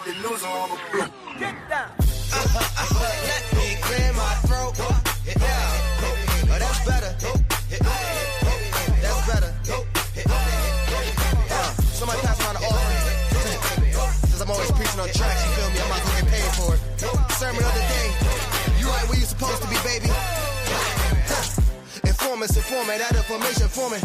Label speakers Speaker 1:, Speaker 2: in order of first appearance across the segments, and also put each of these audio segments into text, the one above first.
Speaker 1: Get down. Let me clear my throat. Yeah. Oh, that's better. That's better. Somebody pass around the offering. Since I'm always preaching on tracks, you feel me? I'm not gonna get paid for it. Sermon of the day. You right where you supposed to be, baby. Informant, that information forming.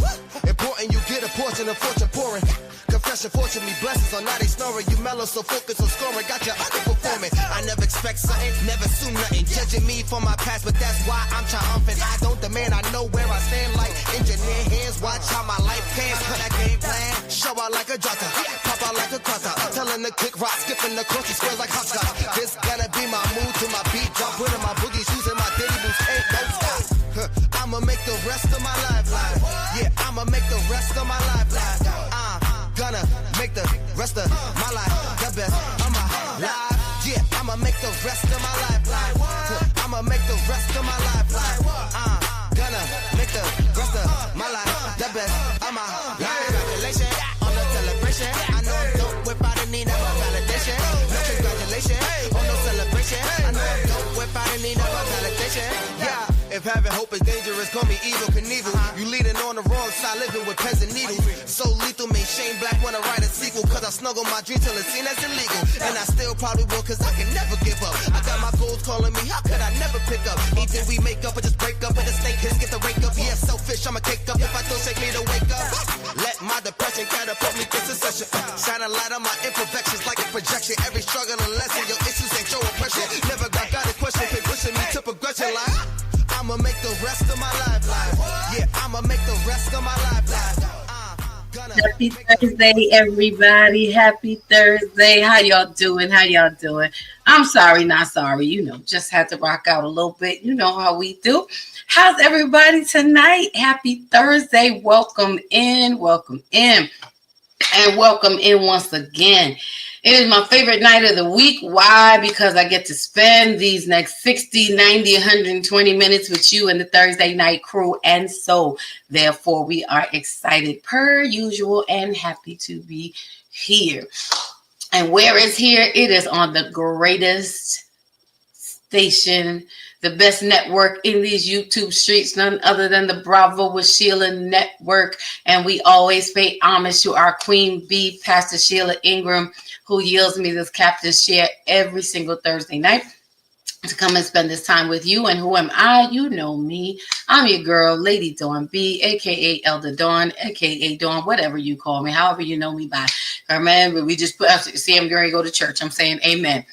Speaker 1: Important you get a portion of fortune pouring. Confession, fortunately, blessings on now they snoring. You mellow, so focus on scoring. Got you underperforming. I never expect something, never assume nothing. Judging me for my past, but that's why I'm triumphant. I don't demand, I know where I stand like engineer hands. Watch how my life pans. Cut that game plan. Show out like a jotter. Pop out like a cutter. Telling the quick rock, skipping the course, squares like hot shots. This gonna be my mood to my beat drop. Putting my boogie shoes in my diddy boots. Ain't no stop. I'ma make the rest of my life live. Yeah, I'ma make the rest of my life live. Gonna make the rest of my life the best of my life. Yeah, I'ma make the rest of my life live. I'ma make the rest of my life live. Gonna make the rest of my life the best of my life. Congratulations on the celebration. I know I'm dope without a need of a validation. No congratulations on no celebration. I know I'm dope without a need of a validation. Yeah. If having hope is dangerous, call me evil Knievel. You leading on the wrong side, living with pens and needles. So lethal, made Shane Black wanna write a sequel. Cause I snuggle my dream till it's seen as illegal. And I still probably will, cause I can never give up. I got my goals calling me, how could I never pick up? Either we make up or just break up. And the snake hits, get the rake up. Yeah, selfish, I'ma cake up. If I don't shake me to wake up. Let my depression catapult me to succession. Shine a light on my imperfections like a projection. Every struggle a lesson, your issues ain't your oppression. Never got a question, keep pushing me to progression like I'ma make the rest of my life live. Yeah, I'ma make the rest of my life live.
Speaker 2: Happy Thursday, everybody. Happy Thursday. How y'all doing? How y'all doing? I'm sorry, not sorry. You know, just had to rock out a little bit. You know how we do. How's everybody tonight? Happy Thursday. Welcome in, and welcome in once again. It is my favorite night of the week. Why? Because I get to spend these next 60, 90, 120 minutes with you and the Thursday night crew. And so, therefore, we are excited per usual and happy to be here. And where is here? It is on the greatest station, the best network in these YouTube streets, none other than the Bravo with Sheila Network. And we always pay homage to our Queen Bee, Pastor Sheila Ingram, who yields me this captain share every single Thursday night to come and spend this time with you. And who am I? You know me. I'm your girl, Lady Dawn B, a.k.a. Elder Dawn, a.k.a. Dawn, whatever you call me, however you know me by. Remember, we just put up, see, I'm going to go to church. I'm saying amen.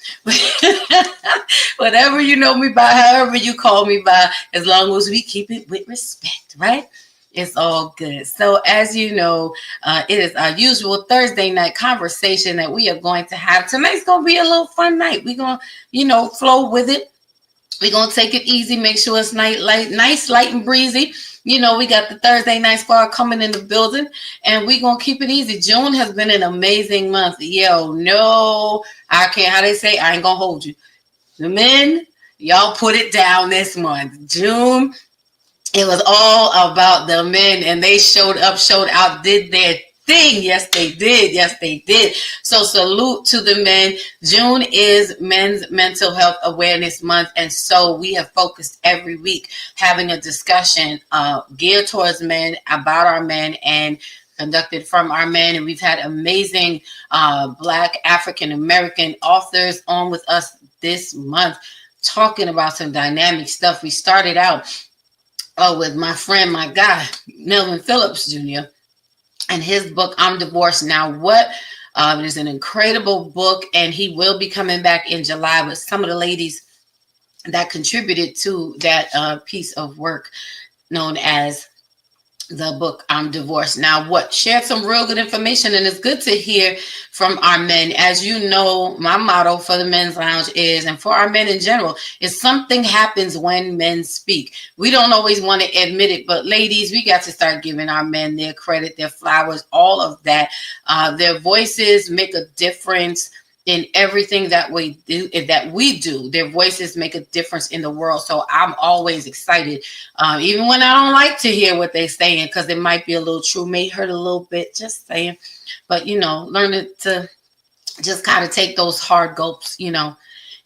Speaker 2: Whatever you know me by, however you call me by, as long as we keep it with respect, right? It's all good. So as you know, it is our usual Thursday night conversation that we are going to have. Tonight's going to be a little fun night. We're going to, flow with it. We're going to take it easy, make sure it's nice, light and breezy. You know, we got the Thursday night squad coming in the building, and we're going to keep it easy. June has been an amazing month. Yo, no, I can't, how they say, I ain't going to hold you. The men, y'all put it down this month. June, it was all about the men, and they showed up, showed out, did their thing. Yes, they did. Yes, they did. So salute to the men. June is Men's Mental Health Awareness Month, and so we have focused every week having a discussion geared towards men, about our men, and conducted from our men. And we've had amazing Black African-American authors on with us this month talking about some dynamic stuff. We started out with my friend, my guy, Melvin Phillips Jr., and his book, I'm Divorced Now What? It is an incredible book, and he will be coming back in July with some of the ladies that contributed to that piece of work known as the book, I'm Divorced Now What? Shared some real good information, and it's good to hear from our men. As you know, my motto for the Men's Lounge is, and for our men in general, is something happens when men speak. We don't always want to admit it, but ladies, we got to start giving our men their credit, their flowers, all of that. Their voices make a difference in everything that we do. Their voices make a difference in the world. So I'm always excited, even when I don't like to hear what they're saying, because it might be a little true, may hurt a little bit, just saying. But, learn to just kind of take those hard gulps,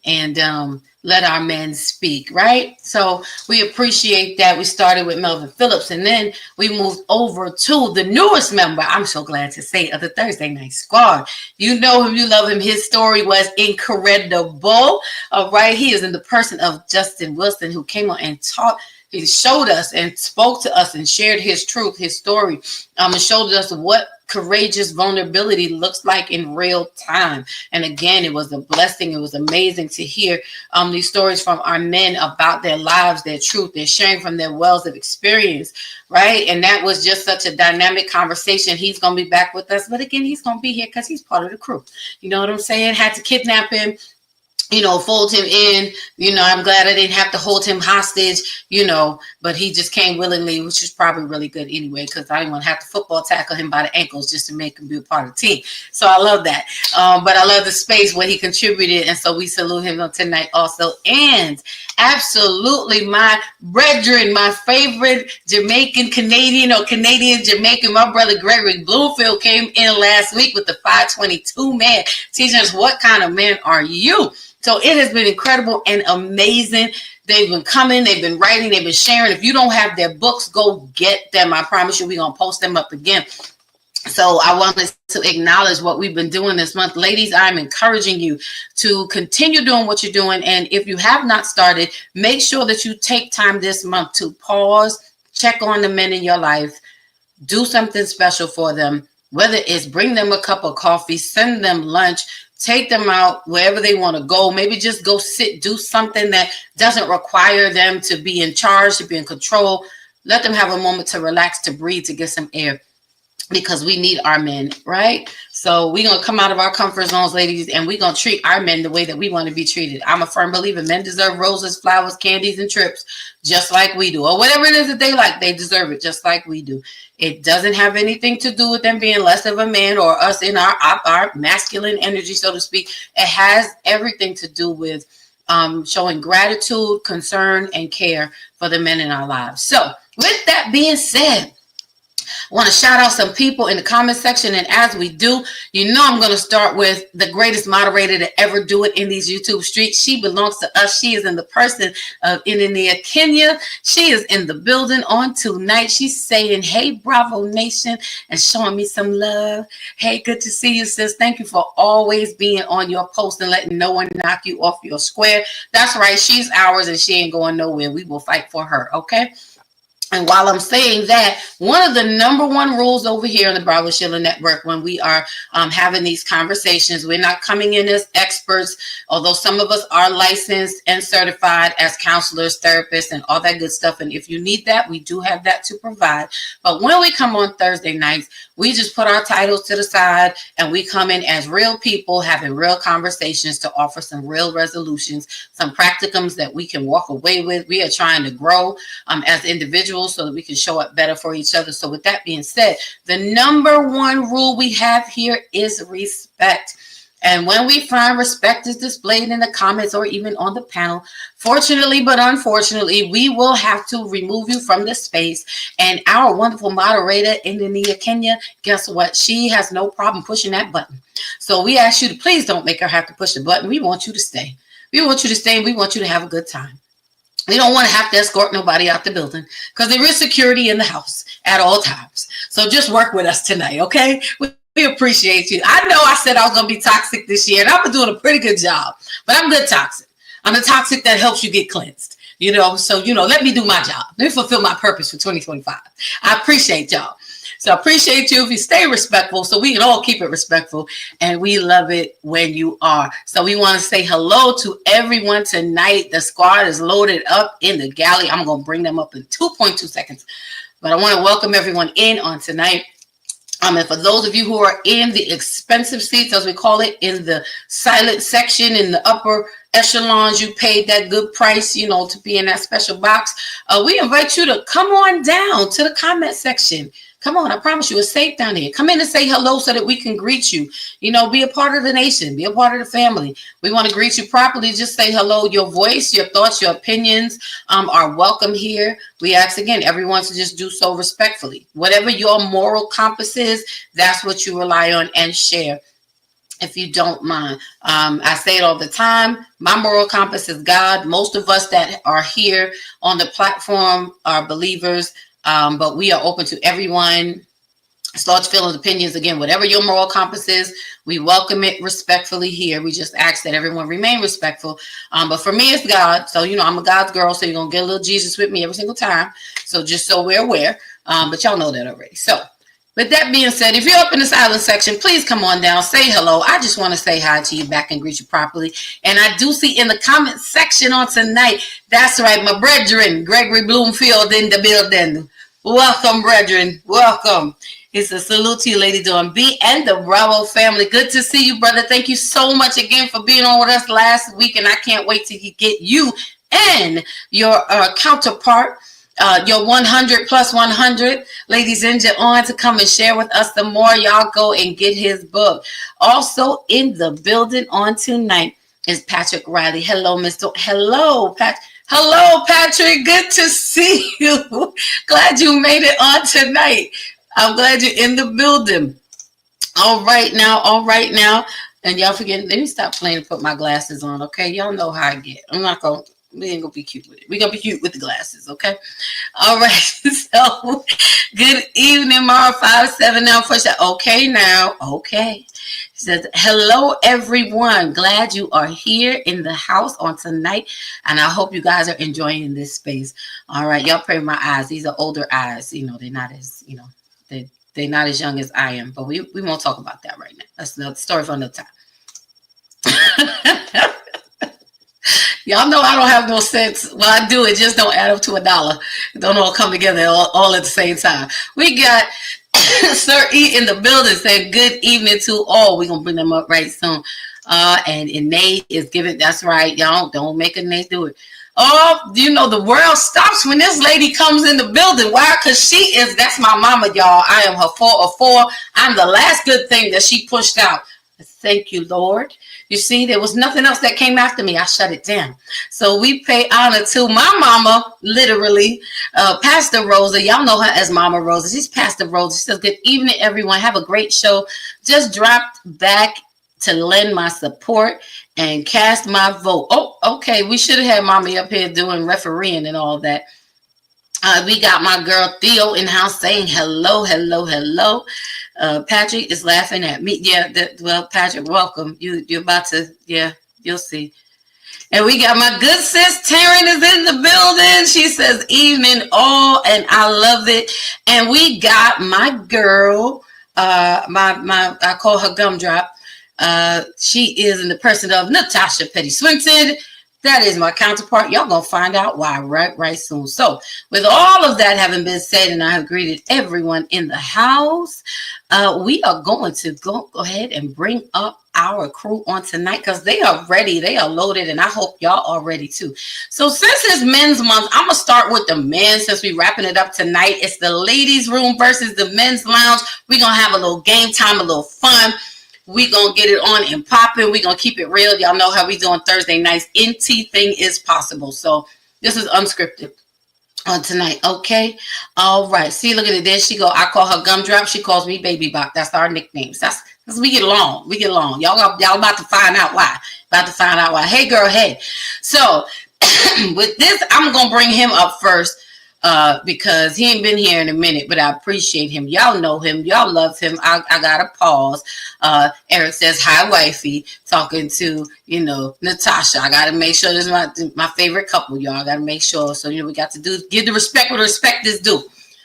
Speaker 2: and let our men speak, right? So we appreciate that. We started with Melvin Phillips, and then we moved over to the newest member, I'm so glad to say, of the Thursday Night Squad. You know him, you love him. His story was incredible. All right, he is in the person of Justin Wilson, who came on and taught. He showed us and spoke to us and shared his truth, his story, and showed us what courageous vulnerability looks like in real time. And again, it was a blessing. It was amazing to hear these stories from our men about their lives, their truth, they're sharing from their wells of experience, right? And that was just such a dynamic conversation. He's going to be back with us, but again, he's going to be here because he's part of the crew. You know what I'm saying? Had to kidnap him, fold him in, I'm glad I didn't have to hold him hostage, but he just came willingly, which is probably really good anyway, because I didn't want to have to football tackle him by the ankles just to make him be a part of the team. So I love that. But I love the space where he contributed. And so we salute him tonight also. And absolutely my brethren, my favorite Jamaican Canadian or Canadian Jamaican, my brother Gregory Bloomfield came in last week with the 522 man, teaching us what kind of man are you? So it has been incredible and amazing. They've been coming, they've been writing, they've been sharing. If you don't have their books, go get them. I promise you, we're going to post them up again. So I wanted to acknowledge what we've been doing this month. Ladies, I'm encouraging you to continue doing what you're doing. And if you have not started, make sure that you take time this month to pause, check on the men in your life, do something special for them, whether it's bring them a cup of coffee, send them lunch, take them out wherever they want to go. Maybe just go sit, do something that doesn't require them to be in charge, to be in control. Let them have a moment to relax, to breathe, to get some air, because we need our men, right? So we're going to come out of our comfort zones, ladies, and we're going to treat our men the way that we want to be treated. I'm a firm believer men deserve roses, flowers, candies, and trips just like we do. Or whatever it is that they like, they deserve it just like we do. It doesn't have anything to do with them being less of a man or us in our masculine energy, so to speak. It has everything to do with showing gratitude, concern, and care for the men in our lives. So with that being said, I want to shout out some people in the comment section. And as we do, I'm going to start with the greatest moderator to ever do it in these YouTube streets. She belongs to us. She is in the person of Inania Kenya. She is in the building on tonight. She's saying, hey, Bravo Nation, and showing me some love. Hey, good to see you, sis. Thank you for always being on your post and letting no one knock you off your square. That's right. She's ours and she ain't going nowhere. We will fight for her. Okay. And while I'm saying that, one of the number one rules over here on the Bravo Sheila Network, when we are having these conversations, we're not coming in as experts, although some of us are licensed and certified as counselors, therapists, and all that good stuff. And if you need that, we do have that to provide. But when we come on Thursday nights, we just put our titles to the side and we come in as real people having real conversations to offer some real resolutions, some practicums that we can walk away with. We are trying to grow as individuals so that we can show up better for each other. So with that being said, the number one rule we have here is respect. And when we find respect is displayed in the comments or even on the panel, fortunately, but unfortunately, we will have to remove you from the space. And our wonderful moderator, Indonesia Kenya, guess what? She has no problem pushing that button. So we ask you to please don't make her have to push the button. We want you to stay. We want you to stay and we want you to have a good time. We don't want to have to escort nobody out the building because there is security in the house at all times. So just work with us tonight, okay? We appreciate you. I know I said I was going to be toxic this year, and I've been doing a pretty good job, but I'm good toxic. I'm the toxic that helps you get cleansed, So, let me do my job. Let me fulfill my purpose for 2025. I appreciate y'all. So I appreciate you if you stay respectful so we can all keep it respectful. And we love it when you are. So we want to say hello to everyone tonight. The squad is loaded up in the galley. I'm going to bring them up in 2.2 seconds. But I want to welcome everyone in on tonight. And for those of you who are in the expensive seats, as we call it, in the silent section, in the upper echelons, you paid that good price, to be in that special box. We invite you to come on down to the comment section. Come on, I promise you, it's safe down here. Come in and say hello so that we can greet you. Be a part of the nation, be a part of the family. We want to greet you properly. Just say hello. Your voice, your thoughts, your opinions are welcome here. We ask again, everyone to just do so respectfully. Whatever your moral compass is, that's what you rely on and share. if you don't mind. I say it all the time. My moral compass is God. Most of us that are here on the platform are believers, but we are open to everyone. Thoughts, feelings, opinions. Again, whatever your moral compass is, we welcome it respectfully here. We just ask that everyone remain respectful. But for me, it's God. So, I'm a God's girl. So you're going to get a little Jesus with me every single time. So just so we're aware. But y'all know that already. So with that being said, if you're up in the silent section, please come on down, say hello. I just want to say hi to you back and greet you properly. And I do see in the comment section on tonight, that's right, my brethren, Gregory Bloomfield in the building. Welcome, brethren. Welcome. It's a salute to you, Lady Dawn B and the Bravo family. Good to see you, brother. Thank you so much again for being on with us last week. And I can't wait to get you and your counterpart, your 100 plus 100 ladies and on to come and share with us. The more y'all go and get his book. Also in the building on tonight is Patrick Riley. Hello, Mr. Hello, Pat. Hello, Patrick. Good to see you. Glad you made it on tonight. I'm glad you're in the building. All right now. And y'all forget, let me stop playing and put my glasses on, okay? Y'all know how I get. We ain't gonna be cute with it. We're gonna be cute with the glasses, okay? All right. So good evening, Mara 57 now for sure. Okay now. Okay. She says, hello everyone. Glad you are here in the house on tonight. And I hope you guys are enjoying this space. All right, y'all pray for my eyes. These are older eyes. They're not as, they're not as young as I am, but we won't talk about that right now. That's another story for another time. Y'all know I don't have no sense. Well, I do. It just don't add up to $1. It don't all come together all at the same time. We got Sir E in the building saying good evening to all. We're going to bring them up right soon. And Nate is giving, that's right. Y'all don't make a Nate do it. Oh, the world stops when this lady comes in the building. Why? Because that's my mama, y'all. I am her 404. I'm the last good thing that she pushed out. Thank you, Lord. You see, there was nothing else that came after me. I shut it down. So we pay honor to my mama, literally, Pastor Rosa. Y'all know her as Mama Rosa. She's Pastor Rosa. She says, good evening, everyone. Have a great show. Just dropped back to lend my support and cast my vote. Oh, okay. We should have had Mommy up here doing refereeing and all that. We got my girl Theo in house saying hello. Patrick is laughing at me. Yeah, well, Patrick, welcome. You're about to, you'll see. And we got my good sis Taryn is in the building. She says evening all, and I love it. And we got my girl, I call her Gumdrop. She is in the person of Natasha Petty Swinton. That is my counterpart. Y'all gonna find out why right soon. So with all of that having been said, and I have greeted everyone in the house, we are going to go ahead and bring up our crew on tonight because they are ready. They are loaded, and I hope y'all are ready too. So since it's Men's Month, I'm gonna start with the men since we're wrapping it up tonight. It's the ladies' room versus the men's lounge. We're gonna have a little game time, a little fun. We're going to get it on and popping. We're going to keep it real. Y'all know how we do on Thursday nights. Anything is possible. So this is unscripted on tonight. Okay. All right. See, look at it. There she go. I call her Gumdrop. She calls me Baby Bop. That's our nicknames. That's we get along. We get along. Y'all about to find out why. Hey, girl. Hey. So with this, I'm going to bring him up first. Because he ain't been here in a minute, but I appreciate him. Y'all know him. Y'all love him. I gotta pause. Eric says, hi, wifey, talking to, Natasha. I gotta make sure this is my favorite couple, y'all. I gotta make sure. So, we got to give the respect what respect is due.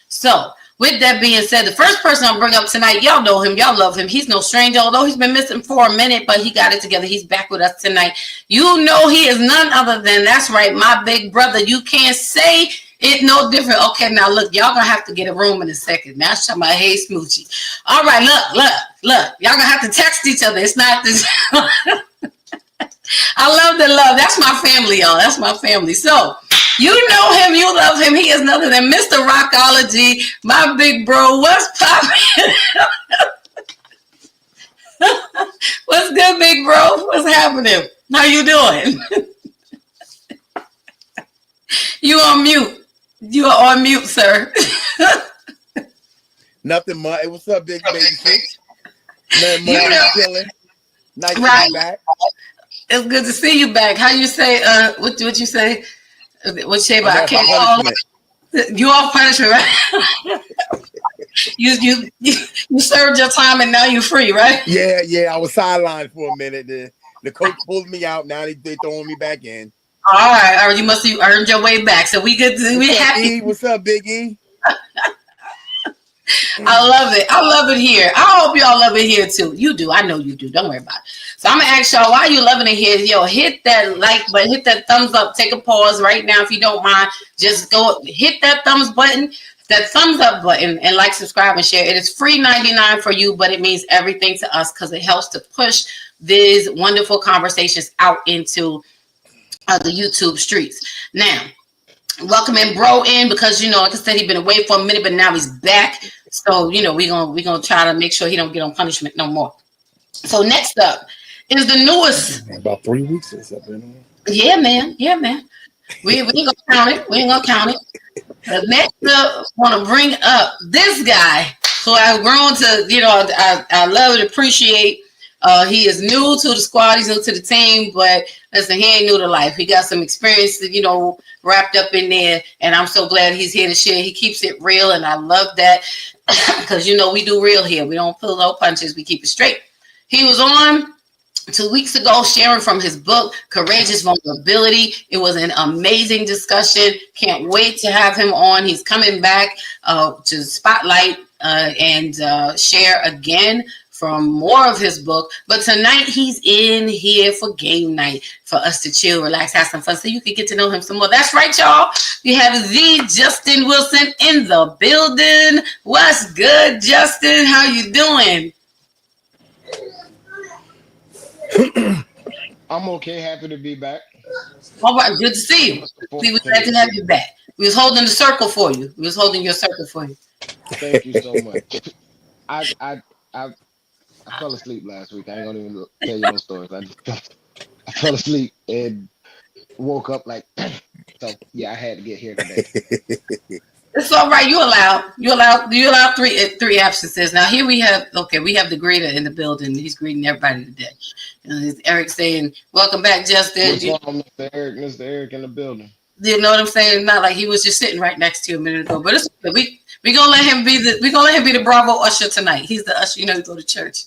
Speaker 2: So, with that being said, the first person I'll bring up tonight, y'all know him. Y'all love him. He's no stranger, although he's been missing for a minute, but he got it together. He's back with us tonight. You know he is none other than, that's right, my big brother. You can't say it no different. Okay, now look, y'all gonna have to get a room in a second. Now she's talking about, hey, Smoochie. All right, look. Y'all gonna have to text each other. It's not this. I love the love. That's my family, y'all. That's my family. So, you know him. You love him. He is nothing than Mr. Rockology, my big bro. What's poppin'? What's good, big bro? What's happening? How you doing? You on mute. You are on mute, sir.
Speaker 3: Nothing much. What's up, big baby sis? Nothing much. Chilling. Nice to
Speaker 2: Right.
Speaker 3: be back.
Speaker 2: It's good to see you back. How you say? What you say? What shape?
Speaker 3: I'm
Speaker 2: I
Speaker 3: off
Speaker 2: can't
Speaker 3: my
Speaker 2: call.
Speaker 3: punishment.
Speaker 2: You off punishment, right? you served your time and now you're free, right?
Speaker 3: Yeah. I was sidelined for a minute. The coach pulled me out. Now they throwing me back in.
Speaker 2: All right. You must have earned your way back. So we good. We
Speaker 3: What's up,
Speaker 2: happy.
Speaker 3: E? What's up, Big E?
Speaker 2: I love it. I love it here. I hope y'all love it here too. You do. I know you do. Don't worry about it. So I'm gonna ask y'all why you loving it here. Yo, hit that like button, hit that thumbs up, take a pause right now if you don't mind. Just go hit that thumbs button, that thumbs up button, and like, subscribe, and share. It is free 99 for you, but it means everything to us because it helps to push these wonderful conversations out into the YouTube streets. Now, welcoming bro in because like I said, he's been away for a minute, but now he's back. So we're gonna try to make sure he don't get on punishment no more. So next up is the newest.
Speaker 3: About 3 weeks since I've been on.
Speaker 2: Yeah, man. We ain't gonna count it. The next up, want to bring up this guy who I've grown to. I love and appreciate. He is new to the squad. He's new to the team, but listen, he ain't new to life. He got some experience, wrapped up in there, and I'm so glad he's here to share. He keeps it real, and I love that because we do real here. We don't pull no punches. We keep it straight. He was on 2 weeks ago sharing from his book, Courageous Vulnerability. It was an amazing discussion. Can't wait to have him on. He's coming back to spotlight and share again from more of his book. But tonight he's in here for game night for us to chill, relax, have some fun so you can get to know him some more. That's right, y'all. We have the Justin Wilson in the building. What's good, Justin? How you doing?
Speaker 4: I'm okay. Happy to be back.
Speaker 2: All right, good to see you. We were glad to have you back. We was holding the circle for you. We was holding your circle for you.
Speaker 4: Thank you so much. I fell asleep last week. I ain't gonna even tell you no stories. I fell asleep and woke up like so. Yeah, I had to get here today.
Speaker 2: It's all right. You allow three absences. Now here we have the greeter in the building. He's greeting everybody today. It's Eric saying, "Welcome back, Justin."
Speaker 4: What's wrong, Mr. Eric in the building.
Speaker 2: You know what I'm saying? Not like he was just sitting right next to you a minute ago. But it's okay. We gonna let him be the Bravo usher tonight. He's the usher. You go to church.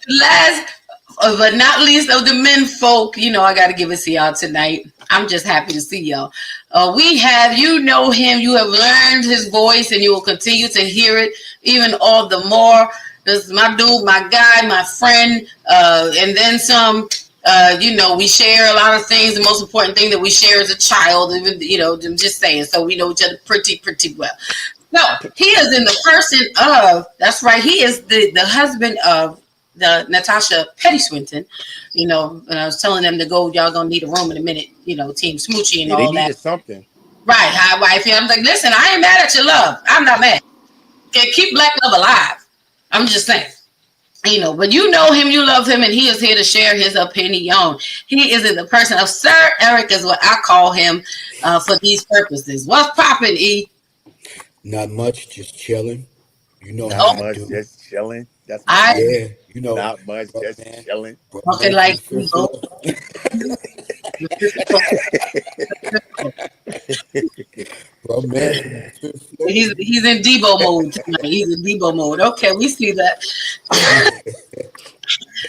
Speaker 2: Last but not least of the men folk, I got to give it to y'all tonight. I'm just happy to see y'all. We have, him, you have learned his voice, and you will continue to hear it even all the more. This is my dude, my guy, my friend, and then some. We share a lot of things. The most important thing that we share as a child, even, I'm just saying. So we know each other pretty well. No, he is in the person of, that's right. He is the husband of the Natasha Petty Swinton, and I was telling them to go, y'all gonna need a room in a minute, Team Smoochie and all
Speaker 3: they needed
Speaker 2: that.
Speaker 3: Something.
Speaker 2: Right, hi, wifey. I'm like, listen, I ain't mad at your love. I'm not mad. Okay, keep Black love alive. I'm just saying. But you know him, you love him, and he is here to share his opinion. He is in the person of Sir Eric, is what I call him for these purposes. What's poppin', E?
Speaker 5: Not much, just chilling.
Speaker 3: Not much, just chilling. That's not much, just chilling.
Speaker 2: Talking like
Speaker 5: Bro, man.
Speaker 2: He's in Debo mode tonight. He's in Debo mode. Okay, we see that.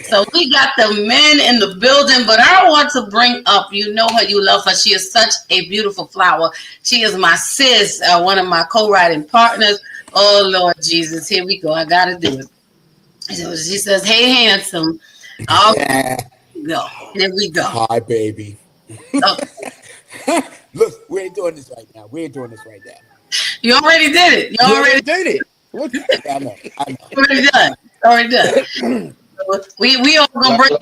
Speaker 2: So we got the men in the building, but I want to bring up, you know her, you love her. She is such a beautiful flower. She is my sis, one of my co-writing partners. Oh, Lord Jesus, here we go. I got to do it. So she says, hey, handsome. Oh, go. Here we go.
Speaker 5: Hi, baby.
Speaker 2: Okay.
Speaker 5: Look, we ain't doing this right now.
Speaker 2: You already did it. You already
Speaker 3: did it. What?
Speaker 5: I know.
Speaker 2: Already done. We all gonna bring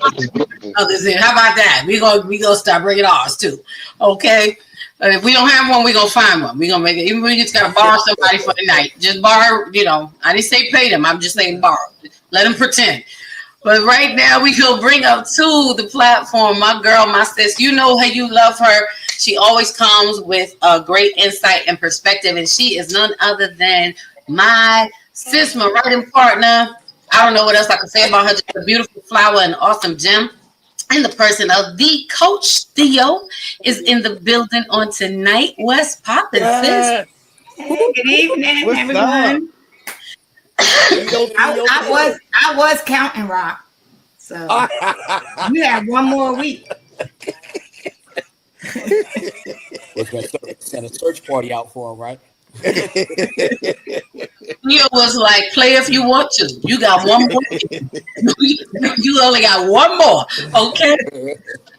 Speaker 2: others in. How about that? We gonna start bringing ours too. Okay. If we don't have one, we gonna find one. We gonna make it. Even if we just gotta borrow somebody for the night, just borrow. I didn't say pay them. I'm just saying borrow. Let them pretend. But right now, we gonna bring up to the platform my girl, my sis. You know her, you love her. She always comes with a great insight and perspective, and she is none other than my sis, my writing partner, I don't know what else I can say about her. Just a beautiful flower and awesome gem. And the person of the Coach Theo is in the building on tonight. What's poppin', sis?
Speaker 6: Hey, good evening,
Speaker 3: What's
Speaker 6: everyone. I was counting, Rock. So you have one more week.
Speaker 5: Was gonna send a search party out for him, right?
Speaker 2: Theo was like, play if you want to. You got one more. You only got one more. Okay.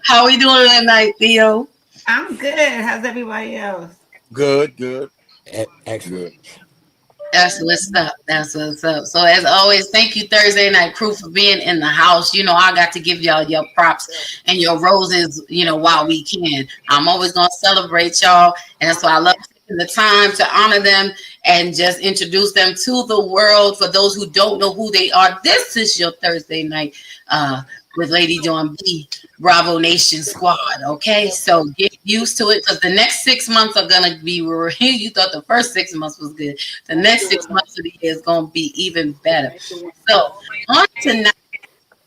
Speaker 2: How we doing tonight, Theo?
Speaker 6: I'm good. How's everybody else?
Speaker 3: Good.
Speaker 5: Excellent.
Speaker 2: That's what's up. That's what's up. So as always, thank you, Thursday Night Crew, for being in the house. You know, I got to give y'all your props and your roses, you know, while we can. I'm always going to celebrate y'all. And that's why I love taking the time to honor them and just introduce them to the world. For those who don't know who they are, this is your Thursday night with Lady Dawn B, Bravo Nation Squad. Okay, so get used to it because the next 6 months are gonna be. You thought the first 6 months was good. The next 6 months of the year is gonna be even better. So on tonight,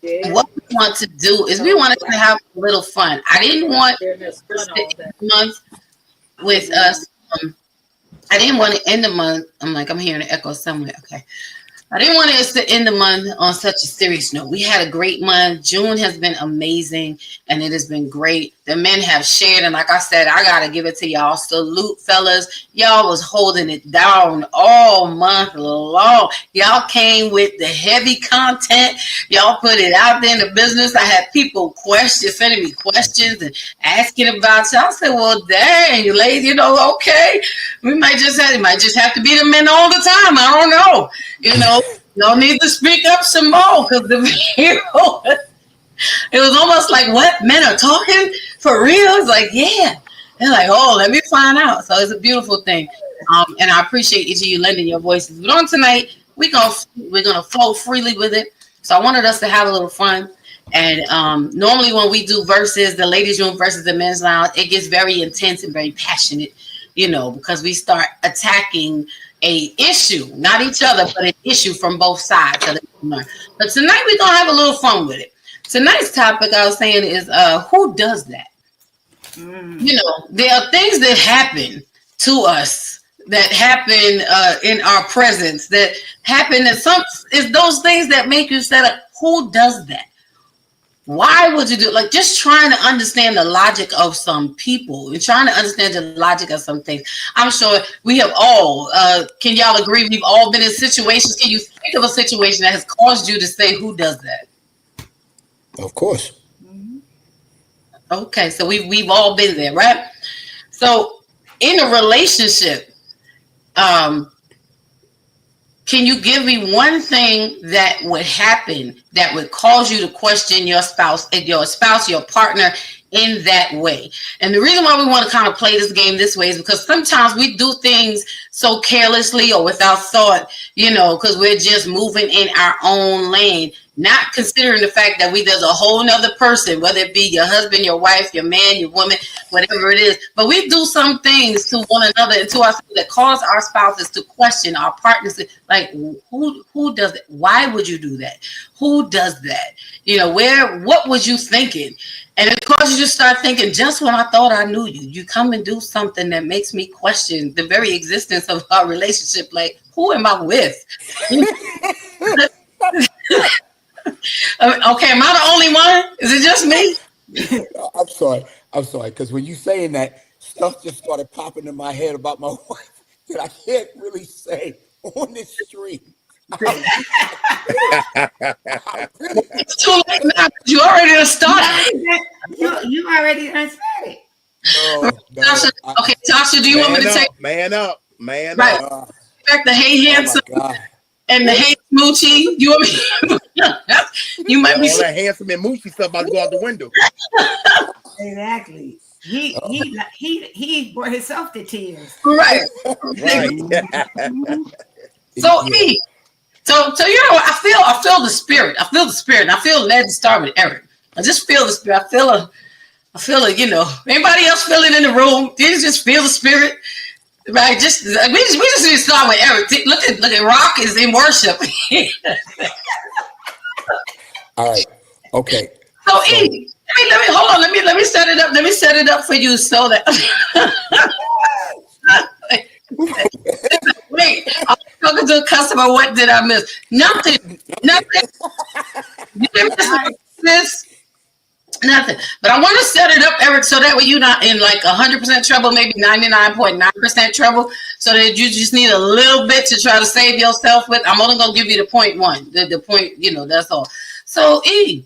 Speaker 2: what we want to do is we wanted to have a little fun. I didn't want this month with us. I didn't want to end the month. I'm hearing an echo somewhere. Okay. I didn't want us to end the month on such a serious note. We had a great month. June has been amazing, and it has been great. The men have shared, and like I said, I got to give it to y'all. Salute, fellas. Y'all was holding it down all month long. Y'all came with the heavy content. Y'all put it out there in the business. I had people sending me questions and asking about y'all. I said, well, dang, lady, you know, okay. It might just have to be the men all the time. I don't know. You know, y'all need to speak up some more because it was almost like, what? Men are talking for real? It's like, yeah. They're like, oh, let me find out. So it's a beautiful thing. And I appreciate each of you lending your voices. But on tonight, we're gonna flow freely with it. So I wanted us to have a little fun. And normally when we do versus the ladies' room versus the men's lounge, it gets very intense and very passionate, you know, because we start attacking a issue, not each other, but an issue from both sides. But tonight we're gonna have a little fun with it. Tonight's topic, I was saying, is who does that? You know, there are things that happen to us that happen in our presence, that happen that is those things that make you say, like, who does that? Why would you do it? Like, just trying to understand the logic of some people and trying to understand the logic of some things. I'm sure we have all, can y'all agree? We've all been in situations. Can you think of a situation that has caused you to say, who does that?
Speaker 5: Of course.
Speaker 2: Okay, so we've all been there, right? So in a relationship, can you give me one thing that would happen that would cause you to question your spouse, your partner in that way? And the reason why we want to kind of play this game this way is because sometimes we do things so carelessly or without thought, you know, because we're just moving in our own lane, not considering the fact that there's a whole nother person, whether it be your husband, your wife, your man, your woman, whatever it is. But we do some things to one another and to ourselves that cause our spouses to question our partners. Like, who does that? Why would you do that? Who does that? You know, what was you thinking? And it causes you to start thinking, just when I thought I knew you, you come and do something that makes me question the very existence of our relationship. Like, who am I with? Okay, am I the only one? Is it just me?
Speaker 5: I'm sorry, because when you saying that, stuff just started popping in my head about my wife that I can't really say on this stream.
Speaker 2: It's too late now. You already done started.
Speaker 6: You already done said it.
Speaker 5: No,
Speaker 2: Tasha, okay, Tasha, do you want me to take
Speaker 3: man up?
Speaker 2: back the hey handsome and the hey smoochie? You want me? You might be
Speaker 3: all that handsome and moochy stuff about to go out the window.
Speaker 6: Exactly. He brought himself to tears.
Speaker 2: Right. So E. So you know, I feel the spirit. I feel the spirit. I feel led to start with Eric. I just feel the spirit. I feel it, you know. Anybody else feel it in the room? Did you just feel the spirit? Right, we just need to start with Eric. Look at Rock is in worship.
Speaker 5: All right. Okay.
Speaker 2: So E, let me hold on. Let me set it up. Let me set it up for you so that. Wait, I'm talking to a customer. What did I miss? Nothing. You didn't miss nothing. But I want to set it up, Eric, so that way you're not in like 100% trouble, maybe 99.9% trouble, so that you just need a little bit to try to save yourself with. I'm only gonna give you the 0.1, the point. That's all. So E,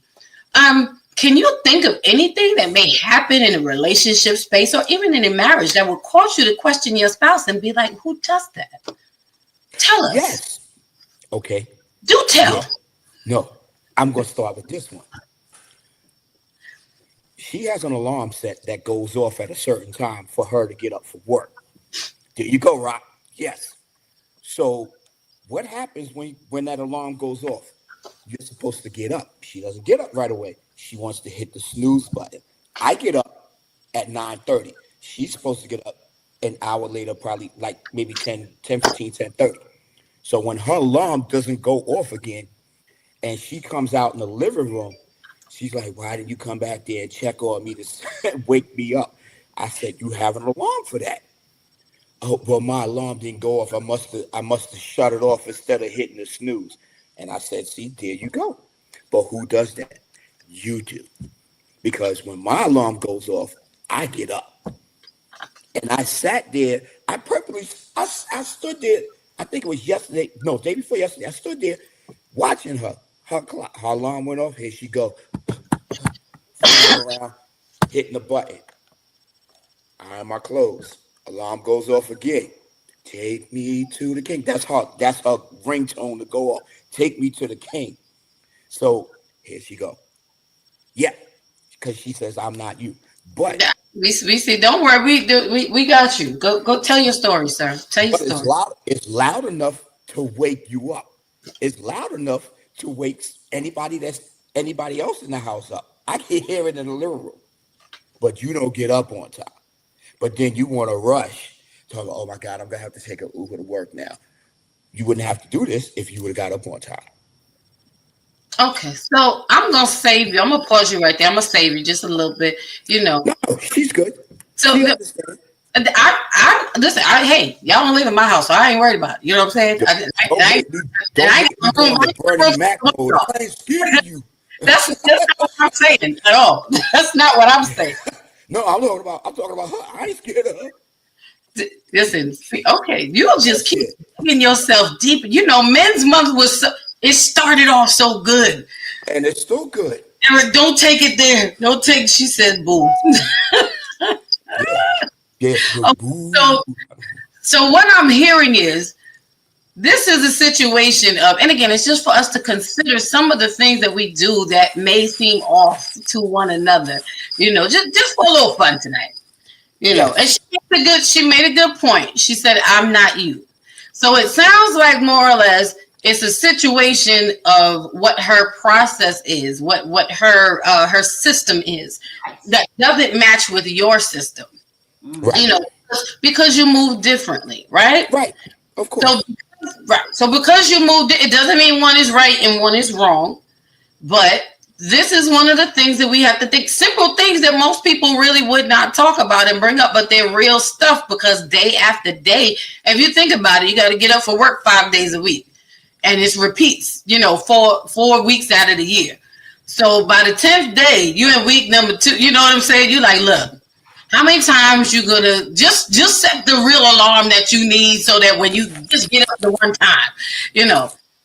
Speaker 2: can you think of anything that may happen in a relationship space or even in a marriage that would cause you to question your spouse and be like, who does that? Tell us.
Speaker 5: Yes. Okay.
Speaker 2: Do tell.
Speaker 5: Yeah. No, I'm going to start with this one. She has an alarm set that goes off at a certain time for her to get up for work. There you go, Rock. Yes. So what happens when that alarm goes off? You're supposed to get up. She doesn't get up right away. She wants to hit the snooze button. I get up at 9:30. She's supposed to get up an hour later, probably like maybe 10:30. So when her alarm doesn't go off again and she comes out in the living room, she's like, why did you come back there and check on me to wake me up? I said, you have an alarm for that. Oh, well, my alarm didn't go off. I must have shut it off instead of hitting the snooze. And I said, see, there you go. But who does that? You do. Because when my alarm goes off, I get up. And I sat there. I stood there. I think it was day before yesterday. I stood there watching her. Her alarm went off. Here she go. Around, hitting the button. Iron my clothes. Alarm goes off again. Take me to the king. That's her ringtone to go off. Take me to the king. So here she go. Yeah, because she says I'm not you. But
Speaker 2: we see. Don't worry. We got you. Go tell your story, sir. Tell your story.
Speaker 5: It's loud enough to wake you up. It's loud enough to wake anybody else in the house up. I can hear it in the living room, but you don't get up on time. But then you want to rush. Talk about, oh my God, I'm gonna have to take an Uber to work now. You wouldn't have to do this if you would have got up on time.
Speaker 2: Okay, so I'm gonna save you. I'm gonna pause you right there. I'm gonna save you just a little bit.
Speaker 5: No, she's good.
Speaker 2: So hey, y'all don't live in my house, so I ain't worried about it. You know what I'm saying? I ain't scared of you. That's not what I'm saying at all. That's not what I'm saying.
Speaker 5: No, I'm talking about her. I ain't scared of her.
Speaker 2: Listen, okay, you'll just keep digging yourself deep. Men's Month it started off so good.
Speaker 5: And it's still good.
Speaker 2: Eric, don't take it there. She said boo.
Speaker 5: Yeah, boo.
Speaker 2: So what I'm hearing is, this is a situation of, and again, it's just for us to consider some of the things that we do that may seem off to one another, just for a little fun tonight, and she made a good point. She said, I'm not you. So it sounds like more or less it's a situation of what her process is, what her system is that doesn't match with your system,
Speaker 5: right.
Speaker 2: Because you move differently, right?
Speaker 5: Right. Of course.
Speaker 2: So because you moved, it doesn't mean one is right and one is wrong. But this is one of the things that we have to think. Simple things that most people really would not talk about and bring up, but they're real stuff because day after day, if you think about it, you got to get up for work 5 days a week. And it repeats, 4 weeks out of the year. So by the 10th day, you in week number 2, you know what I'm saying? You like, look, how many times you gonna just set the real alarm that you need so that when you just get up the one time,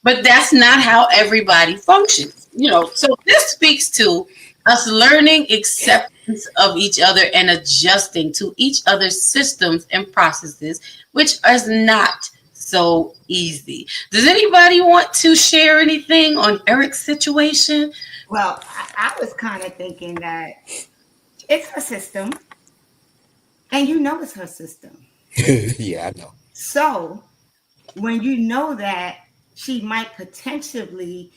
Speaker 2: but that's not how everybody functions, So this speaks to us learning acceptance of each other and adjusting to each other's systems and processes, which is not so easy. Does anybody want to share anything on Eric's situation?
Speaker 6: Well, I was kind of thinking that it's her system. And it's her system.
Speaker 5: Yeah, I know.
Speaker 6: So when you know that she might potentially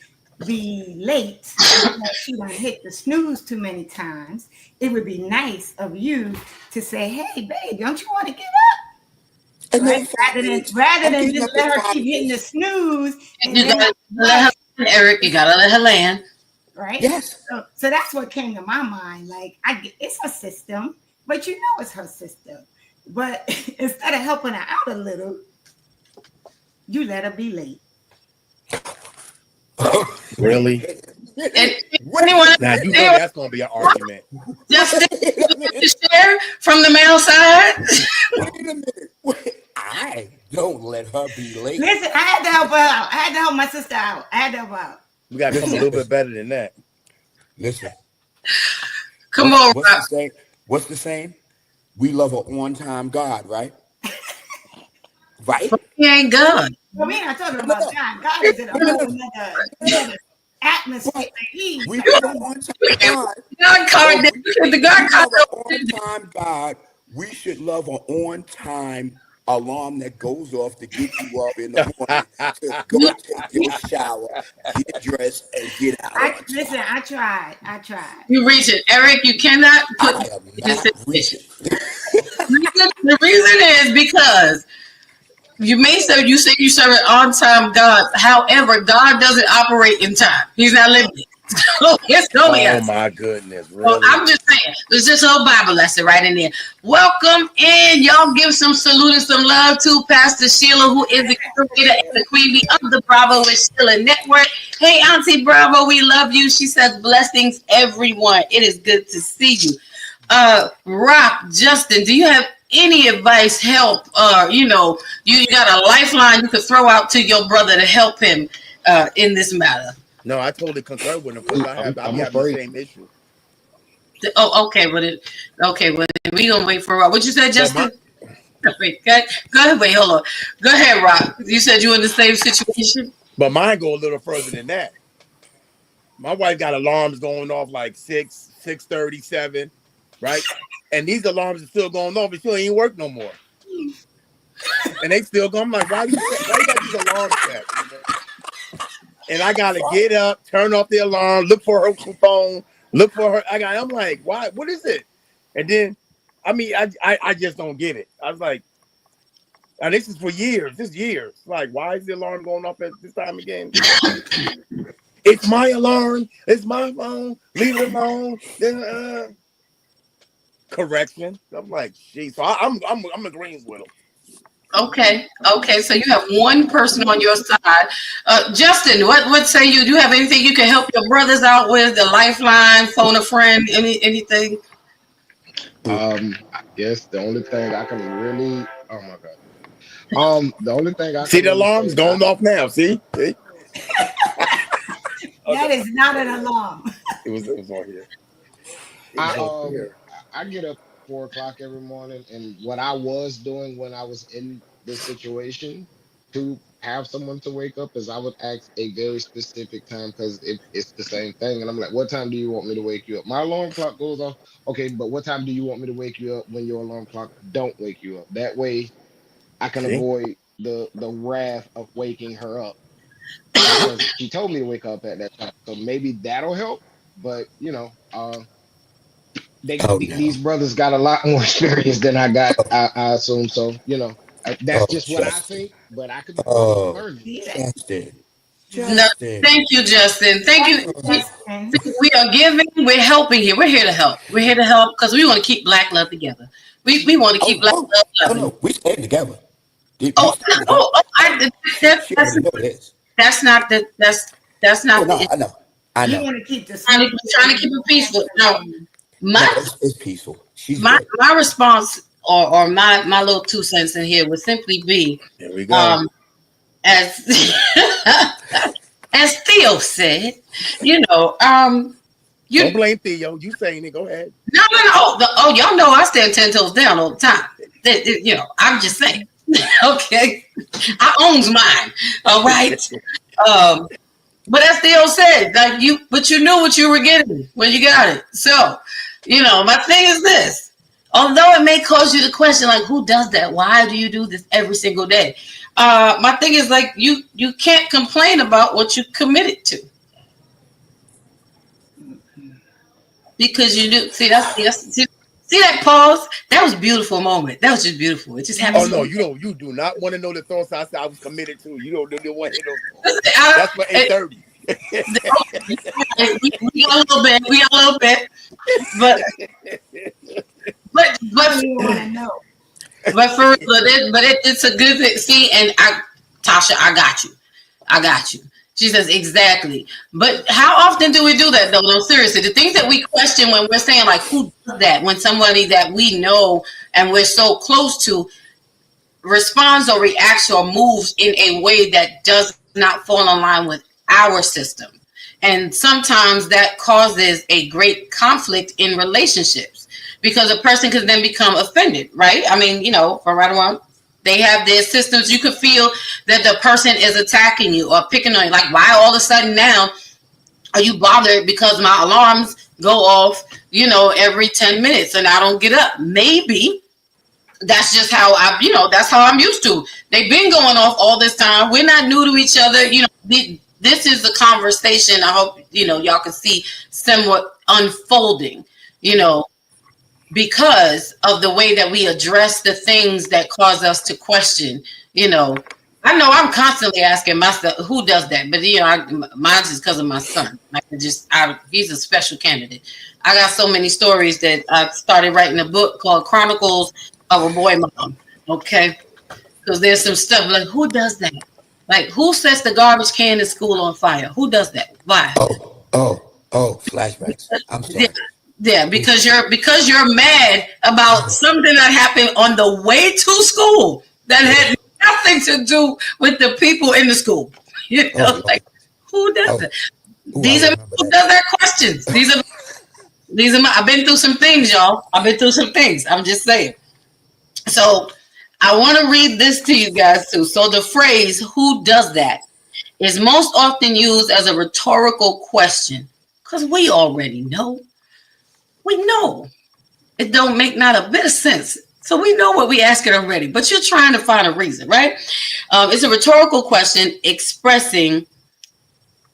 Speaker 6: be late because she done hit the snooze too many times, it would be nice of you to say, hey, babe, don't you want to get up?
Speaker 5: Another
Speaker 6: Right?
Speaker 5: 5 minutes.
Speaker 6: Rather
Speaker 5: I'm
Speaker 6: than
Speaker 5: getting
Speaker 6: just
Speaker 5: up
Speaker 6: let
Speaker 5: in
Speaker 6: her
Speaker 5: 5
Speaker 6: keep hitting the
Speaker 5: minutes.
Speaker 6: snooze. And
Speaker 2: You
Speaker 6: then,
Speaker 2: gotta let her land, Eric. You gotta let her land.
Speaker 6: right?
Speaker 5: Yes.
Speaker 6: So that's what came to my mind. Like, it's her system, but you know it's her system. But instead of helping her out a little, you let her be late.
Speaker 3: Really?
Speaker 2: And
Speaker 5: Wait
Speaker 2: anyone
Speaker 5: a
Speaker 3: Now you know
Speaker 2: else
Speaker 3: that's gonna be an argument.
Speaker 2: Justin
Speaker 5: a minute.
Speaker 2: to share from the male side?
Speaker 5: Wait a minute. Wait. I don't let her be late.
Speaker 6: Listen, I had to help her out. I had to help my sister out. I had to help her out.
Speaker 3: We gotta come a little bit better than that.
Speaker 5: Listen.
Speaker 2: Come on,
Speaker 5: What's
Speaker 2: Rob.
Speaker 5: the saying? What's the saying? We love an on-time God, right? Right?
Speaker 2: He ain't God.
Speaker 6: Well, we're not talking about God. God is in a whole nother atmosphere.
Speaker 5: But
Speaker 6: He's
Speaker 5: we love an on-time God.
Speaker 2: God card. The God
Speaker 5: We
Speaker 2: card.
Speaker 5: love an on-time God. We should love an on-time alarm that goes off to get you up in the morning to go take your shower, get dressed, and get out on
Speaker 6: Listen,
Speaker 5: time.
Speaker 6: I tried.
Speaker 2: You reach it, Eric. You cannot put
Speaker 5: I am
Speaker 2: in this
Speaker 5: not
Speaker 2: situation.
Speaker 5: reaching.
Speaker 2: The reason is because you say you serve an on-time God. However, God doesn't operate in time. He's not limited. So it's only
Speaker 3: Oh
Speaker 2: us.
Speaker 3: my goodness,
Speaker 2: So
Speaker 3: really?
Speaker 2: I'm just saying, there's just a little Bible lesson right in there. Welcome in. Y'all give some salute and some love to Pastor Sheila, who is the curator and the queen bee of the Bravo with Sheila Network. Hey, Auntie Bravo, we love you. She says, blessings, everyone. It is good to see you. Rock, Justin, do you have any advice, help? You got a lifeline you could throw out to your brother to help him in this matter?
Speaker 3: No, I totally concur with him because I'm
Speaker 4: I'm
Speaker 3: having the
Speaker 4: afraid.
Speaker 3: same issue.
Speaker 2: Oh, okay. Well, we gonna wait for Rock. What you said,
Speaker 3: But
Speaker 2: Justin? Wait, go ahead. Wait, hold on. Go ahead, Rock. You said you in the same situation.
Speaker 3: mine go a little further than that. My wife got alarms going off like 6:37, right? And these alarms are still going off, and she ain't work no more. And they still go. I'm like, why you got these alarms set? And I gotta get up, turn off the alarm, look for her phone, look for her. I'm like, why? What is it? And then, I just don't get it. I was like, and this is for years. This years. Like, why is the alarm going off at this time again? It's my alarm. It's my phone. Leave it alone. Then, correction. I'm like, geez. So I'm agreeing with him.
Speaker 2: Okay. So you have one person on your side. Justin, what say you? Do you have anything you can help your brothers out with? The lifeline, phone a friend, anything?
Speaker 4: I guess the only thing I can really, oh my god. The only thing I
Speaker 3: See
Speaker 4: can
Speaker 3: the
Speaker 4: really
Speaker 3: alarm's
Speaker 4: say,
Speaker 3: going off now. See?
Speaker 6: That is not an alarm.
Speaker 3: It was on here. It was on here.
Speaker 4: I get up 4 o'clock every morning, and what I was doing when I was in this situation to have someone to wake up is I would ask a very specific time because it's the same thing. And I'm like, what time do you want me to wake you up? My alarm clock goes off. Okay, but what time do you want me to wake you up when your alarm clock don't wake you up? That way I can
Speaker 3: See?
Speaker 4: avoid the wrath of waking her up because she told me to wake up at that time. So maybe that'll help. But
Speaker 5: Oh
Speaker 4: these
Speaker 5: no.
Speaker 4: brothers got a lot more experience than I got. I assume so. That's
Speaker 5: Oh,
Speaker 4: just what I
Speaker 5: Justin.
Speaker 4: think. But I could be wrong. I'm
Speaker 5: Oh,
Speaker 4: learning.
Speaker 6: See that?
Speaker 5: Justin.
Speaker 2: No.
Speaker 5: Justin.
Speaker 2: Thank you, Justin. Thank you.
Speaker 6: Justin.
Speaker 2: We are giving. We're helping here. We're here to help. We're here to help because we want to keep Black love together. We want to keep Black love loving.
Speaker 5: No. We stand together. We
Speaker 2: Oh,
Speaker 5: stand together. She
Speaker 2: that's
Speaker 5: already know this.
Speaker 2: not the that's
Speaker 5: Oh
Speaker 2: not
Speaker 5: no,
Speaker 2: the.
Speaker 5: I
Speaker 6: You
Speaker 5: know.
Speaker 6: want to keep the
Speaker 2: Trying to keep it peaceful. No,
Speaker 5: No,
Speaker 2: my
Speaker 5: it's peaceful. She's
Speaker 2: my
Speaker 5: good.
Speaker 2: my response or my little 2 cents in here would simply be
Speaker 3: Here we go.
Speaker 2: as as Theo said, you
Speaker 3: Don't blame Theo. You saying it. Go ahead.
Speaker 2: no. Y'all know I stand 10 toes down all the time. I'm just saying. Okay, I owns mine. All right. But as Theo said, but you knew what you were getting when you got it. So, my thing is this. Although it may cause you to question, like, who does that? Why do you do this every single day? My thing is like you can't complain about what you committed to. Because you do see See that pause? That was a beautiful moment. That was just beautiful. It just happened.
Speaker 3: Oh no, you do not want to know the thoughts I said I was committed to. You don't want to hear those thoughts.
Speaker 2: Listen,
Speaker 3: That's for 8:30.
Speaker 2: we got a little bit. We got a little bit. But
Speaker 6: You want to know.
Speaker 2: but for real, it's a good thing. See, and Tasha, I got you. She says exactly. But how often do we do that though? No, seriously, the things that we question when we're saying like, who does that? When somebody that we know and we're so close to responds or reacts or moves in a way that does not fall in line with our system. And sometimes that causes a great conflict in relationships because a person can then become offended, right? I mean, for right around, they have their systems. You could feel that the person is attacking you or picking on you. Like, why all of a sudden now are you bothered because my alarms go off, every 10 minutes and I don't get up? Maybe that's just how that's how I'm used to. They've been going off all this time. We're not new to each other. This is a conversation I hope, y'all can see somewhat unfolding, because of the way that we address the things that cause us to question, I know I'm constantly asking myself, who does that? But, mine's just because of my son. He's a special candidate. I got so many stories that I started writing a book called Chronicles of a Boy Mom. Okay. Because there's some stuff like, who does that? Like, who sets the garbage can in school on fire? Who does that? Why?
Speaker 5: Oh, flashbacks. I'm sorry.
Speaker 2: Yeah, because you're mad about something that happened on the way to school that had nothing to do with the people in the school. Like, who does that? These are who does that questions. These are I've been through some things, y'all. I've been through some things. I'm just saying. So I want to read this to you guys too. So the phrase "who does that" is most often used as a rhetorical question because we already know. We know it don't make not a bit of sense. So we know what we asking already, but you're trying to find a reason, right? It's a rhetorical question expressing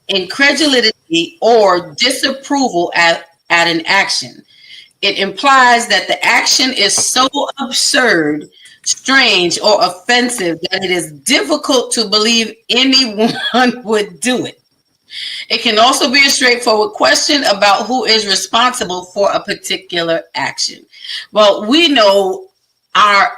Speaker 2: incredulity or disapproval at an action. It implies that the action is so absurd, strange, or offensive that it is difficult to believe anyone would do it. It can also be a straightforward question about who is responsible for a particular action. Well, we know our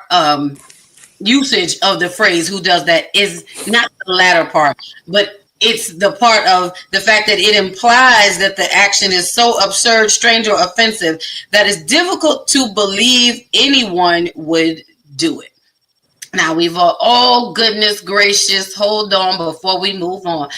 Speaker 2: usage of the phrase "who does that" is not the latter part, but it's the part of the fact that it implies that the action is so absurd, strange, or offensive that it's difficult to believe anyone would do it. Now, we've all, goodness gracious, hold on before we move on.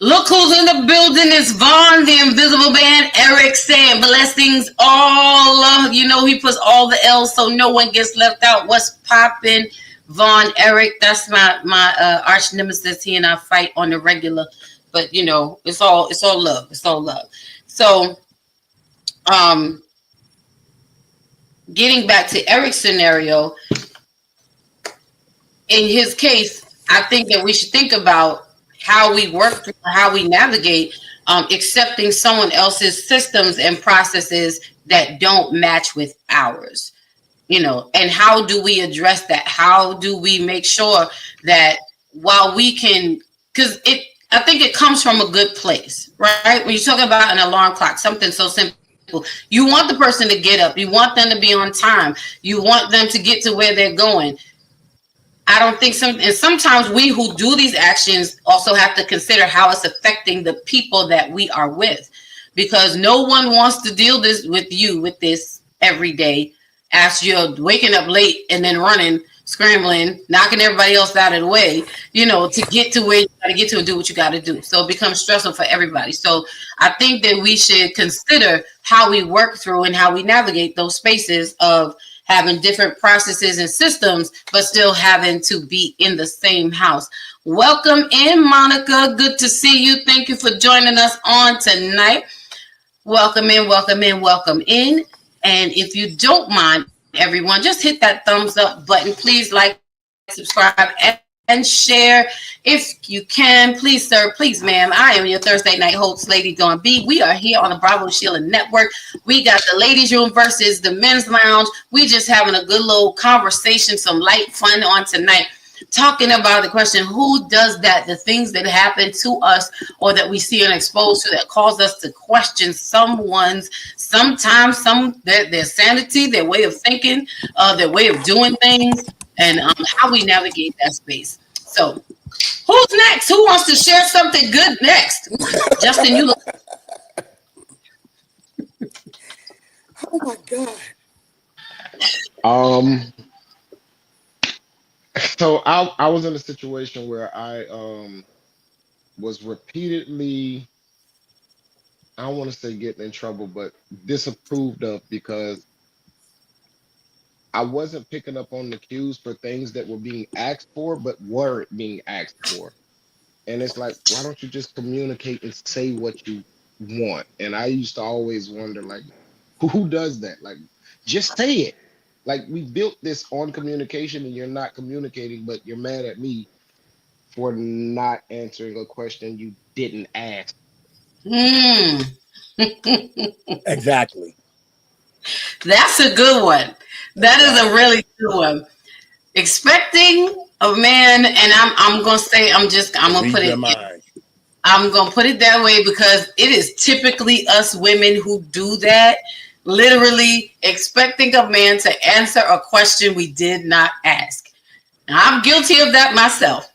Speaker 2: Look who's in the building. It's Vaughn, the Invisible Man. Eric saying blessings all. He puts all the L's so no one gets left out. What's popping? Vaughn, Eric, that's my arch nemesis. He and I fight on the regular. But, it's all love. It's all love. So, getting back to Eric's scenario, in his case, I think that we should think about how we work through, how we navigate accepting someone else's systems and processes that don't match with ours, and how do we address that? How do we make sure that while we can, because I think it comes from a good place, right? When you talk about an alarm clock, something so simple, you want the person to get up, you want them to be on time, you want them to get to where they're going. I don't think and sometimes we who do these actions also have to consider how it's affecting the people that we are with, because no one wants to deal with this every day as you're waking up late and then running, scrambling, knocking everybody else out of the way, to get to where you got to get to and do what you got to do. So it becomes stressful for everybody. So I think that we should consider how we work through and how we navigate those spaces of having different processes and systems, but still having to be in the same house. Welcome in, Monica. Good to see you. Thank you for joining us on tonight. Welcome in, welcome in, welcome in. And if you don't mind, everyone, just hit that thumbs up button. Please like, subscribe, and share if you can. Please, sir, please, ma'am. I am your Thursday night host, Lady Dawn B. We are here on the Bravo Sheila Network. We got the ladies' room versus the men's lounge. We just having a good little conversation, some light fun on tonight. Talking about the question, who does that? The things that happen to us or that we see and exposed to that cause us to question sometimes their sanity, their way of thinking, their way of doing things, and how we navigate that space. So, who's next? Who wants to share something good next? Justin, you look.
Speaker 5: Oh my God.
Speaker 4: So I was in a situation where I was repeatedly, I don't want to say getting in trouble, but disapproved of because I wasn't picking up on the cues for things that were being asked for, but weren't being asked for. And it's like, why don't you just communicate and say what you want? And I used to always wonder, like, who does that? Like, just say it. Like, we built this on communication and you're not communicating, but you're mad at me for not answering a question you didn't ask.
Speaker 3: Exactly.
Speaker 2: That's a good one. That is a really good one. Expecting a man, and I'm gonna say I'm gonna put it. I'm gonna put it that way because it is typically us women who do that. Literally expecting a man to answer a question we did not ask. Now, I'm guilty of that myself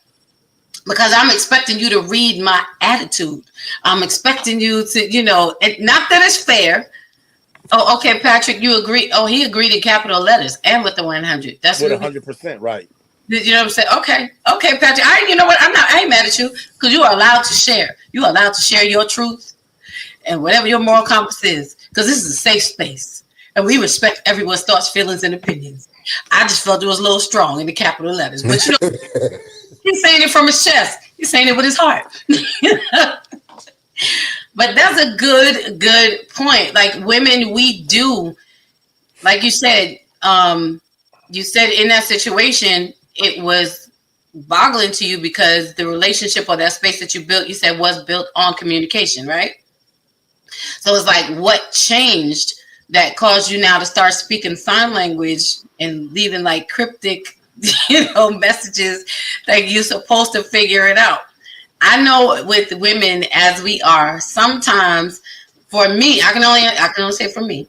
Speaker 2: because I'm expecting you to read my attitude. I'm expecting you to, and not that it's fair. Oh, okay, Patrick, you agree. Oh, he agreed in capital letters and with the 100. That's
Speaker 3: with
Speaker 2: what
Speaker 3: 100%, right?
Speaker 2: You know what I'm saying? Okay, Patrick. You know what? I ain't mad at you because you are allowed to share. You are allowed to share your truth and whatever your moral compass is, because this is a safe space and we respect everyone's thoughts, feelings, and opinions. I just felt it was a little strong in the capital letters, but he's saying it from his chest. He's saying it with his heart. But that's a good point. Like women, we do, like you said in that situation, it was boggling to you because the relationship or that space that you built, you said was built on communication, right? So it's like, what changed that caused you now to start speaking sign language and leaving like cryptic, messages that you're supposed to figure it out? I know with women as we are, sometimes for me, I can only say for me,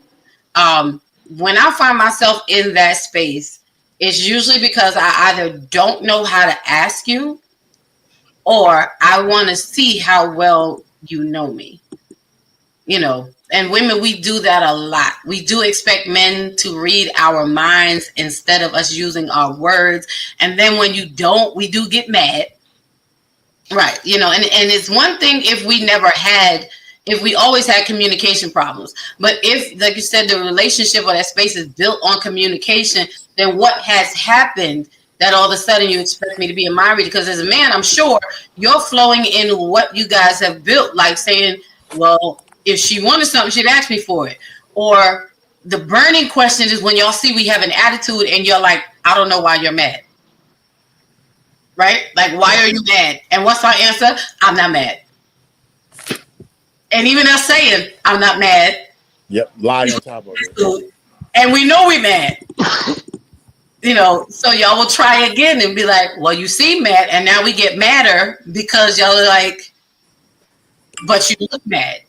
Speaker 2: when I find myself in that space, it's usually because I either don't know how to ask you or I want to see how well you know me. And women, we do that a lot. We do expect men to read our minds instead of us using our words. And then when you don't, we do get mad. Right. And it's one thing if we always had communication problems. But if, like you said, the relationship or that space is built on communication, then what has happened that all of a sudden you expect me to be in my region? Because as a man, I'm sure you're flowing in what you guys have built, like saying, well, if she wanted something, she'd ask me for it. Or the burning question is when y'all see we have an attitude and you're like, I don't know why you're mad. Right? Like, why are you mad? And what's our answer? I'm not mad. And even us saying, I'm not mad.
Speaker 3: Yep, lie on top of it.
Speaker 2: And we know we're mad. So y'all will try again and be like, well, you seem mad. And now we get madder because y'all are like, but you look mad.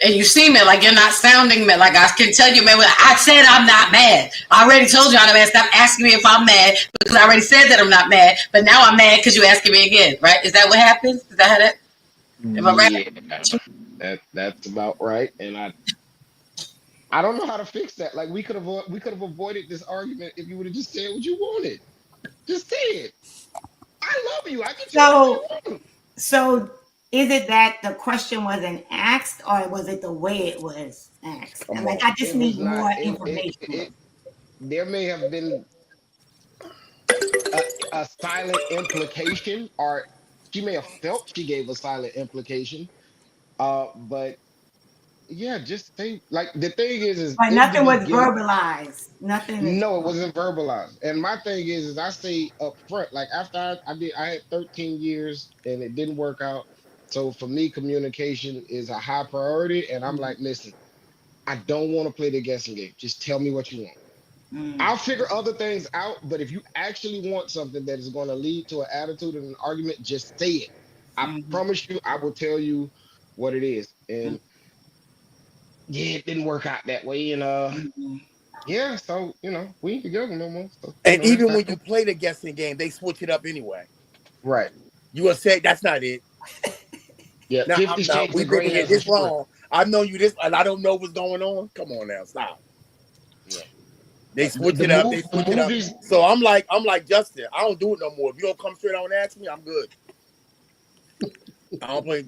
Speaker 2: And you seem mad, like you're not sounding mad. Like I can tell you, man, I said I'm not mad. I already told you I'm not mad. Stop asking me if I'm mad because I already said that I'm not mad. But now I'm mad because you're asking me again, right? Is that what happens? Is that how that? Am I right?
Speaker 4: Yeah, that's about right. And I don't know how to fix that. Like we could have avoided this argument if you would have just said what you wanted. Just say it. I love you. I can tell you what you want.
Speaker 6: So is it that the question wasn't asked, or was it the way it was asked? And like, I just need more information.
Speaker 4: There may have been a silent implication, or she may have felt she gave a silent implication, but Yeah, just say like the thing is
Speaker 6: But
Speaker 4: in the
Speaker 6: nothing was
Speaker 4: beginning.
Speaker 6: verbalized. Nothing is
Speaker 4: No, it wasn't verbalized. And my thing is I say up front, like after I had 13 years and it didn't work out. So for me, communication is a high priority. And I'm like, listen, I don't want to play the guessing game. Just tell me what you want.
Speaker 6: mm,
Speaker 4: I'll figure other things out, but if you actually want something that is going to lead to an attitude and an argument, just say it. I
Speaker 6: mm,
Speaker 4: promise you, I will tell you what it is. And yeah, it didn't work out that way. And
Speaker 6: mm.
Speaker 4: yeah, so we ain't together no more. So
Speaker 3: And
Speaker 4: that's
Speaker 3: even
Speaker 4: not
Speaker 3: when you play the guessing game, they switch it up anyway.
Speaker 4: right.
Speaker 3: You will say that's not it.
Speaker 4: Yeah,
Speaker 3: Now,
Speaker 4: 50
Speaker 3: now
Speaker 4: Shades of
Speaker 3: we've been
Speaker 4: Grey
Speaker 3: here
Speaker 4: has a
Speaker 3: this
Speaker 4: script.
Speaker 3: long. I've known you this, and I don't know what's going on. Come on now, stop.
Speaker 4: Yeah.
Speaker 3: They switch
Speaker 4: The
Speaker 3: it up. They
Speaker 4: the
Speaker 3: switch it up.
Speaker 4: movies,
Speaker 3: So I'm like Justin. I don't do it no more. If you don't come straight on and ask me, I'm good. I don't play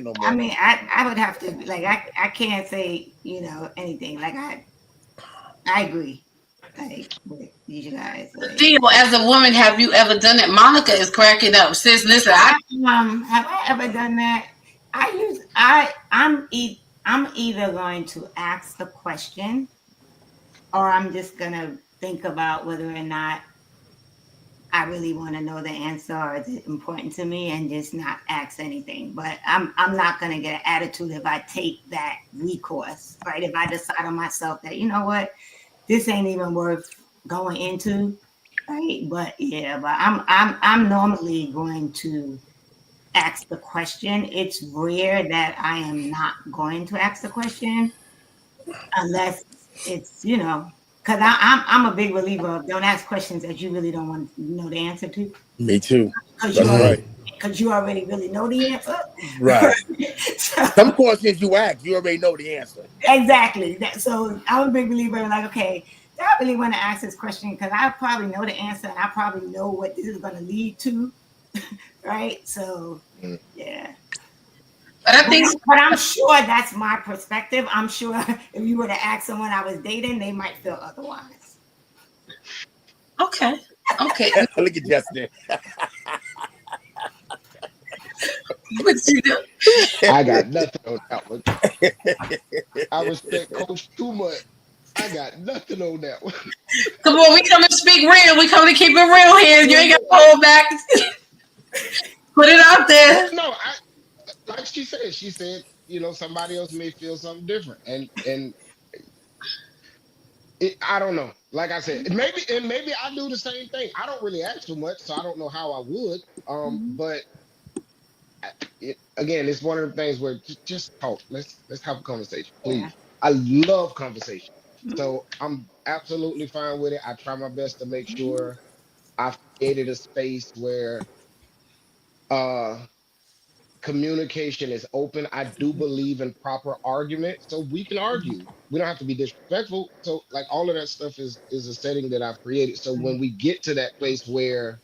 Speaker 3: no more.
Speaker 6: I mean, I would have to like I can't say anything. Like I agree. Like with you guys. Like,
Speaker 2: Theo, as a woman, have you ever done it? Monica is cracking up. Sis, listen,
Speaker 6: have I ever done that? I'm either going to ask the question or I'm just gonna think about whether or not I really want to know the answer or is it important to me and just not ask anything. But I'm not gonna get an attitude if I take that recourse, right? If I decide on myself that this ain't even worth going into, right? But I'm normally going to ask the question. It's rare that I am not going to ask the question unless it's because I'm a big believer of don't ask questions that you really don't want to know the answer to.
Speaker 3: Me too.
Speaker 6: Because
Speaker 3: That's right.
Speaker 6: Because you already really know the answer.
Speaker 3: Right.
Speaker 6: So,
Speaker 3: Some questions you ask, you already know the answer.
Speaker 6: exactly. So I'm a big believer in like, okay, I really want to ask this question because I probably know the answer and I probably know what this is going to lead to. Right. So, yeah.
Speaker 2: but I think
Speaker 6: But I'm sure that's my perspective. I'm sure if you were to ask someone I was dating, they might feel otherwise.
Speaker 2: okay.
Speaker 3: Look at Justin.
Speaker 2: What you do?
Speaker 4: I got nothing on that one. I respect Coach too much. I got nothing on that one.
Speaker 2: Come on, we come to speak real. We come to keep it real here. You ain't got to hold back. Put it out there.
Speaker 4: No, like she said, somebody else may feel something different. And I don't know. Like I said, maybe I do the same thing. I don't really ask too much, so I don't know how I would. But again, it's one of the things where just talk. Let's have a conversation, please.
Speaker 6: Yeah.
Speaker 4: I love conversation, so I'm absolutely fine with it. I try my best to make sure I've created a space where communication is open. I do believe in proper argument, so we can argue. We don't have to be disrespectful. So, like all of that stuff is a setting that I've created. So when we get to that place where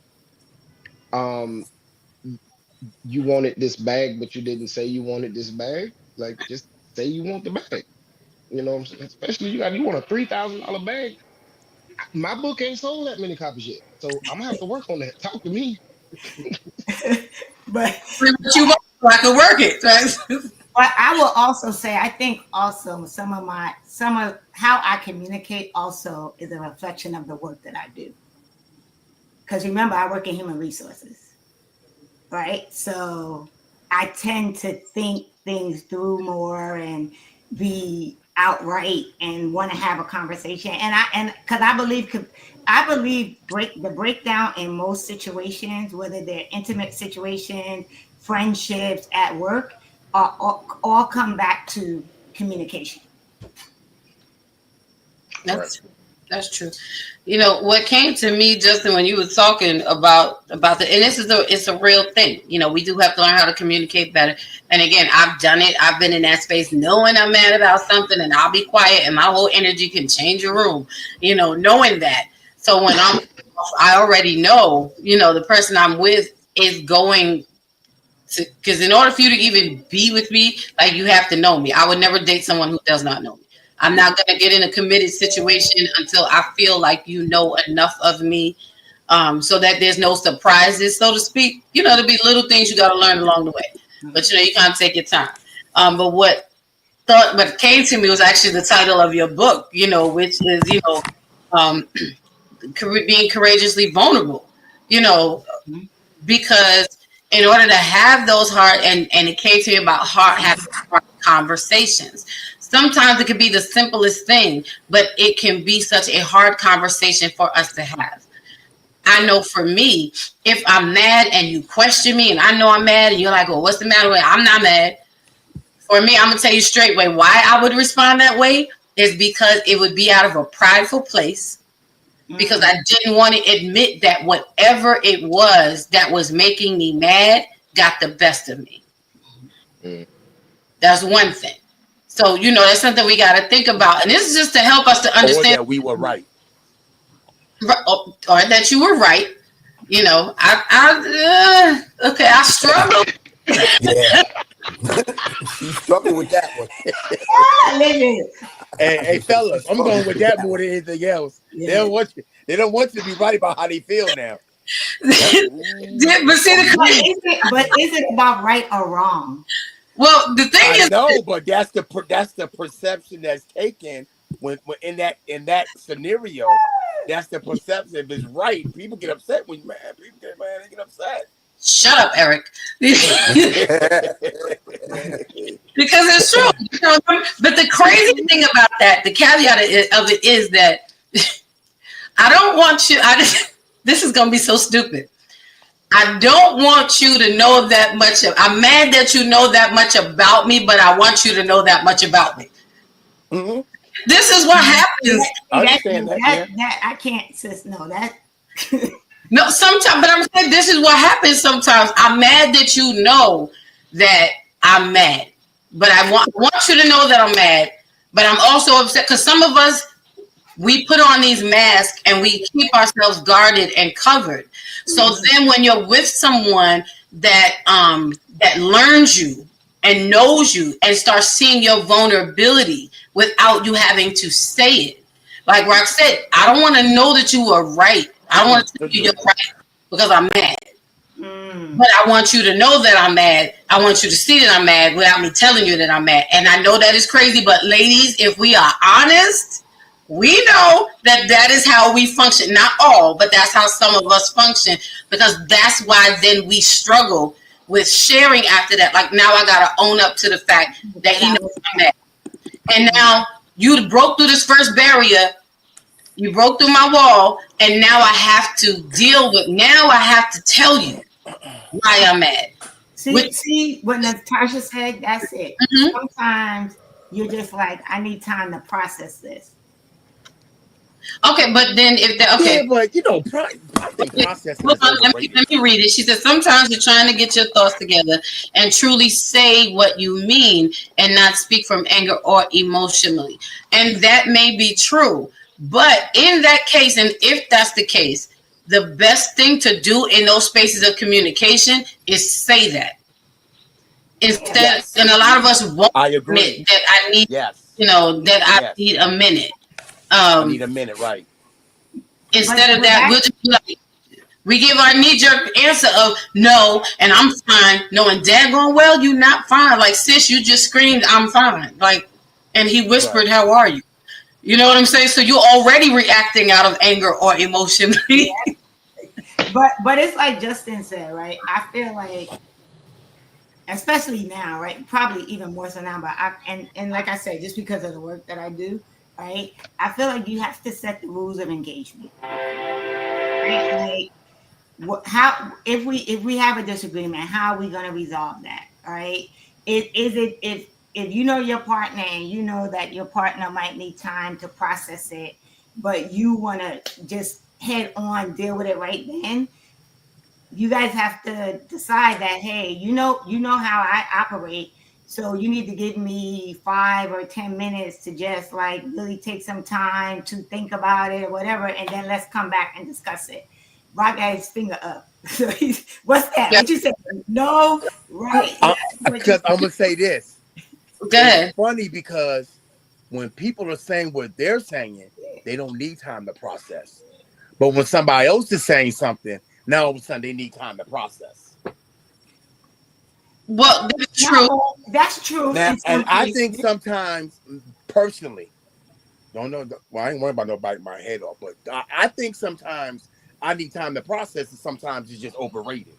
Speaker 4: you wanted this bag, but you didn't say you wanted this bag, like just say you want the bag. You know what I'm saying? Especially you want a $3,000 bag. My book ain't sold that many copies yet, so I'm gonna have to work on that. Talk to me.
Speaker 6: But
Speaker 2: You want so I can work it. Right?
Speaker 6: But I will also say, I think also some of how I communicate also is a reflection of the work that I do. Because remember, I work in human resources, right? So I tend to think things through more and be outright and want to have a conversation. And because I believe the breakdown in most situations, whether they're intimate situations, friendships, at work, all come back to communication.
Speaker 2: That's true. What came to me, Justin, when you were talking about and it's a real thing. We do have to learn how to communicate better. And again, I've done it. I've been in that space knowing I'm mad about something and I'll be quiet and my whole energy can change a room, knowing that. So when I already know, the person I'm with is going to, because in order for you to even be with me, like you have to know me. I would never date someone who does not know me. I'm not going to get in a committed situation until I feel like you know enough of me so that there's no surprises, so to speak. There'll be little things you got to learn along the way. But, you kind of take your time. But what thought what came to me was actually the title of your book, which is, being courageously vulnerable, because in order to have those hard, and it came to me about having hard conversations. Sometimes it can be the simplest thing, but it can be such a hard conversation for us to have. I know for me, if I'm mad and you question me and I know I'm mad and you're like, well, what's the matter with it? I'm not mad. For me, I'm going to tell you straight away why I would respond that way is because it would be out of a prideful place, because I didn't want to admit that whatever it was that was making me mad got the best of me. That's one thing. So, that's something we got to think about. And this is just to help us to understand.
Speaker 3: Or that we were right.
Speaker 2: Or that you were right. I struggle.
Speaker 5: Yeah. You struggle with that one.
Speaker 3: Hey, fellas, I'm going with that more than anything else. Yeah. They don't want you to be right about how they feel now.
Speaker 2: But see,
Speaker 6: is it about right or wrong?
Speaker 2: Well, the thing is,
Speaker 3: no, but that's the perception that's taken when in that scenario. That's the perception. If it's right, people get upset when man. People get mad. They get upset.
Speaker 2: Shut up, Eric. Because it's true. But the crazy thing about that, the caveat of it is that I don't want you. This is gonna be so stupid. I don't want you to know that much. I'm mad that you know that much about me, but I want you to know that much about me. Mm-hmm. This is what happens.
Speaker 6: I can't, sis. No, that.
Speaker 2: No, sometimes, but I'm saying this is what happens sometimes. I'm mad that you know that I'm mad, but I want you to know that I'm mad, but I'm also upset because some of us, we put on these masks and we keep ourselves guarded and covered. So then when you're with someone that learns you and knows you and starts seeing your vulnerability without you having to say it, like Rock said, I don't want to know that you are right. I don't want to tell you you're right because I'm mad. But I want you to know that I'm mad. I want you to see that I'm mad without me telling you that I'm mad. And I know that is crazy, but ladies, if we are honest, we know that is how we function. Not all, but that's how some of us function, because that's why then we struggle with sharing after that. Like now I got to own up to the fact that he knows I'm mad. And now you broke through this first barrier. You broke through my wall, and now I have to I have to tell you why I'm mad.
Speaker 6: See what Natasha said? That's it. Mm-hmm. Sometimes you're just like, I need time to process this.
Speaker 2: Okay, but then
Speaker 3: yeah, but process.
Speaker 2: Let me read it. She said, sometimes you're trying to get your thoughts together and truly say what you mean and not speak from anger or emotionally. And that may be true. But in that case, and if that's the case, the best thing to do in those spaces of communication is say that. Instead, and a lot of us won't admit that I need, I need a minute.
Speaker 3: I need a minute, right?
Speaker 2: Instead of that, we'll just be like, we give our knee-jerk answer of no, and I'm fine. No, and Dad going, well, you not fine. Like, sis, you just screamed, I'm fine. Like, and he whispered, how are you? You know what I'm saying? So you're already reacting out of anger or emotion.
Speaker 6: Yeah. But it's like Justin said, right? I feel like, especially now, right? Probably even more so now, but and like I said, just because of the work that I do, right? I feel like you have to set the rules of engagement. Right? Like, if we have a disagreement, how are we going to resolve that? All right? If you know your partner and you know that your partner might need time to process it, but you want to just head on deal with it right then, you guys have to decide that, hey, you know how I operate, so you need to give me 5 or 10 minutes to just like really take some time to think about it or whatever, and then let's come back and discuss it. Rock got his finger up. So what's that? What you said? No, right?
Speaker 3: Because I'm gonna say this.
Speaker 2: Go ahead.
Speaker 3: It's funny because when people are saying what they're saying, they don't need time to process. But when somebody else is saying something, now all of a sudden they need time to process.
Speaker 2: Well, that's true.
Speaker 6: No, that's true.
Speaker 3: Now,
Speaker 6: in some
Speaker 3: and I think
Speaker 6: cases.
Speaker 3: sometimes, personally, don't know. Well, I ain't worried about nobody my head off, but I think sometimes I need time to process it. Sometimes it's just overrated.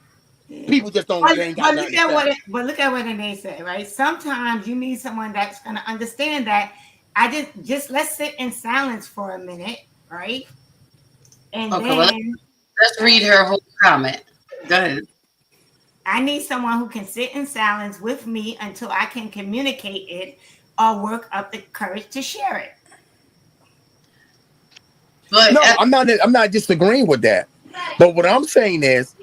Speaker 3: People just don't. They ain't got nothing to say.
Speaker 6: But look at what they say, right? Sometimes you need someone that's going to understand that. I just let's sit in silence for a minute, right? And
Speaker 2: Okay, well,
Speaker 6: then
Speaker 2: let's read her whole comment. Go ahead.
Speaker 6: I need someone who can sit in silence with me until I can communicate it or work up the courage to share it.
Speaker 2: But
Speaker 3: No, I'm not disagreeing with that. But what I'm saying is,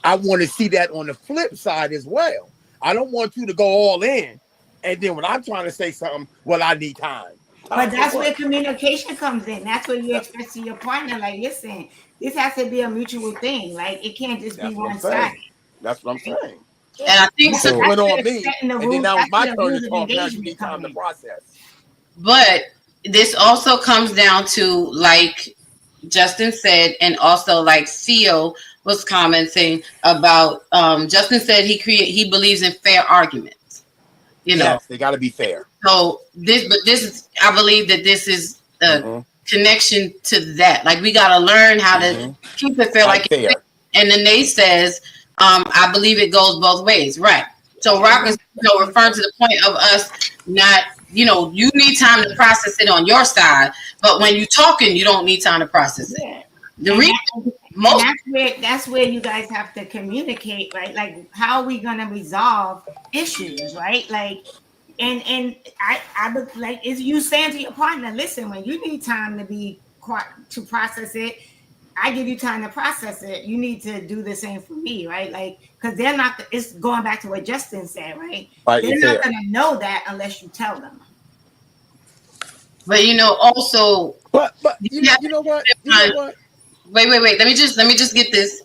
Speaker 3: I want to see that on the flip side as well. I don't want you to go all in, and then when I'm trying to say something, well, I need time.
Speaker 6: But that's where communication comes in. That's where you express to your partner, like, listen, this has to be a mutual thing. Like, it can't just be one sided.
Speaker 3: That's what I'm saying.
Speaker 2: and I think
Speaker 6: That's
Speaker 2: so.
Speaker 3: It went on me,
Speaker 6: setting the
Speaker 3: and then
Speaker 6: rules.
Speaker 3: now it's
Speaker 6: That's
Speaker 3: my
Speaker 6: where the
Speaker 3: turn
Speaker 6: rules
Speaker 3: to
Speaker 6: of
Speaker 3: talk. Now you
Speaker 6: engagement
Speaker 3: need
Speaker 6: come
Speaker 3: time to
Speaker 6: in.
Speaker 3: process.
Speaker 2: But this also comes down to, like Justin said, and also like Theo was commenting about. Justin said he believes in fair arguments. You know,
Speaker 3: Yes, they got to be fair.
Speaker 2: so this is, I believe that this is a connection to that. Like, we got to learn how to keep it fair. Like
Speaker 3: fair.
Speaker 2: And then they says, I believe it goes both ways, right? So Rock is, referring to the point of us not, you need time to process it on your side, but when you're talking, you don't need time to process it.
Speaker 6: Yeah.
Speaker 2: The
Speaker 6: And
Speaker 2: reason
Speaker 6: that's where you guys have to communicate, right? Like, how are we gonna resolve issues, right? Like, and I look like, is you saying to your partner, listen, when you need time to process it, I give you time to process it. You need to do the same for me, right? Like, because they're not. It's going back to what Justin said, right? They're not gonna know that unless you tell them.
Speaker 2: But also,
Speaker 3: but you know what?
Speaker 2: Wait. Let me just get this.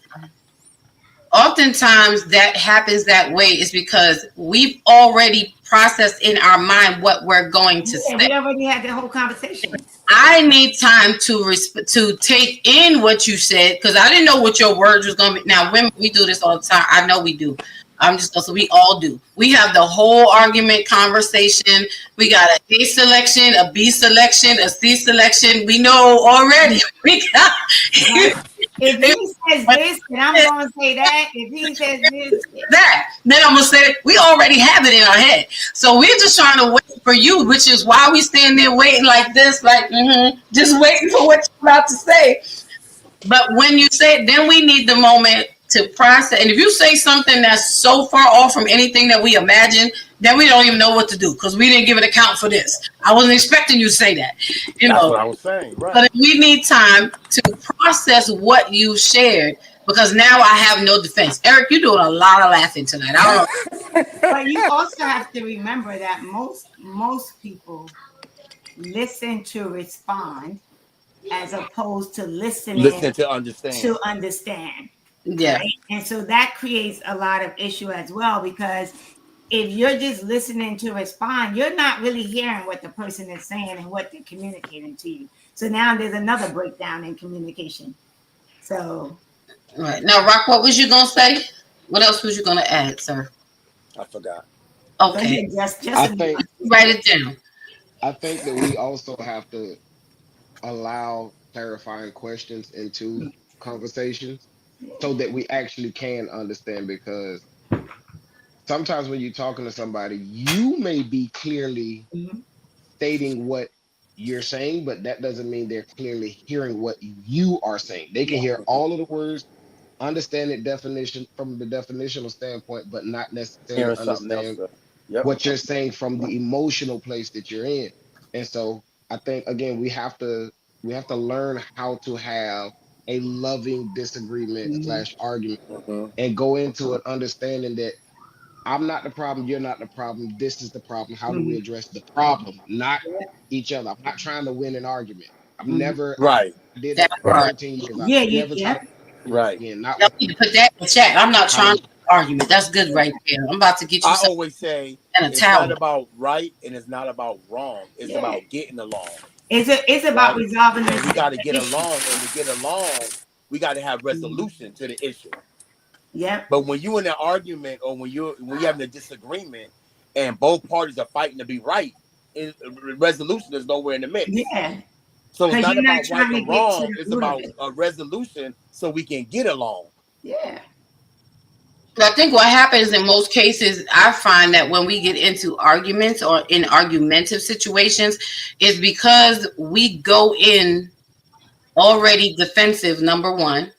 Speaker 2: Oftentimes that happens that way is because we've already processed in our mind what we're going to say.
Speaker 6: We already had the whole conversation.
Speaker 2: I need time to take in what you said, because I didn't know what your words was going to be. Now, women, we do this all the time. I know we do. So we all do. We have the whole argument conversation. We got a selection, a B selection, a C selection. We know already. We got.
Speaker 6: If he says this, then I'm going to say that. If he says this,
Speaker 2: then I'm going to say it. We already have it in our head. So we're just trying to wait for you, which is why we stand there waiting like this, like, just waiting for what you're about to say. But when you say it, then we need the moment to process. And if you say something that's so far off from anything that we imagine, then we don't even know what to do, because we didn't give an account for this. I wasn't expecting you to say that.
Speaker 3: That's what I was saying, right?
Speaker 2: But we need time to process what you shared, because now I have no defense. Eric, you're doing a lot of laughing tonight. I don't know.
Speaker 6: But you also have to remember that most people listen to respond as opposed to listening
Speaker 3: to understand.
Speaker 2: Yeah.
Speaker 6: Right? And so that creates a lot of issue as well, because if you're just listening to respond, you're not really hearing what the person is saying and what they're communicating to you. So now there's another breakdown in communication. So,
Speaker 2: right now, Rock, what was you gonna say? What else was you gonna add, sir?
Speaker 3: I forgot.
Speaker 2: Okay,
Speaker 6: just
Speaker 2: write it down.
Speaker 4: I think that we also have to allow clarifying questions into conversations so that we actually can understand, because sometimes when you're talking to somebody, you may be clearly stating what you're saying, but that doesn't mean they're clearly hearing what you are saying. They can hear all of the words, understand the definition from the definitional standpoint, but not necessarily understand what you're saying from the emotional place that you're in. And so I think, again, we have to learn how to have a loving disagreement / argument and go into an understanding that I'm not the problem, you're not the problem, this is the problem. How do we address the problem, not each other? I'm not trying to win an argument. I'm never I did it for 13 years.
Speaker 2: Right. Again. You need to put that in the chat. I'm not trying to argument. That's good right there. I'm about to get you.
Speaker 3: I always say it's not about right and it's not about wrong. It's about getting along.
Speaker 6: It's about resolving this.
Speaker 3: We got to get along, and to get along, we got to have resolution to the issue.
Speaker 6: Yep.
Speaker 3: But when you in an argument or when you're having a disagreement and both parties are fighting to be right, resolution is nowhere in the mix.
Speaker 6: Yeah.
Speaker 3: So it's
Speaker 6: 'Cause
Speaker 3: not
Speaker 6: you're
Speaker 3: about
Speaker 6: not trying
Speaker 3: right
Speaker 6: to
Speaker 3: or
Speaker 6: get to
Speaker 3: wrong.
Speaker 6: the
Speaker 3: It's
Speaker 6: root of
Speaker 3: about
Speaker 6: it.
Speaker 3: a resolution so we can get along.
Speaker 6: Yeah.
Speaker 2: I think what happens in most cases, I find that when we get into arguments or in argumentative situations, is because we go in already defensive, number one.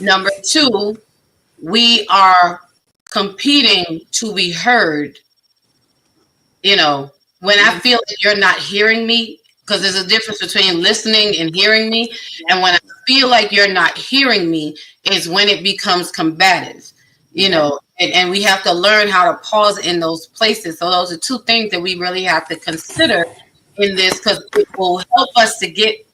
Speaker 2: Number two, we are competing to be heard. You know, when I feel that you're not hearing me, because there's a difference between listening and hearing me. And when I feel like you're not hearing me, is when it becomes combative, you know, and we have to learn how to pause in those places. So those are two things that we really have to consider in this, because it will help us to get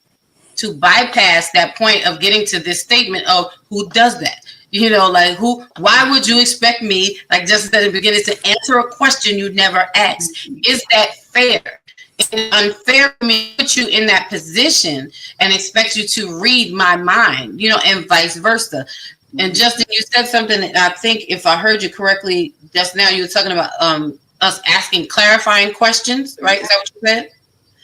Speaker 2: to bypass that point of getting to this statement of who does that. You know, like why would you expect me, like just at the beginning, to answer a question you never asked? Is that fair? It's unfair for me to put you in that position and expect you to read my mind, you know, and vice versa. And Justin, you said something that I think, if I heard you correctly just now, you were talking about us asking clarifying questions, right? Is that what you said?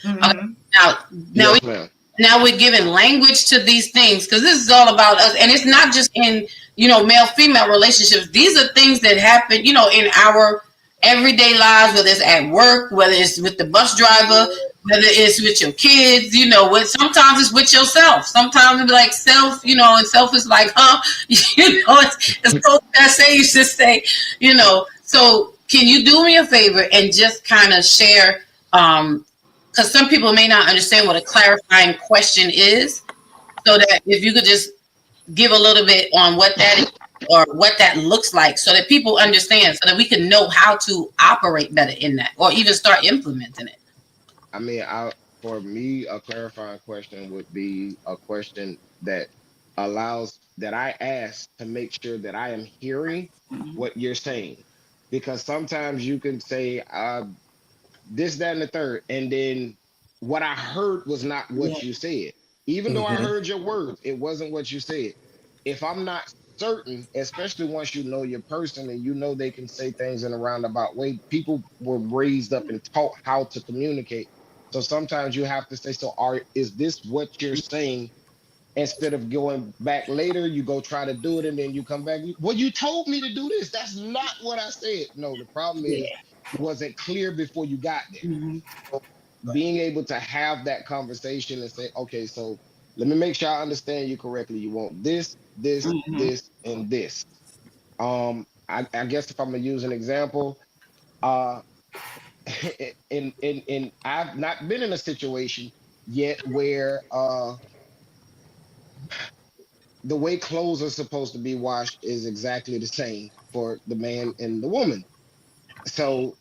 Speaker 6: Mm-hmm.
Speaker 2: Now,
Speaker 4: Yes, ma'am.
Speaker 2: now we're giving language to these things, because this is all about us. And it's not just in, you know, male-female relationships. These are things that happen, you know, in our everyday lives, whether it's at work, whether it's with the bus driver, whether it's with your kids, you know, sometimes it's with yourself. Sometimes it's like self, you know, and self is like, huh? You know, it's so passe, you should say, you know. So can you do me a favor and just kind of share, because some people may not understand what a clarifying question is, so that if you could just give a little bit on what that is or what that looks like, so that people understand, so that we can know how to operate better in that, or even start implementing it.
Speaker 4: I mean, for me, a clarifying question would be a question that that I ask to make sure that I am hearing what you're saying. Because sometimes you can say this, that, and the third, and then what I heard was not what you said. Even though I heard your words, it wasn't what you said. If I'm not certain, especially once you know your person and you know they can say things in a roundabout way, people were raised up and taught how to communicate. So sometimes you have to say, is this what you're saying? Instead of going back later, you go try to do it and then you come back. Well, you told me to do this. That's not what I said. No, the problem is it wasn't clear before you got there.
Speaker 6: Mm-hmm.
Speaker 4: So being able to have that conversation and say, okay, so let me make sure I understand you correctly. You want this, this, this, and this. I guess if I'm gonna use an example, in I've not been in a situation yet where the way clothes are supposed to be washed is exactly the same for the man and the woman. So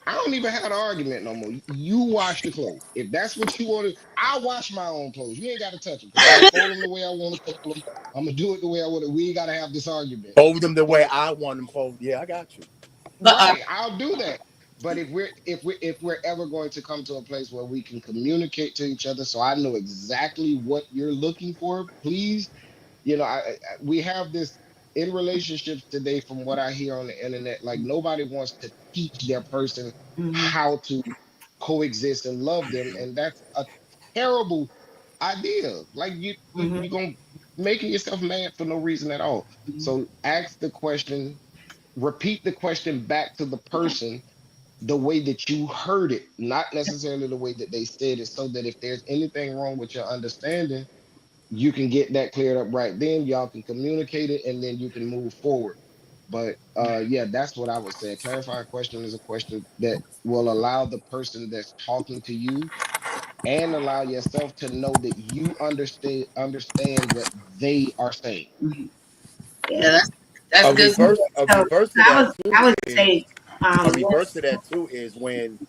Speaker 4: I don't even have an argument no more. You wash the clothes. If that's what you want to, I wash my own clothes. You ain't got to touch them, because I'm gonna fold them the way I want to fold them. I'm gonna do it the way I want to. We ain't got to have this argument.
Speaker 3: Fold them the way
Speaker 4: But
Speaker 3: I want them folded. Yeah, I got you.
Speaker 2: But
Speaker 4: right, I'll do that. But if we're ever going to come to a place where we can communicate to each other, so I know exactly what you're looking for, please, you know, we have this in relationships today, from what I hear on the internet, like nobody wants to teach their person
Speaker 6: Mm-hmm.
Speaker 4: how to coexist and love them, and that's a terrible idea. Like you gonna making yourself mad for no reason at all. So ask the question, repeat the question back to the person the way that you heard it, not necessarily the way that they said it, so that if there's anything wrong with your understanding, you can get that cleared up right then. Y'all can communicate it, and then you can move forward. But yeah, that's what I would say. A clarifying question is a question that will allow the person that's talking to you and allow yourself to know that you understand what they are saying.
Speaker 2: yeah, that's
Speaker 3: A
Speaker 2: good.
Speaker 6: So
Speaker 3: reverse to that
Speaker 6: I
Speaker 3: too
Speaker 6: would
Speaker 3: is
Speaker 6: say,
Speaker 3: a reverse to that too is when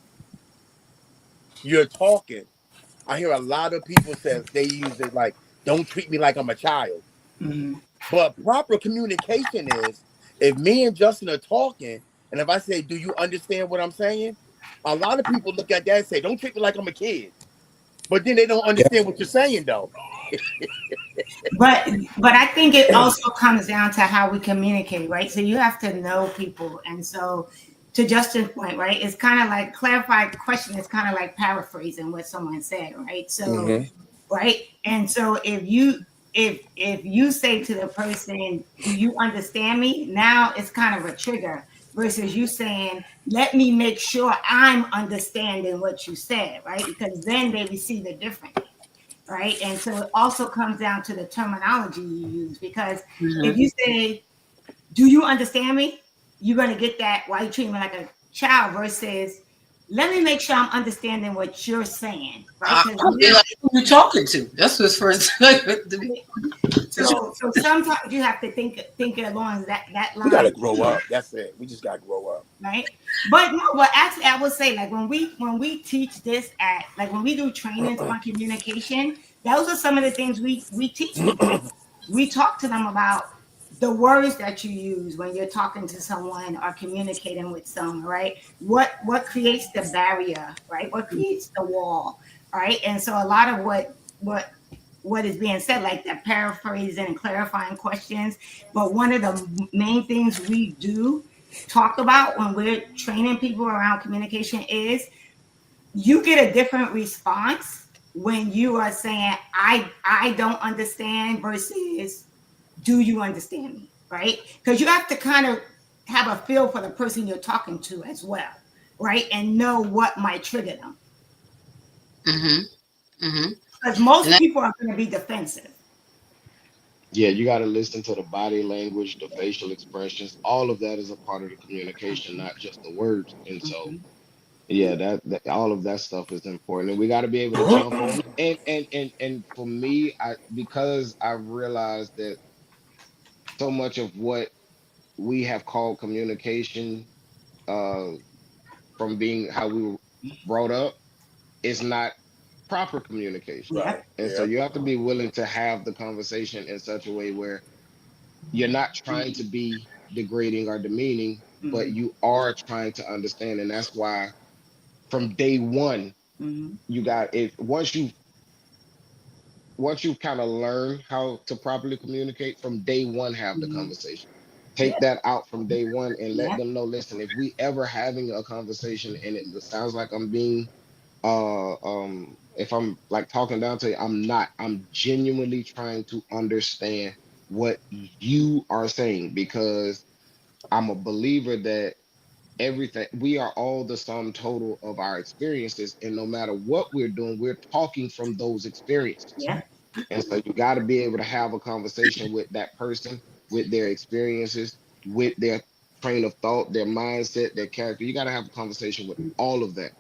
Speaker 3: you're talking. I hear a lot of people say they use it like, "Don't treat me like I'm a child."
Speaker 6: Mhm.
Speaker 3: But proper communication is, if me and Justin are talking, and if I say, "Do you understand what I'm saying?" A lot of people look at that and say, "Don't treat me like I'm a kid." But then they don't
Speaker 5: Yeah.
Speaker 3: understand what you're saying, though.
Speaker 6: But I think it also comes down to how we communicate, right? So you have to know people, and so to Justin's point, right? It's kind of like clarified question. It's kind of like paraphrasing what someone said, right? So, right, and so if you say to the person, "Do you understand me?" Now it's kind of a trigger versus you saying, "Let me make sure I'm understanding what you said," right? Because then they receive it differently. Right. And so it also comes down to the terminology you use, because if you say, "Do you understand me?" you're going to get that why you treat me like a child versus, "Let me make sure I'm understanding what you're saying." Right.
Speaker 2: I'll be like, who you talking to? That's what's first.
Speaker 6: So sometimes you have to think along that line.
Speaker 3: We gotta grow up. That's it. We just gotta grow up.
Speaker 6: Right. But no, but actually I would say, like, when we teach this at, like, when we do trainings on communication, those are some of the things we teach people. We talk to them about the words that you use when you're talking to someone or communicating with someone, right? What creates the barrier, right? What creates the wall, right? And so a lot of what is being said, like that paraphrasing and clarifying questions. But one of the main things we do talk about when we're training people around communication is you get a different response when you are saying, I don't understand versus, "Do you understand me?" Right? Because you have to kind of have a feel for the person you're talking to as well, right? And know what might trigger them. Because most people are going to be defensive.
Speaker 4: Yeah, you got to listen to the body language, the facial expressions. All of that is a part of the communication, not just the words. And so, yeah, that all of that stuff is important, and we got to be able to jump on it. And for me, because I realized that so much of what we have called communication, from being how we were brought up, is not proper communication.
Speaker 6: Yeah.
Speaker 4: And so you have to be willing to have the conversation in such a way where you're not trying to be degrading or demeaning, but you are trying to understand. And that's why from day one, you got it. Once you kind of learn how to properly communicate, from day one, have the conversation. Take that out from day one and let them know, listen, if we ever having a conversation and it sounds like I'm being if I'm like talking down to you, I'm not. I'm genuinely trying to understand what you are saying, because I'm a believer that we are all the sum total of our experiences, and no matter what we're doing, we're talking from those experiences.
Speaker 6: Yeah.
Speaker 4: And so you got to be able to have a conversation with that person, with their experiences, with their train of thought, their mindset, their character. You got to have a conversation with all of that.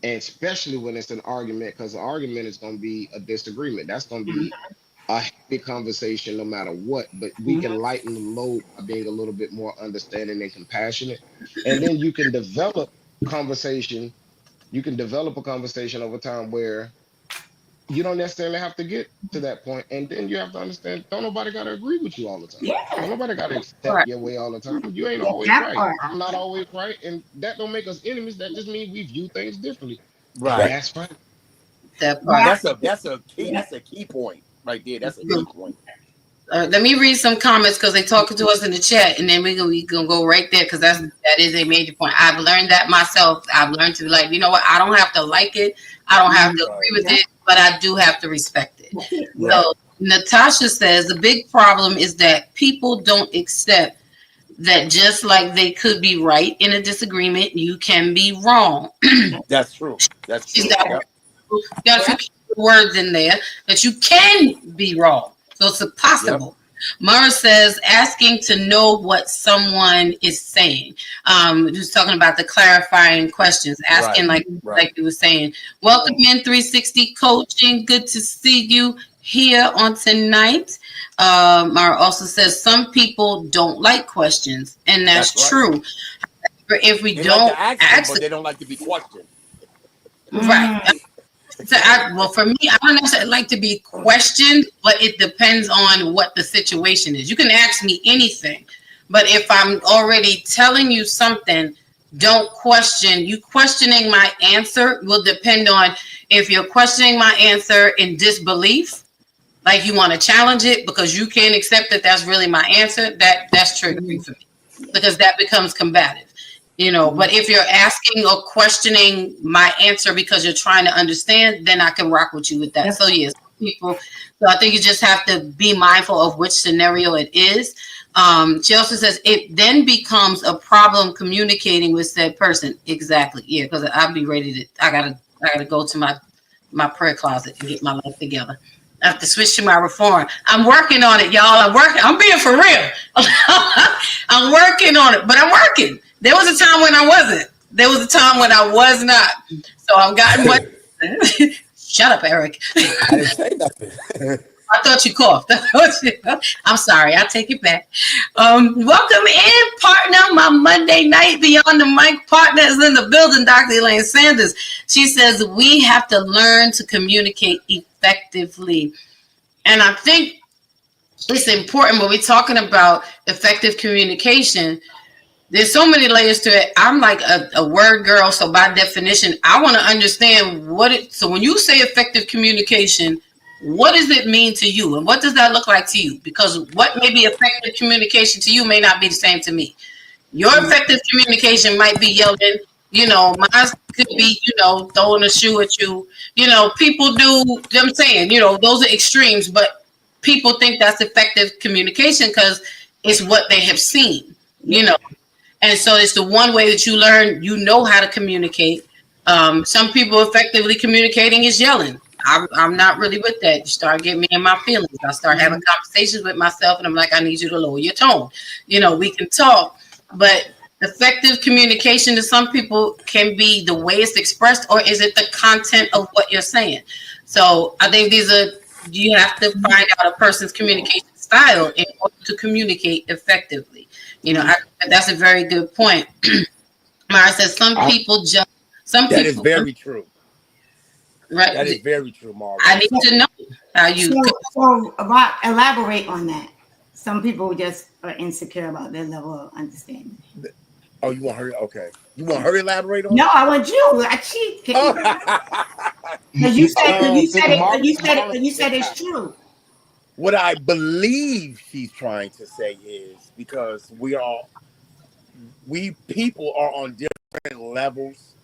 Speaker 4: And especially when it's an argument, because the argument is going to be a disagreement. That's going to be a happy conversation no matter what. But we can lighten the load by being a little bit more understanding and compassionate. And then you can develop conversation. You can develop a conversation over time where you don't necessarily have to get to that point. And then you have to understand, don't nobody got to agree with you all the time.
Speaker 6: Yeah.
Speaker 4: Don't nobody got to accept your way all the time. You ain't always right. I'm not always right. And that don't make us enemies. That just means we view things differently.
Speaker 3: Right.
Speaker 4: That's fine.
Speaker 3: That's a key point right there. That's a key point.
Speaker 2: Let me read some comments because they're talking to us in the chat, and then we gonna go right there because that is a major point. I've learned that myself. I've learned to be like, you know what? I don't have to like it. I don't have to agree with it, but I do have to respect it. So Natasha says the big problem is that people don't accept that just like they could be right in a disagreement, you can be wrong.
Speaker 3: That's true. That's true.
Speaker 2: You got a few words in there that you can be wrong. So it's possible. Mara says asking to know what someone is saying. Just talking about the clarifying questions, asking like you were saying. Welcome in 360 Coaching. Good to see you here on tonight. Mara also says some people don't like questions, and that's true. If we don't
Speaker 3: like to ask them, but they don't like to be questioned.
Speaker 2: Right. So for me, I don't necessarily like to be questioned, but it depends on what the situation is. You can ask me anything, but if I'm already telling you something, don't question. You questioning my answer will depend on if you're questioning my answer in disbelief like you want to challenge it because you can't accept that that's really my answer, that's triggering for me because that becomes combative. But if you're asking or questioning my answer because you're trying to understand, then I can rock with you with that. So yes, people. So I think you just have to be mindful of which scenario it is. She also says it then becomes a problem communicating with said person. Exactly. Yeah, because I'll be ready to. I gotta go to my prayer closet and get my life together. I have to switch to my reform. I'm working on it, y'all. I'm being for real. I'm working on it, but I'm working. There was a time when I wasn't. There was a time when I was not. So I've gotten much. Shut up, Eric.
Speaker 5: I didn't say nothing.
Speaker 2: I thought you coughed. I'm sorry. I take it back. Welcome in, partner. My Monday night Beyond the Mic partner is in the building, Dr. Elaine Sanders. She says we have to learn to communicate effectively. And I think it's important when we're talking about effective communication. There's so many layers to it. I'm like a word girl, so by definition, I want to understand so when you say effective communication, what does it mean to you? And what does that look like to you? Because what may be effective communication to you may not be the same to me. Your effective communication might be yelling, mine could be, throwing a shoe at you. People do, I'm saying, those are extremes, but people think that's effective communication because it's what they have seen, And so it's the one way that you learn, how to communicate. Some people effectively communicating is yelling. I'm not really with that. You start getting me in my feelings. I start having conversations with myself and I'm like, I need you to lower your tone. We can talk, but effective communication to some people can be the way it's expressed, or is it the content of what you're saying? So I think you have to find out a person's communication style in order to communicate effectively. That's a very good point. Mara says
Speaker 3: That is very true.
Speaker 2: Right.
Speaker 3: That is very true, Mara.
Speaker 2: I need to know how you.
Speaker 6: So elaborate on that. Some people just are insecure about their level of understanding.
Speaker 3: Oh, you want her? Okay. You want her to elaborate on?
Speaker 6: No, I want you. I cheat. Because you said it's true.
Speaker 3: What I believe she's trying to say is because we people are on different levels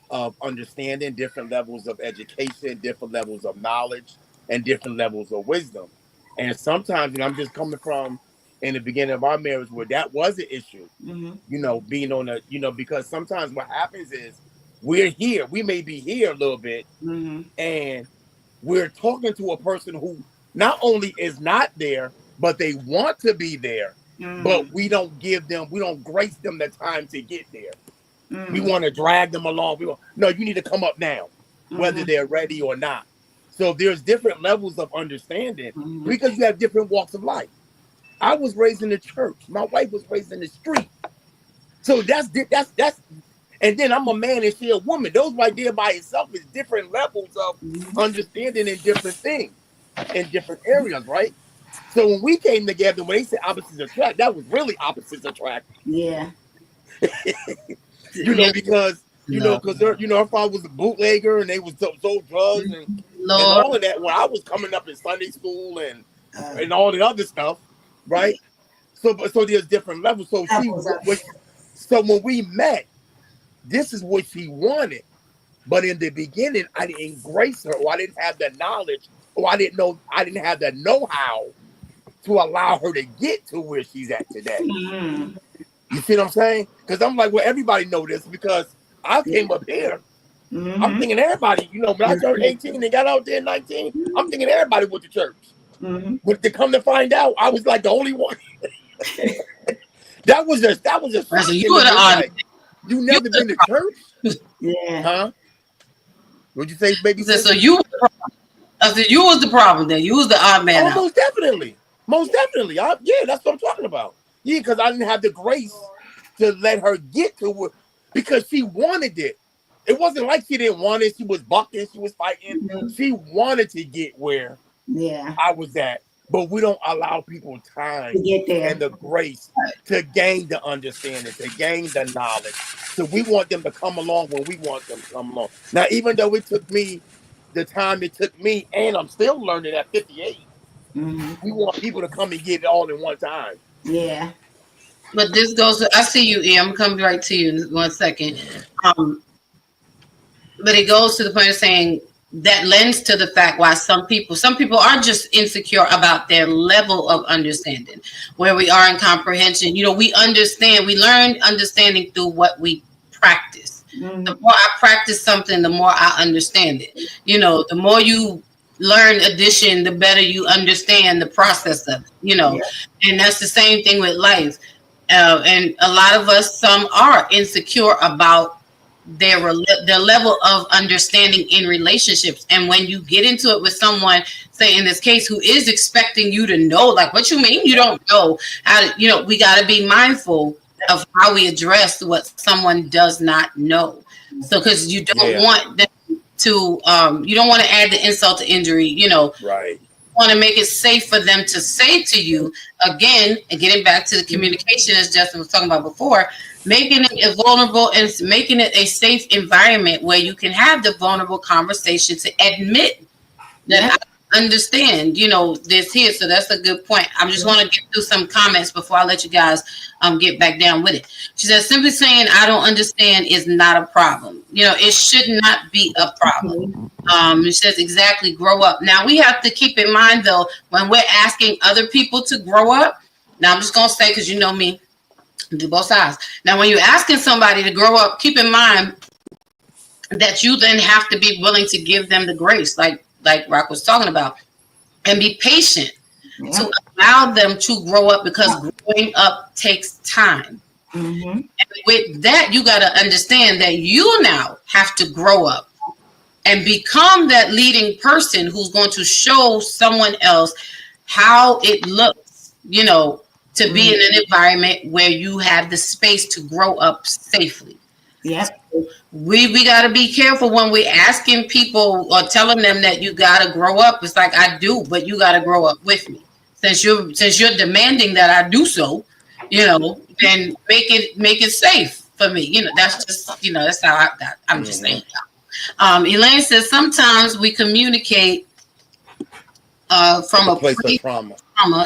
Speaker 3: of understanding, different levels of education, different levels of knowledge, and different levels of wisdom. And sometimes, I'm just coming from in the beginning of our marriage where that was an issue, being on because sometimes what happens is we may be here a little bit, and we're talking to a person who not only is not there, but they want to be there, but we don't grace them the time to get there. We want to drag them along. No, you need to come up now, whether they're ready or not. So there's different levels of understanding because you have different walks of life. I was raised in the church. My wife was raised in the street. So that's, and then I'm a man and she a woman. Those right there by itself is different levels of understanding in different things, in different areas, right? So when we came together, when they said opposites attract, that was really opposites attract.
Speaker 6: Yeah.
Speaker 3: Because her father was a bootlegger and they was sold drugs and all of that. When I was coming up in Sunday school and all the other stuff, right? So there's different levels. So when we met, this is what she wanted. But in the beginning, I didn't grace her, or I didn't have the knowledge, or I didn't have the know-how to allow her to get to where she's at today. You see what I'm saying? Because I'm like, well, everybody know this because I came up here. I'm thinking everybody, when I turned 18 and got out there at 19, I'm thinking everybody went to church. But to come to find out, I was like the only one. that was just
Speaker 2: so you were
Speaker 3: like, you never been to church?
Speaker 6: Yeah.
Speaker 3: Huh? What'd you say, baby?
Speaker 2: So you was the problem then. You was the odd man.
Speaker 3: Most definitely. That's what I'm talking about. Yeah, because I didn't have the grace to let her get to it because she wanted it. It wasn't like she didn't want it. She was bucking. She was fighting. She wanted to get where I was at. But we don't allow people time
Speaker 6: to get there
Speaker 3: and the grace to gain the understanding, to gain the knowledge. So we want them to come along when we want them to come along. Now, even though it took me the time it took me, and I'm still learning at 58,
Speaker 6: Mhm.
Speaker 3: We want people to come and get it all in one time.
Speaker 6: Yeah.
Speaker 2: But this goes to, I see you, E. I'm coming right to you in 1 second. But it goes to the point of saying that lends to the fact why some people are just insecure about their level of understanding, where we are in comprehension. We understand, we learn understanding through what we practice. The more I practice something, the more I understand it. The more you learn addition, the better you understand the process of it. And that's the same thing with life. And a lot of us, some are insecure about their level of understanding in relationships. And when you get into it with someone, say in this case, who is expecting you to know, like, what you mean you don't know how to, we got to be mindful of how we address what someone does not know. So, because you don't want them to, you don't want to add the insult to injury,
Speaker 3: Right.
Speaker 2: want to make it safe for them to say to you again, and getting back to the communication as Justin was talking about before, making it vulnerable and making it a safe environment where you can have the vulnerable conversation to admit that I understand, this here. So that's a good point. I just want to get through some comments before I let you guys get back down with it. She said, simply saying I don't understand is not a problem. It should not be a problem. It says exactly, grow up. Now we have to keep in mind though, when we're asking other people to grow up, now I'm just going to say, because you know me, do both sides. Now, when you're asking somebody to grow up, keep in mind that you then have to be willing to give them the grace, like Rock was talking about, and be patient to allow them to grow up, because growing up takes time. And with that, you got to understand that you now have to grow up and become that leading person who's going to show someone else how it looks, to be in an environment where you have the space to grow up safely.
Speaker 6: Yep.
Speaker 2: We got to be careful when we're asking people or telling them that you got to grow up. It's like, I do, but you got to grow up with me. Since you're demanding that I do so, then make it safe for me. That's just, that's how I'm just saying. Elaine says sometimes we communicate from a place of trauma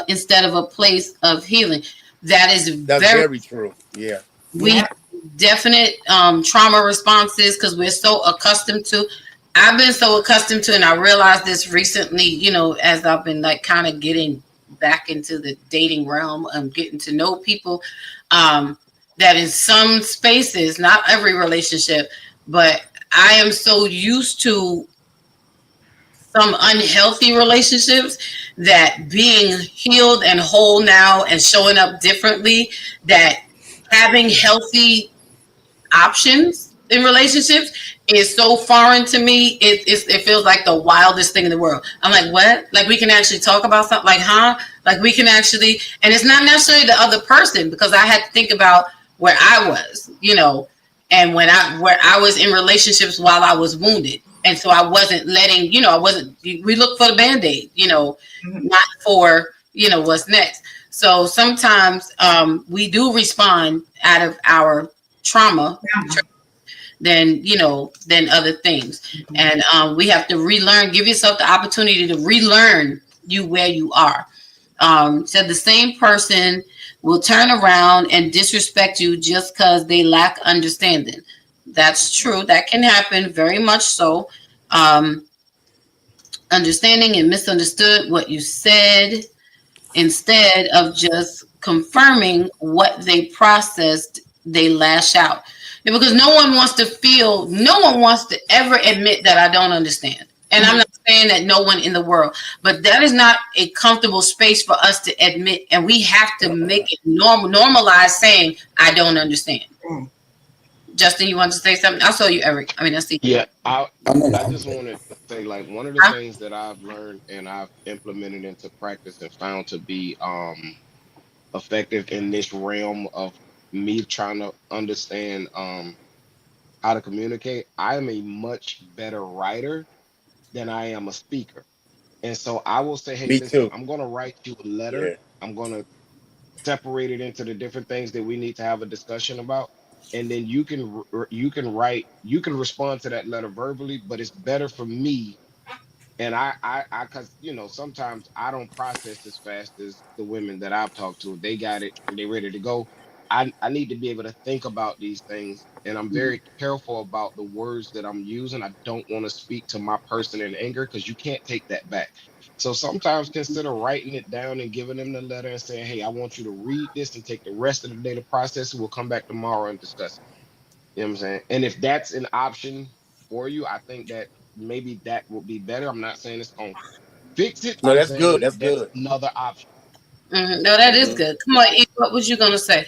Speaker 2: instead of a place of healing. That's very true. Yeah. We have definite trauma responses because we're so accustomed to. I've been so accustomed to, and I realized this recently, as I've been like kind of getting back into the dating realm, getting to know people, that in some spaces, not every relationship, but I am so used to some unhealthy relationships that being healed and whole now and showing up differently, that having healthy options in relationships is so foreign to me. It feels like the wildest thing in the world. I'm like, what? Like, we can actually talk about something, like, huh? Like, we can actually, and it's not necessarily the other person, because I had to think about where I was, and where I was in relationships while I was wounded. And so I wasn't letting, we look for the Band-Aid, not for, what's next. So sometimes we do respond out of our trauma than other things. And we have to relearn, give yourself the opportunity to relearn you where you are. So the same person will turn around and disrespect you just because they lack understanding. That's true. That can happen, very much so. Understanding and misunderstood what you said instead of just confirming what they processed, they lash out. Because no one wants to ever admit that I don't understand. And I'm not saying that no one in the world, but that is not a comfortable space for us to admit. And we have to make it normalize saying, I don't understand. Justin, you want to say something? I saw you, Eric. I see.
Speaker 4: Yeah, I just wanted to say, like, one of the things that I've learned and I've implemented into practice and found to be effective in this realm of me trying to understand how to communicate. I am a much better writer than I am a speaker. And so I will say, hey, listen, I'm going to write you a letter. Yeah. I'm going to separate it into the different things that we need to have a discussion about. And then you can respond to that letter verbally, but it's better for me And cause sometimes I don't process as fast as the women that I've talked to. They got it and they ready to go. I need to be able to think about these things, and I'm very careful about the words that I'm using. I don't want to speak to my person in anger because you can't take that back. So sometimes consider writing it down and giving them the letter and saying, hey, I want you to read this and take the rest of the day to process it. We'll come back tomorrow and discuss it. You know what I'm saying? And if that's an option for you, I think that maybe that will be better. I'm not saying it's going to fix it.
Speaker 3: No,
Speaker 4: I'm
Speaker 3: that's
Speaker 4: saying
Speaker 3: good. That's
Speaker 4: that's
Speaker 3: good.
Speaker 4: another option.
Speaker 2: No, that is good. Come on, E, what was you gonna say?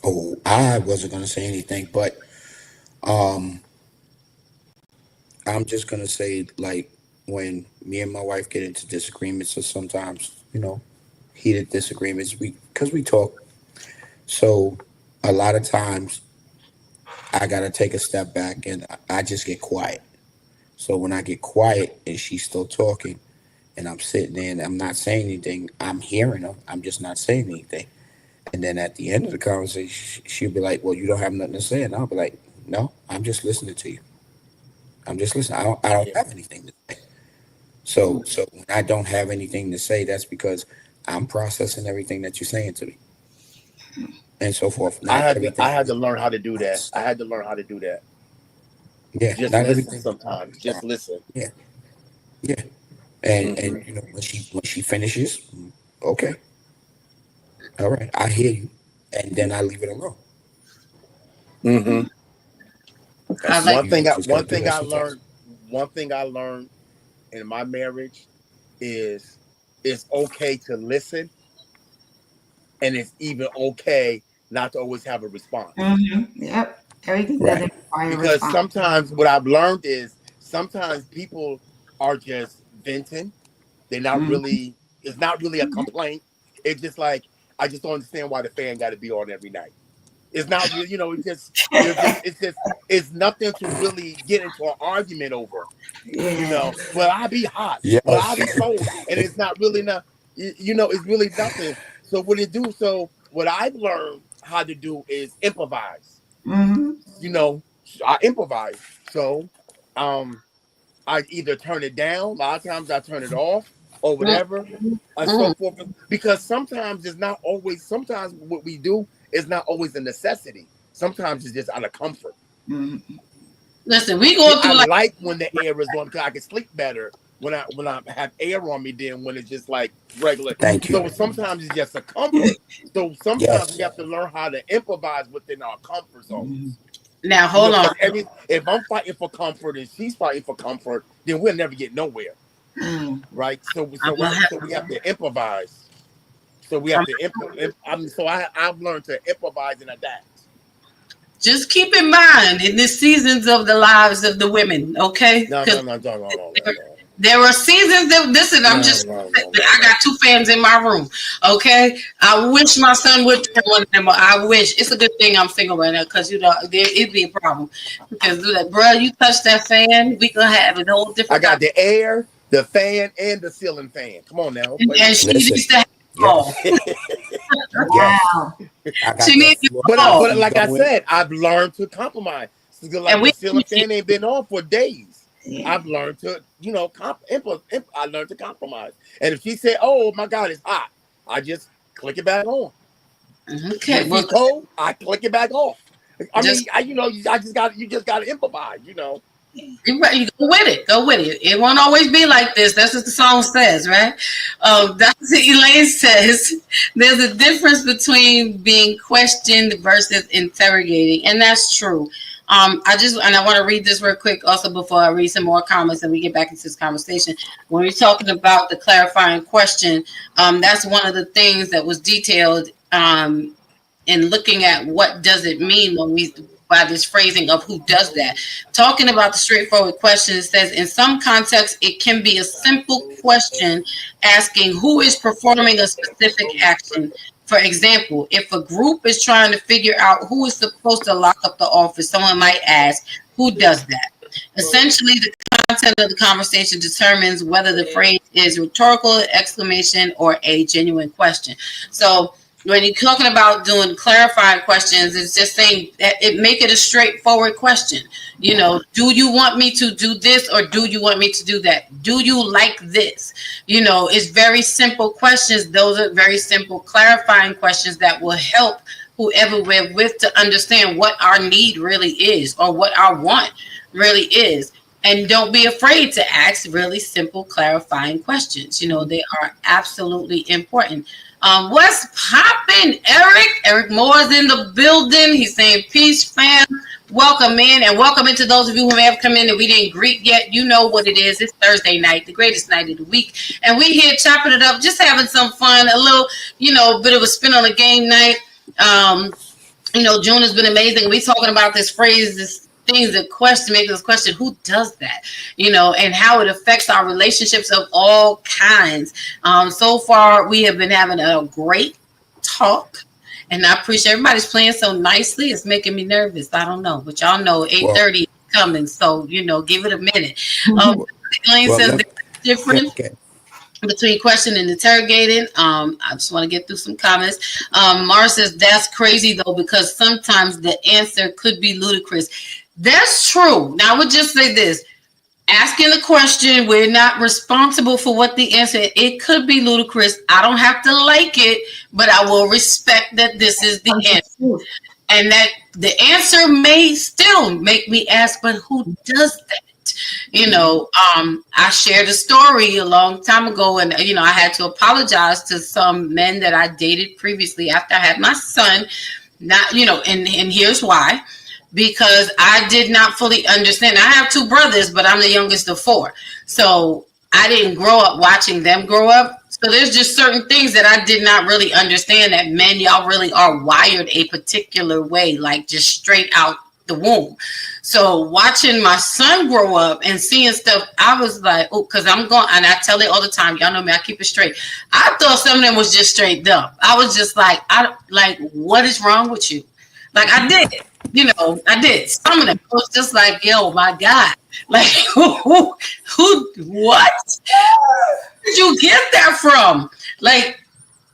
Speaker 5: Oh, I wasn't gonna say anything, but um, I'm just gonna say, like, when me and my wife get into disagreements, or sometimes, heated disagreements, because we talk. So a lot of times I gotta take a step back and I just get quiet. So when I get quiet and she's still talking, and I'm sitting there and I'm not saying anything, I'm hearing her. I'm just not saying anything. And then at the end of the conversation, she'll be like, "Well, you don't have nothing to say," and I'll be like, "No, I'm just listening to you. I'm just listening. I don't have anything to say." So when I don't have anything to say, that's because I'm processing everything that you're saying to me, and so forth. Not everything.
Speaker 3: I had to learn how to do that. I had to learn how to do that.
Speaker 5: Yeah,
Speaker 3: Just
Speaker 5: not
Speaker 3: listen
Speaker 5: everything.
Speaker 3: sometimes. Just listen.
Speaker 5: Yeah, yeah. And
Speaker 3: Mm-hmm.
Speaker 5: when she finishes, okay, all right, I hear you, and then I leave it alone.
Speaker 3: Mm-hmm.
Speaker 2: I like.
Speaker 3: One thing I learned in my marriage is it's okay to listen, and it's even okay not to always have a response.
Speaker 6: Yep. Everything
Speaker 5: Right.
Speaker 6: doesn't require a
Speaker 3: Because
Speaker 6: response.
Speaker 3: sometimes what I've learned is sometimes people are just venting. They're not really. It's not really a complaint. It's just like I just don't understand why the fan got to be on every night. It's not, it's nothing to really get into an argument over,
Speaker 6: Yeah.
Speaker 3: But I be hot, but I
Speaker 5: Yes.
Speaker 3: be cold, and it's not really not, it's really nothing. So what I've learned how to do is improvise.
Speaker 6: Mm-hmm.
Speaker 3: I improvise. So, I either turn it down. A lot of times I turn it off or whatever, and so forth. Because sometimes it's not always. Sometimes what we do is not always a necessity. Sometimes it's just out of comfort.
Speaker 6: Mm-hmm.
Speaker 2: Listen, we going
Speaker 3: I
Speaker 2: through
Speaker 3: like when the air is on because I can sleep better when I have air on me than when it's just like regular.
Speaker 5: Thank you.
Speaker 3: So sometimes it's just a comfort. So sometimes
Speaker 5: Yes.
Speaker 3: we have to learn how to improvise within our comfort zones.
Speaker 2: now. Hold on.
Speaker 3: If I'm fighting for comfort and she's fighting for comfort, then we'll never get nowhere, right? So we have to improvise. So we have to improvise. I've learned to improvise and adapt.
Speaker 2: Just keep in mind in the seasons of the lives of the women, okay?
Speaker 3: No.
Speaker 2: There are seasons that listen. I got two fans in my room. Okay, I wish my son would turn one of them. I wish it's a good thing I'm single right now because it'd be a problem because bro, you touch that fan, we gonna have a whole different.
Speaker 3: I got the air, the fan, and the ceiling fan. Come on now.
Speaker 2: And she needs to have
Speaker 5: all.
Speaker 6: Wow.
Speaker 2: She needs to
Speaker 3: But like I said, I've learned to compromise. Like the ceiling fan ain't been on for days. Yeah. I've learned to, I learned to compromise. And if she said, "Oh my God, it's hot," I just click it back on.
Speaker 2: Okay.
Speaker 3: If it's cold, I click it back off. I just got to improvise.
Speaker 2: You're right. You go with it. Go with it. It won't always be like this. That's what the song says, right? Dr. Elaine says there's a difference between being questioned versus interrogating, and that's true. I want to read this real quick also before I read some more comments and we get back into this conversation. When we're talking about the clarifying question, that's one of the things that was detailed in looking at what does it mean by this phrasing of who does that. Talking about the straightforward question, it says in some contexts, it can be a simple question asking who is performing a specific action. For example, if a group is trying to figure out who is supposed to lock up the office, someone might ask, who does that? Essentially, the content of the conversation determines whether the phrase is rhetorical, exclamation, or a genuine question. So when you're talking about doing clarifying questions, it's just saying that it make it a straightforward question. You know, do you want me to do this or do you want me to do that? Do you like this? You know, it's very simple questions. Those are very simple clarifying questions that will help whoever we're with to understand what our need really is or what our want really is. And don't be afraid to ask really simple clarifying questions. You know, they are absolutely important. What's popping, Eric? Eric Moore's in the building. He's saying, peace, fam. Welcome in, and welcome into those of you who may have come in that we didn't greet yet. You know what it is. It's Thursday night, the greatest night of the week. And we here chopping it up, just having some fun, a little, you know, bit of a spin on a game night. You know, June has been amazing. We talking about this phrase, this things that question, make us question who does that, you know, and how it affects our relationships of all kinds. So far, we have been having a great talk, and I appreciate everybody's playing so nicely. It's making me nervous. I don't know, but y'all know 8:30 is coming, so you know, give it a minute. Elaine says there's a difference between question and interrogating. I just want to get through some comments. Mara says that's crazy though, because sometimes the answer could be ludicrous. That's true. Now I would just say this. Asking the question, we're not responsible for what the answer is. It could be ludicrous. I don't have to like it, but I will respect that this is the answer. And that the answer may still make me ask, but who does that? You know, I shared a story a long time ago, and, you know, I had to apologize to some men that I dated previously after I had my son. Not, you know, and here's why. Because I did not fully understand. I have two brothers, but I'm the youngest of four. So I didn't grow up watching them grow up. So there's just certain things that I did not really understand, that men, y'all really are wired a particular way, like just straight out the womb. So watching my son grow up and seeing stuff, I was like, oh, because I'm going, and I tell it all the time. Y'all know me, I keep it straight. I thought some of them was just straight dumb. I was just like, what is wrong with you? Like I did. You know, I did. Some of them it was just like, yo, my God. Like, who, what? Where did you get that from? Like,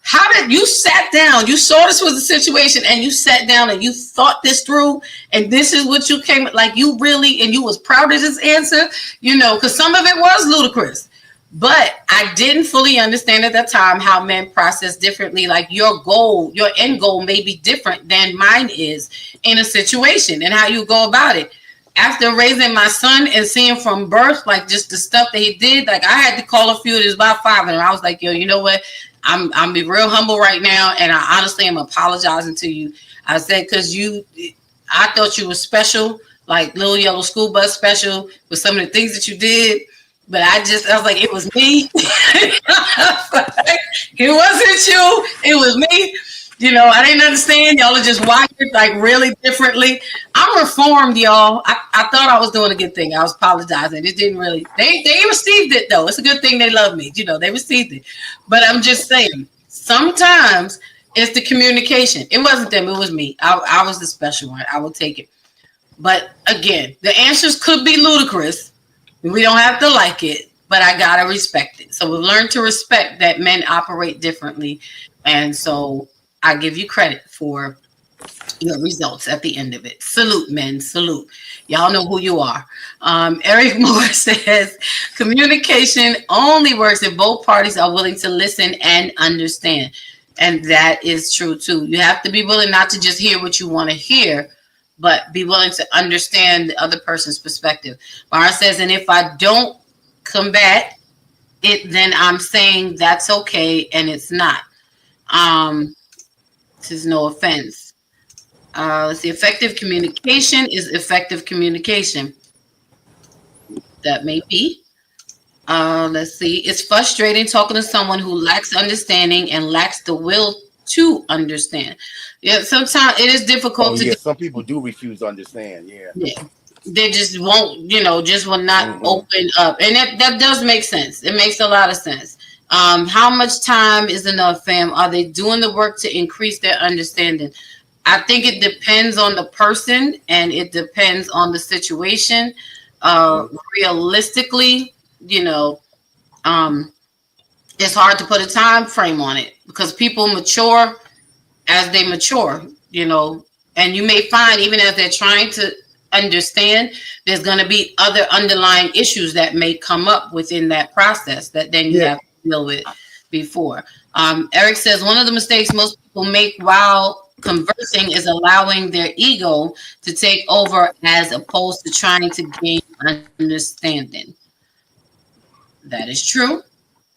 Speaker 2: how did you sat down? You saw this was a situation and you sat down and you thought this through, and this is what you came, like you really, and you was proud of this answer, you know, because some of it was ludicrous. But I didn't fully understand at that time how men process differently. Like your goal, your end goal may be different than mine is in a situation, and how you go about it. After raising my son and seeing from birth, like just the stuff that he did, like I had to call a few, there's about 5 of them. I was like, yo, you know what? I'm being real humble right now. And I honestly am apologizing to you. I said, cause I thought you were special, like little yellow school bus special with some of the things that you did. But I was like, it was me. It wasn't you. It was me. You know, I didn't understand. Y'all are just wired like really differently. I'm reformed, y'all. I thought I was doing a good thing. I was apologizing. It didn't really. They received it though. It's a good thing they love me. You know, they received it. But I'm just saying, sometimes it's the communication. It wasn't them. It was me. I was the special one. I will take it. But again, the answers could be ludicrous. We don't have to like it, but I gotta respect it. So we've learned to respect that men operate differently. And so I give you credit for your results at the end of it. Salute, men, salute. Y'all know who you are. Eric Moore says, communication only works if both parties are willing to listen and understand. And that is true too. You have to be willing not to just hear what you want to hear, but be willing to understand the other person's perspective. Mara says, and if I don't combat it, then I'm saying that's okay, and it's not. This is no offense. Let's see, effective communication is effective communication. That may be. Let's see, it's frustrating talking to someone who lacks understanding and lacks the will to understand. Yeah, sometimes it is difficult to.
Speaker 3: Some people do refuse to understand. Yeah.
Speaker 2: They just won't, just will not open up, and that does make sense. It makes a lot of sense. How much time is enough, fam? Are they doing the work to increase their understanding? I think it depends on the person and it depends on the situation. Realistically, it's hard to put a time frame on it because people mature as they mature, and you may find even as they're trying to understand, there's going to be other underlying issues that may come up within that process that then you have to deal with before. Eric says one of the mistakes most people make while conversing is allowing their ego to take over as opposed to trying to gain understanding. That is true.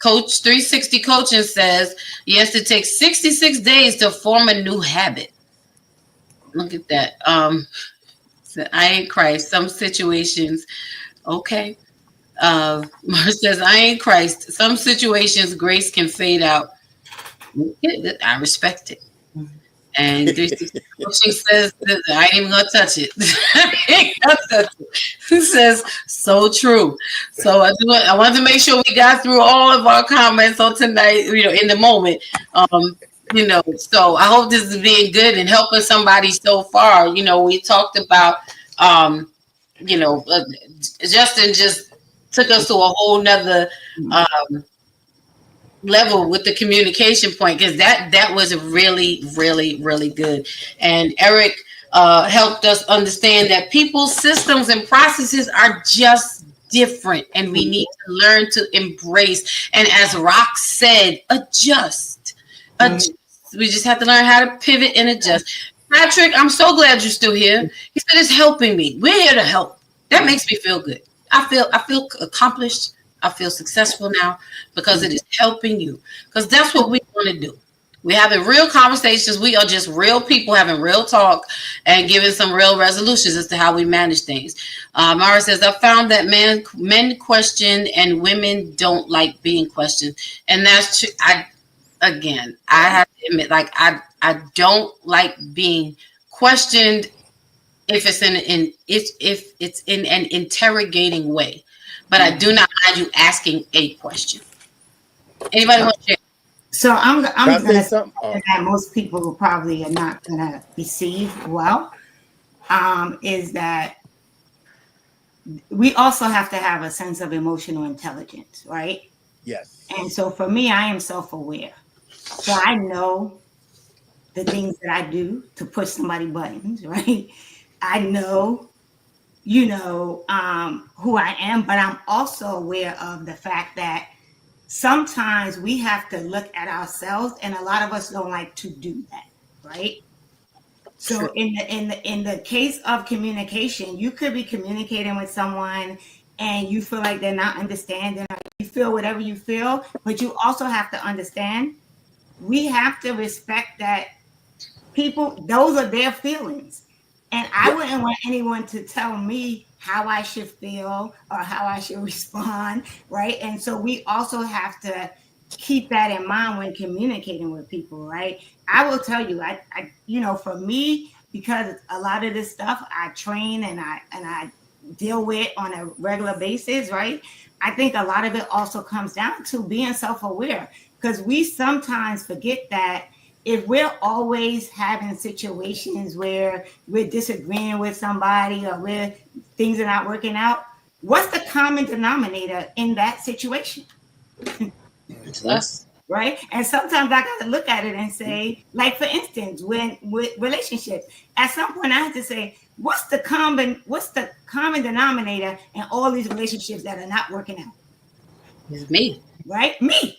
Speaker 2: Coach 360 Coaching says, yes, it takes 66 days to form a new habit. Look at that. So I ain't Christ. Some situations, okay. Mar says, I ain't Christ. Some situations, grace can fade out. I respect it. And 360 Coaching says, I ain't even gonna touch it. Who says, so true. So I wanted to make sure we got through all of our comments on tonight, in the moment. So I hope this is being good and helping somebody so far. We talked about, Justin just took us to a whole nother level with the communication point, because that was really, really, really good. And Eric helped us understand that people's systems and processes are just different, and we need to learn to embrace. And as Rock said, adjust. We just have to learn how to pivot and adjust. Patrick, I'm so glad you're still here. He said it's helping me. We're here to help. That makes me feel good. I feel accomplished. I feel successful now because it is helping you. Because that's what we want to do. We're having real conversations. We are just real people having real talk and giving some real resolutions as to how we manage things. Mara says, I found that men question and women don't like being questioned. And that's true. I have to admit, I don't like being questioned if it's in an interrogating way, but I do not mind you asking a question. Anybody want to share?
Speaker 6: So I'm going to say that most people probably are not going to receive well. Is that we also have to have a sense of emotional intelligence, right?
Speaker 3: Yes.
Speaker 6: And so for me, I am self-aware. So I know the things that I do to push somebody's buttons, right? I know, who I am, but I'm also aware of the fact that sometimes we have to look at ourselves, and a lot of us don't like to do that, right? So in the case of communication, you could be communicating with someone and you feel like they're not understanding, or you feel whatever you feel, but you also have to understand, we have to respect that people, those are their feelings. And I wouldn't want anyone to tell me how I should feel or how I should respond, right? And so we also have to keep that in mind when communicating with people, right? I will tell you, I for me, because a lot of this stuff I train and I deal with on a regular basis, right? I think a lot of it also comes down to being self-aware, because we sometimes forget that if we're always having situations where we're disagreeing with somebody or where things are not working out, what's the common denominator in that situation?
Speaker 2: It's us.
Speaker 6: Right? And sometimes I got to look at it and say, like, for instance, when with relationships, at some point I have to say, what's the common denominator in all these relationships that are not working out?
Speaker 2: It's me.
Speaker 6: Right? Me.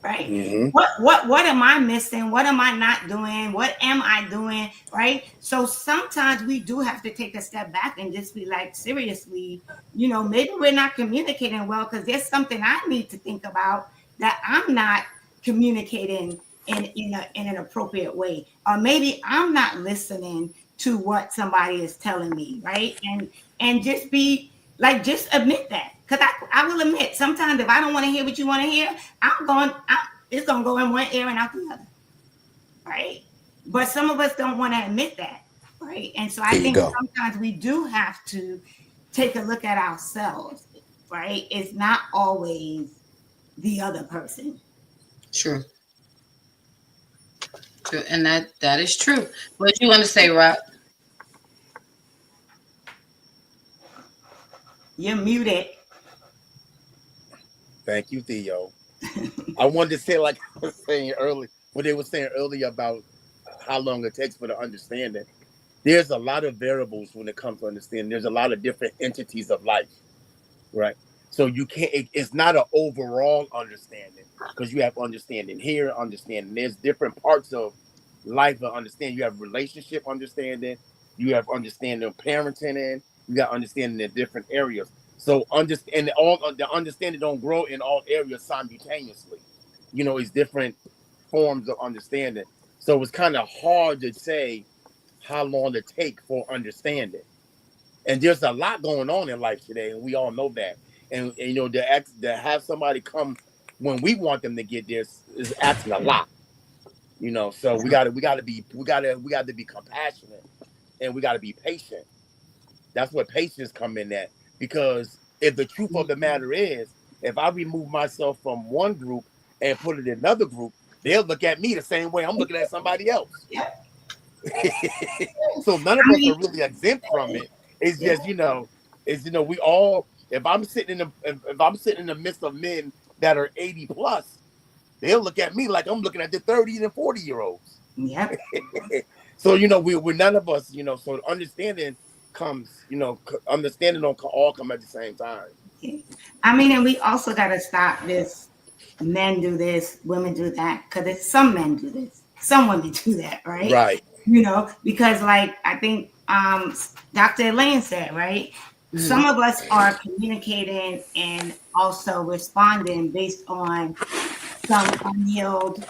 Speaker 6: Right?
Speaker 3: Mm-hmm.
Speaker 6: What am I missing? What am I not doing? What am I doing? Right? So sometimes we do have to take a step back and just be like, seriously, maybe we're not communicating well because there's something I need to think about that I'm not communicating in an appropriate way. Or maybe I'm not listening to what somebody is telling me, right? And just be like, just admit that. Because I will admit, sometimes if I don't want to hear what you want to hear, it's going to go in one ear and out the other, right? But some of us don't want to admit that, right? And so I think sometimes we do have to take a look at ourselves, right? It's not always the other person.
Speaker 2: True. And that is true. What do you want to say, Rob?
Speaker 6: You're muted.
Speaker 3: Thank you, Theo. I wanted to say, like I was saying earlier, what they were saying earlier about how long it takes for the understanding. There's a lot of variables when it comes to understanding. There's a lot of different entities of life, right? So you can't. It's not an overall understanding because you have understanding here, understanding. There's different parts of life of understanding. You have relationship understanding. You have understanding of parenting, and you got understanding in different areas. So understand all the understanding don't grow in all areas simultaneously. You know, it's different forms of understanding. So it's kind of hard to say how long it take for understanding. And there's a lot going on in life today, and we all know that. And you know, to have somebody come when we want them to get there is asking a lot. You know, so we gotta be compassionate, and we gotta be patient. That's what patience come in at. Because if the truth of the matter is, if I remove myself from one group and put it in another group, they'll look at me the same way I'm looking at somebody else. So none of us are really exempt from it. It's just, we all. If I'm sitting in the midst of men that are 80 plus, they'll look at me like I'm looking at the 30 and 40-year-olds.
Speaker 6: Yep.
Speaker 3: So we're none of us. So understanding comes. Understanding don't all come at the same time.
Speaker 6: I mean, and we also got to stop this. Men do this, women do that, because some men do this, some women do that, right?
Speaker 3: Right.
Speaker 6: Because like I think Dr. Elaine said, right? Mm-hmm. Some of us are communicating and also responding based on some unhealed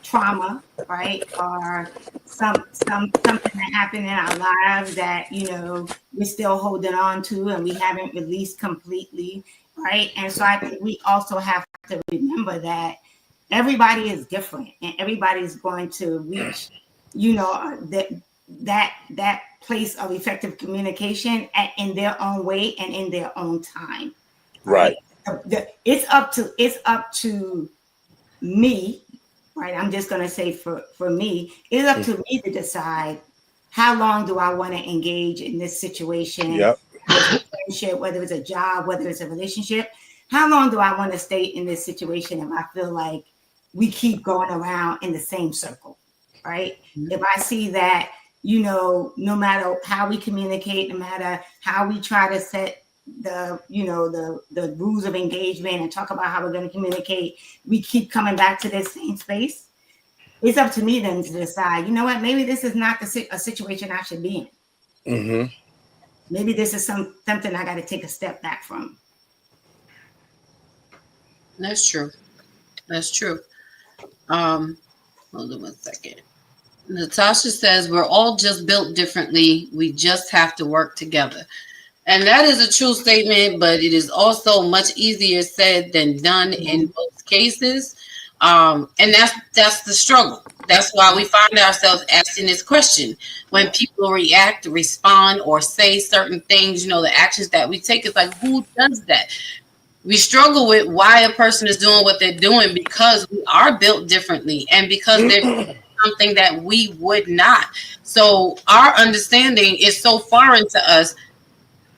Speaker 6: trauma, right? Or something that happened in our lives that we're still holding on to and we haven't released completely, right? And so I think we also have to remember that everybody is different and everybody's going to reach that place of effective communication in their own way and in their own time.
Speaker 3: Right.
Speaker 6: It's up to me, right? I'm just going to say for me, it's up to me to decide how long do I want to engage in this situation.
Speaker 3: Yep.
Speaker 6: Whether it's a job, whether it's a relationship, how long do I want to stay in this situation if I feel like we keep going around in the same circle, right? Mm-hmm. If I see that, no matter how we communicate, no matter how we try to set the rules of engagement and talk about how we're going to communicate, we keep coming back to this same space. It's up to me then to decide, maybe this is not a situation I should be in.
Speaker 3: Mm-hmm.
Speaker 6: Maybe this is something I got to take a step back from.
Speaker 2: That's true. Hold on 1 second. Natasha says, we're all just built differently. We just have to work together. And that is a true statement, but it is also much easier said than done in most cases. And that's the struggle. That's why we find ourselves asking this question. When people react, respond, or say certain things, the actions that we take, it's like, who does that? We struggle with why a person is doing what they're doing because we are built differently and because they're something that we would not. So our understanding is so foreign to us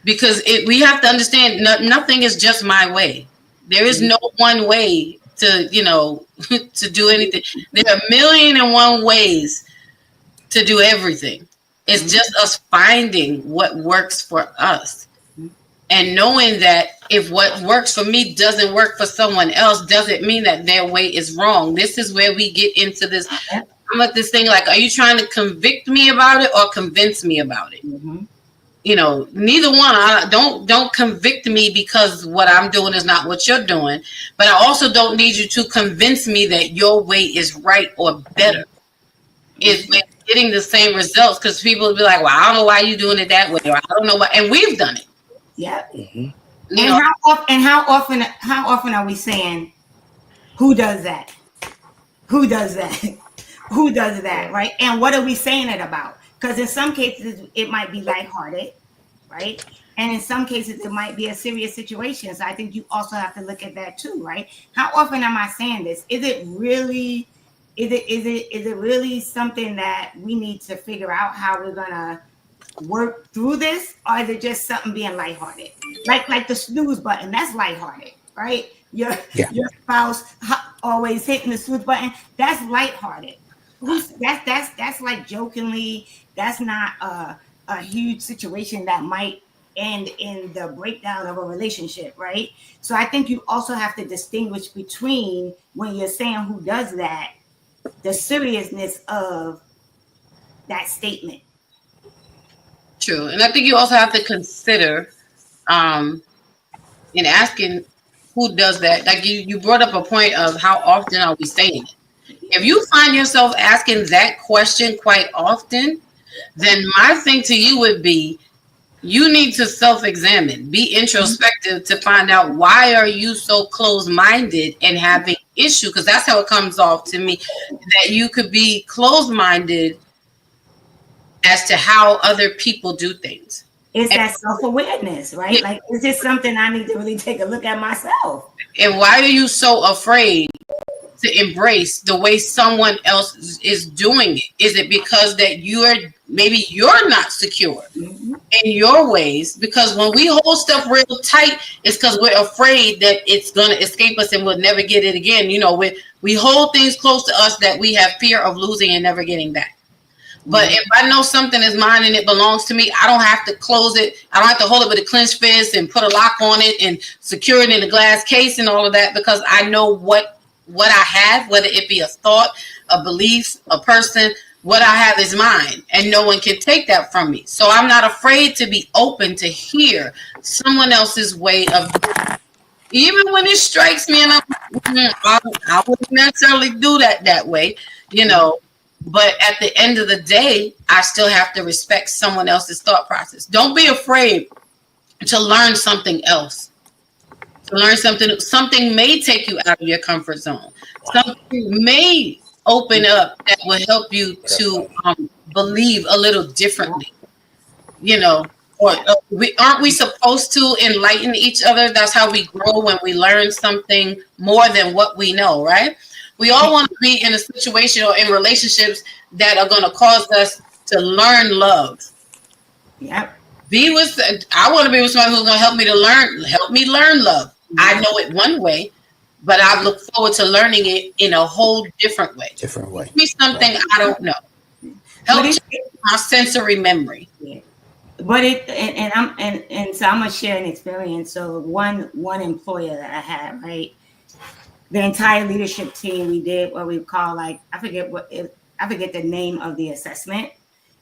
Speaker 2: because we have to understand nothing is just my way. There is no one way to, to do anything. There are 1,000,001 ways to do everything. It's just us finding what works for us. And knowing that if what works for me doesn't work for someone else, doesn't mean that their way is wrong. This is where we get into this. I'm at this thing like, are you trying to convict me about it or convince me about it? Mm-hmm. Neither one. Don't convict me because what I'm doing is not what you're doing. But I also don't need you to convince me that your way is right or better. It's getting the same results because people will be like, well, I don't know why you're doing it that way. Or I don't know why. And we've done it.
Speaker 6: Yeah. Mm-hmm. How often are we saying, who does that? Who does that? Who does that? Right. And what are we saying it about? Because in some cases it might be lighthearted, right? And in some cases it might be a serious situation. So I think you also have to look at that too, right? How often am I saying this? Is it really something that we need to figure out how we're gonna work through this, or is it just something being lighthearted? Like the snooze button, that's lighthearted, right? Your spouse always hitting the snooze button, that's lighthearted. That's like jokingly. That's not a huge situation that might end in the breakdown of a relationship, right? So I think you also have to distinguish between when you're saying who does that, the seriousness of that statement.
Speaker 2: True. And I think you also have to consider in asking who does that. Like you brought up a point of how often are we saying it? If you find yourself asking that question quite often, then my thing to you would be you need to self-examine, be introspective to find out why are you so closed-minded and having issue, because that's how it comes off to me, that you could be closed-minded as to how other people do things.
Speaker 6: It's that self-awareness, right? Yeah. Like, is this something I need to really take a look at myself?
Speaker 2: And why are you so afraid to embrace the way someone else is doing it? Is it because that maybe you're not secure in your ways? Because when we hold stuff real tight, it's because we're afraid that it's going to escape us and we'll never get it again. You know, we hold things close to us that we have fear of losing and never getting back. But if I know something is mine and it belongs to me, I don't have to close it. I don't have to hold it with a clenched fist and put a lock on it and secure it in a glass case and all of that, because I know what I have, whether it be a thought, a belief, a person, what I have is mine, and no one can take that from me. So I'm not afraid to be open to hear someone else's way of doing it. Even when it strikes me and I wouldn't necessarily do that way, you know. But at the end of the day, I still have to respect someone else's thought process. Don't be afraid to learn something else. To learn something may take you out of your comfort zone. Something may open up that will help you to believe a little differently. You know, or aren't we supposed to enlighten each other? That's how we grow, when we learn something more than what we know, right? We all want to be in a situation or in relationships that are going to cause us to learn love.
Speaker 6: Yep.
Speaker 2: I want to be with someone who's going to help me learn love. I know it one way, but I look forward to learning it in a whole different way. Give me something I don't know. Help change my sensory memory.
Speaker 6: Yeah. But so I'm gonna share an experience. So one employer that I had, right? The entire leadership team, we did what we call, like, I forget the name of the assessment,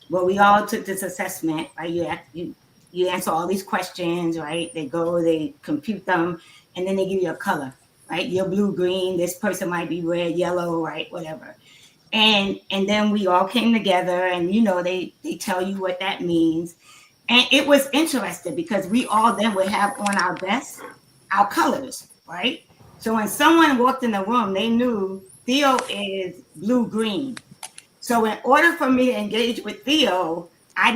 Speaker 6: but we all took this assessment, right? You answer all these questions, right? They compute them, and then they give you a color, right? You're blue, green, this person might be red, yellow, right? Whatever. And then we all came together, and, you know, they tell you what that means. And it was interesting because we all then would have on our vest our colors, right? So when someone walked in the room, they knew Theo is blue-green. So in order for me to engage with Theo, I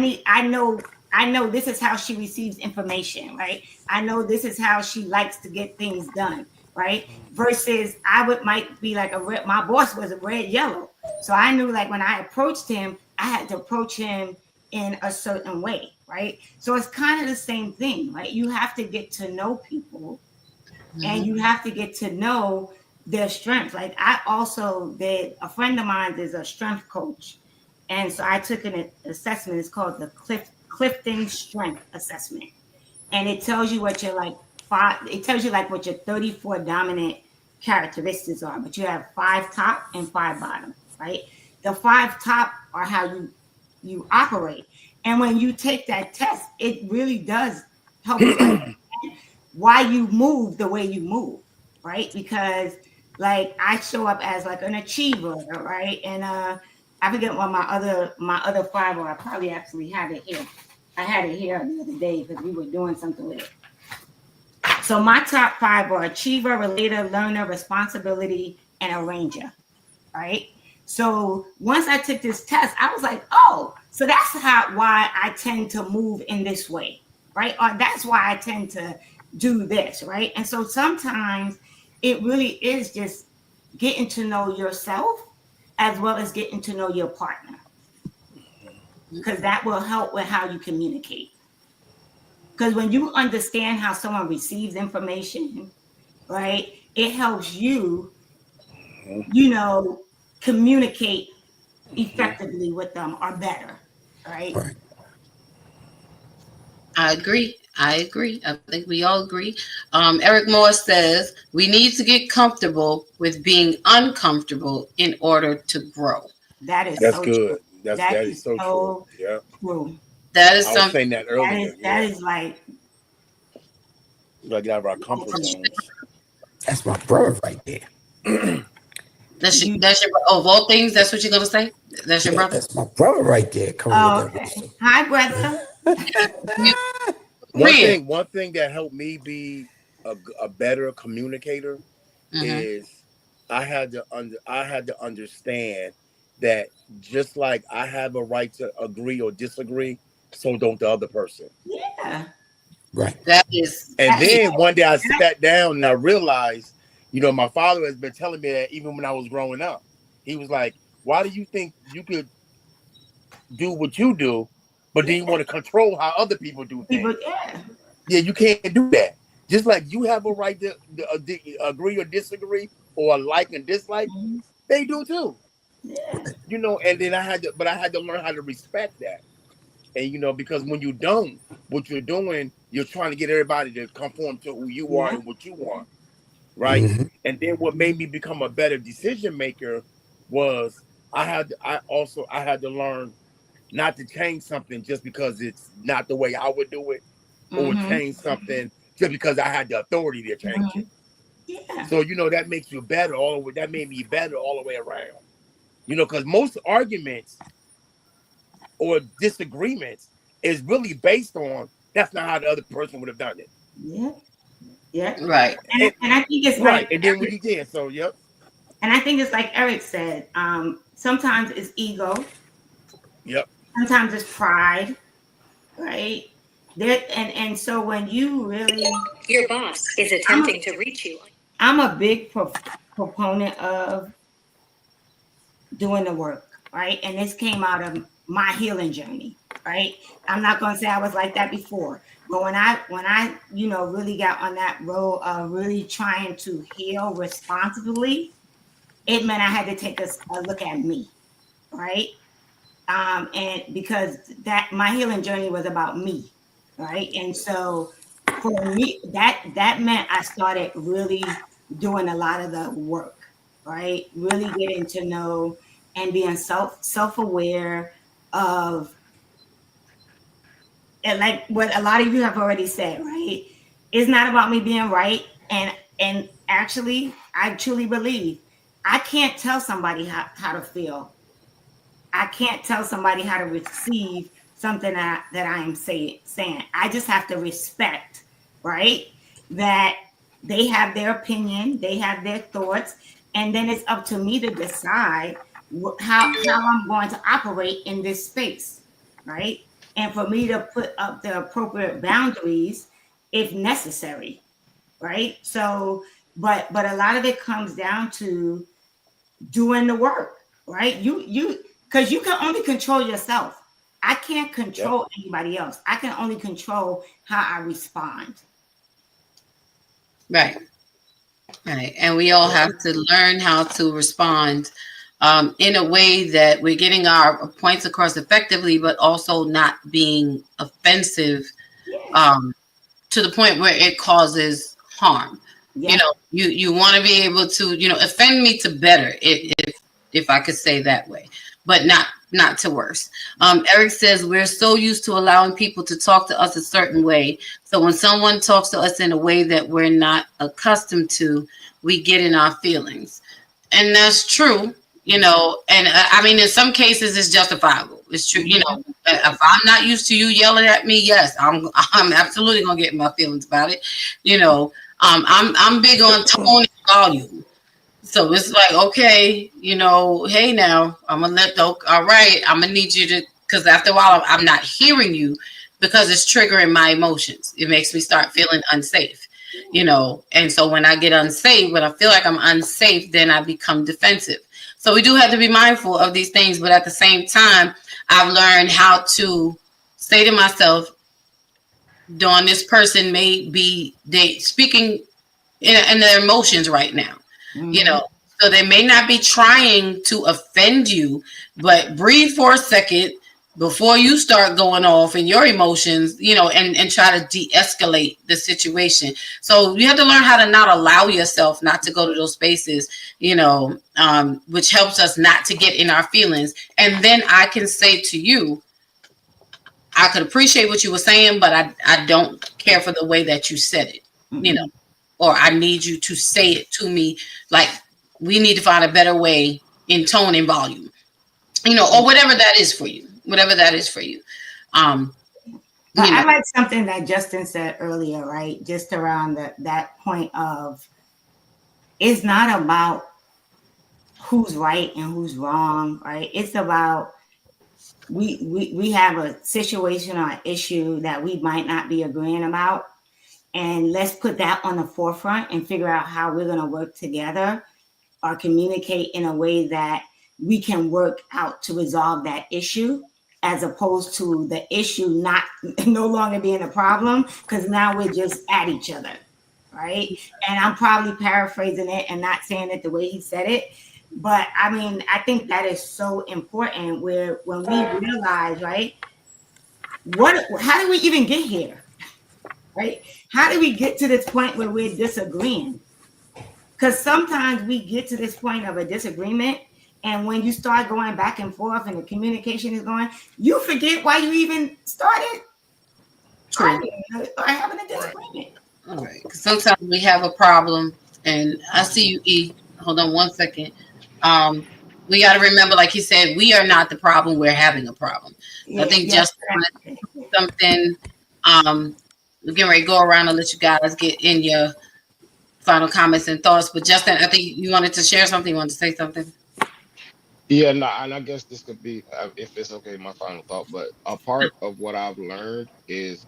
Speaker 6: know this is how she receives information, right? I know this is how she likes to get things done, right? Versus might be like my boss was a red yellow. So I knew, like, when I approached him, I had to approach him in a certain way, right? So it's kind of the same thing, right? You have to get to know people. And you have to get to know their strengths. Like, a friend of mine is a strength coach. And so I took an assessment. It's called the Clifton Strength Assessment. And it tells you what your what your 34 dominant characteristics are. But you have 5 top and 5 bottom, right? The 5 top are how you operate. And when you take that test, it really does help you why you move the way you move, right? Because, like, I show up as like an achiever, right? And I forget what my other 5 are. I probably actually have it here. I had it here the other day because we were doing something with it. So my top 5 are achiever, relator, learner, responsibility, and arranger, right? So once I took this test, I was like, oh, so that's why I tend to move in this way, right? Or that's why I tend to do this, right? And so sometimes it really is just getting to know yourself as well as getting to know your partner, because that will help with how you communicate. Because when you understand how someone receives information, right, it helps you, you know, communicate effectively with them or better, right?
Speaker 5: Right.
Speaker 2: I agree. I think we all agree. Eric Moore says we need to get comfortable with being uncomfortable in order to grow.
Speaker 6: That is
Speaker 3: That's
Speaker 6: so
Speaker 3: good.
Speaker 6: true.
Speaker 3: That is so true. Yeah.
Speaker 6: true.
Speaker 2: That is
Speaker 3: I was
Speaker 2: something.
Speaker 3: saying that earlier.
Speaker 6: That is like,
Speaker 3: We gotta get out of our comfort zones.
Speaker 5: That's my brother right there.
Speaker 2: That's your, of all things. That's what you're gonna say. That's your
Speaker 5: Yeah,
Speaker 2: brother.
Speaker 5: that's my brother right there. Coming
Speaker 6: oh,
Speaker 5: with that
Speaker 6: okay.
Speaker 5: wisdom.
Speaker 6: Hi, brother.
Speaker 3: One thing that helped me be a better communicator is I had to understand that just like I have a right to agree or disagree, so don't the other person.
Speaker 6: Yeah.
Speaker 5: Right.
Speaker 2: That is.
Speaker 3: And then one day I sat down and I realized, my father has been telling me that even when I was growing up. He was like, why do you think you could do what you do, but then you want to control how other people do things? Yeah, you can't do that. Just like you have a right to agree or disagree or like and dislike, they do too.
Speaker 6: Yeah.
Speaker 3: And then I had to learn how to respect that. And because when you don't, what you're doing, you're trying to get everybody to conform to who you are and what you want. Right.
Speaker 5: Mm-hmm.
Speaker 3: And then what made me become a better decision maker was I had to learn not to change something just because it's not the way I would do it, or change something just because I had the authority to change it.
Speaker 6: Yeah.
Speaker 3: So that makes you better that made me better all the way around. Because most arguments or disagreements is really based on that's not how the other person would have done it.
Speaker 6: Yeah. Yeah.
Speaker 2: Right.
Speaker 6: And I think it's
Speaker 3: right.
Speaker 6: like,
Speaker 3: And then when you did, so yep.
Speaker 6: And I think it's like Eric said, sometimes it's ego.
Speaker 3: Yep.
Speaker 6: Sometimes it's pride, right? And so when you really,
Speaker 7: your boss is attempting to reach you.
Speaker 6: I'm a big proponent of doing the work, right? And this came out of my healing journey, right? I'm not going to say I was like that before, but when I really got on that road of really trying to heal responsibly, it meant I had to take a look at me, right? And because that my healing journey was about me, right? And so for me, that meant I started really doing a lot of the work, right? Really getting to know and being self-aware of, and like what a lot of you have already said, right? It's not about me being right. And actually, I truly believe I can't tell somebody how to feel. I can't tell somebody how to receive something that I am saying. I just have to respect, right? That they have their opinion, they have their thoughts, and then it's up to me to decide how I'm going to operate in this space, right? And for me to put up the appropriate boundaries if necessary, right? So, but a lot of it comes down to doing the work, right? Because you can only control yourself. I can't control anybody else. I can only control how I respond.
Speaker 2: Right. Right. And we all have to learn how to respond in a way that we're getting our points across effectively, but also not being offensive to the point where it causes harm. Yeah. You want to be able to, offend me to better, if I could say that way, but not to worse. Eric says we're so used to allowing people to talk to us a certain way. So when someone talks to us in a way that we're not accustomed to, we get in our feelings. And that's true, and I mean, in some cases it's justifiable. It's true. If I'm not used to you yelling at me, yes, I'm absolutely going to get in my feelings about it. I'm big on tone and volume. So it's like, okay, hey now, I'm going to all right, I'm going to need you to, because after a while, I'm not hearing you because it's triggering my emotions. It makes me start feeling unsafe, and so when I get unsafe, when I feel like I'm unsafe, then I become defensive. So we do have to be mindful of these things, but at the same time, I've learned how to say to myself, Dawn, this person may be speaking in their emotions right now. Mm-hmm. So they may not be trying to offend you, but breathe for a second before you start going off in your emotions, and try to de-escalate the situation. So you have to learn how to not allow yourself not to go to those spaces, which helps us not to get in our feelings. And then I can say to you, I could appreciate what you were saying, but I don't care for the way that you said it, or I need you to say it to me. Like, we need to find a better way in tone and volume, or whatever that is for you. Whatever that is for you.
Speaker 6: I like something that Justin said earlier, right? Just around that point of, it's not about who's right and who's wrong, right? It's about we have a situation or an issue that we might not be agreeing about, and let's put that on the forefront and figure out how we're going to work together or communicate in a way that we can work out to resolve that issue, as opposed to the issue no longer being a problem, because now we're just at each other, right? And I'm probably paraphrasing it and not saying it the way he said it, but I mean, I think that is so important, where when we realize, right, how do we even get here, right? How do we get to this point where we're disagreeing? Because sometimes we get to this point of a disagreement, and when you start going back and forth and the communication is going, you forget why you even started having a disagreement.
Speaker 2: All right. Sometimes we have a problem, and I see you, E. Hold on one second. We got to remember, like he said, we are not the problem. We're having a problem. I think just something. We're getting ready to go around and let you guys get in your final comments and thoughts. But Justin, I think you wanted to share something. You wanted to say something.
Speaker 4: Yeah, no, and I guess this could be, if it's okay, my final thought. But a part of what I've learned is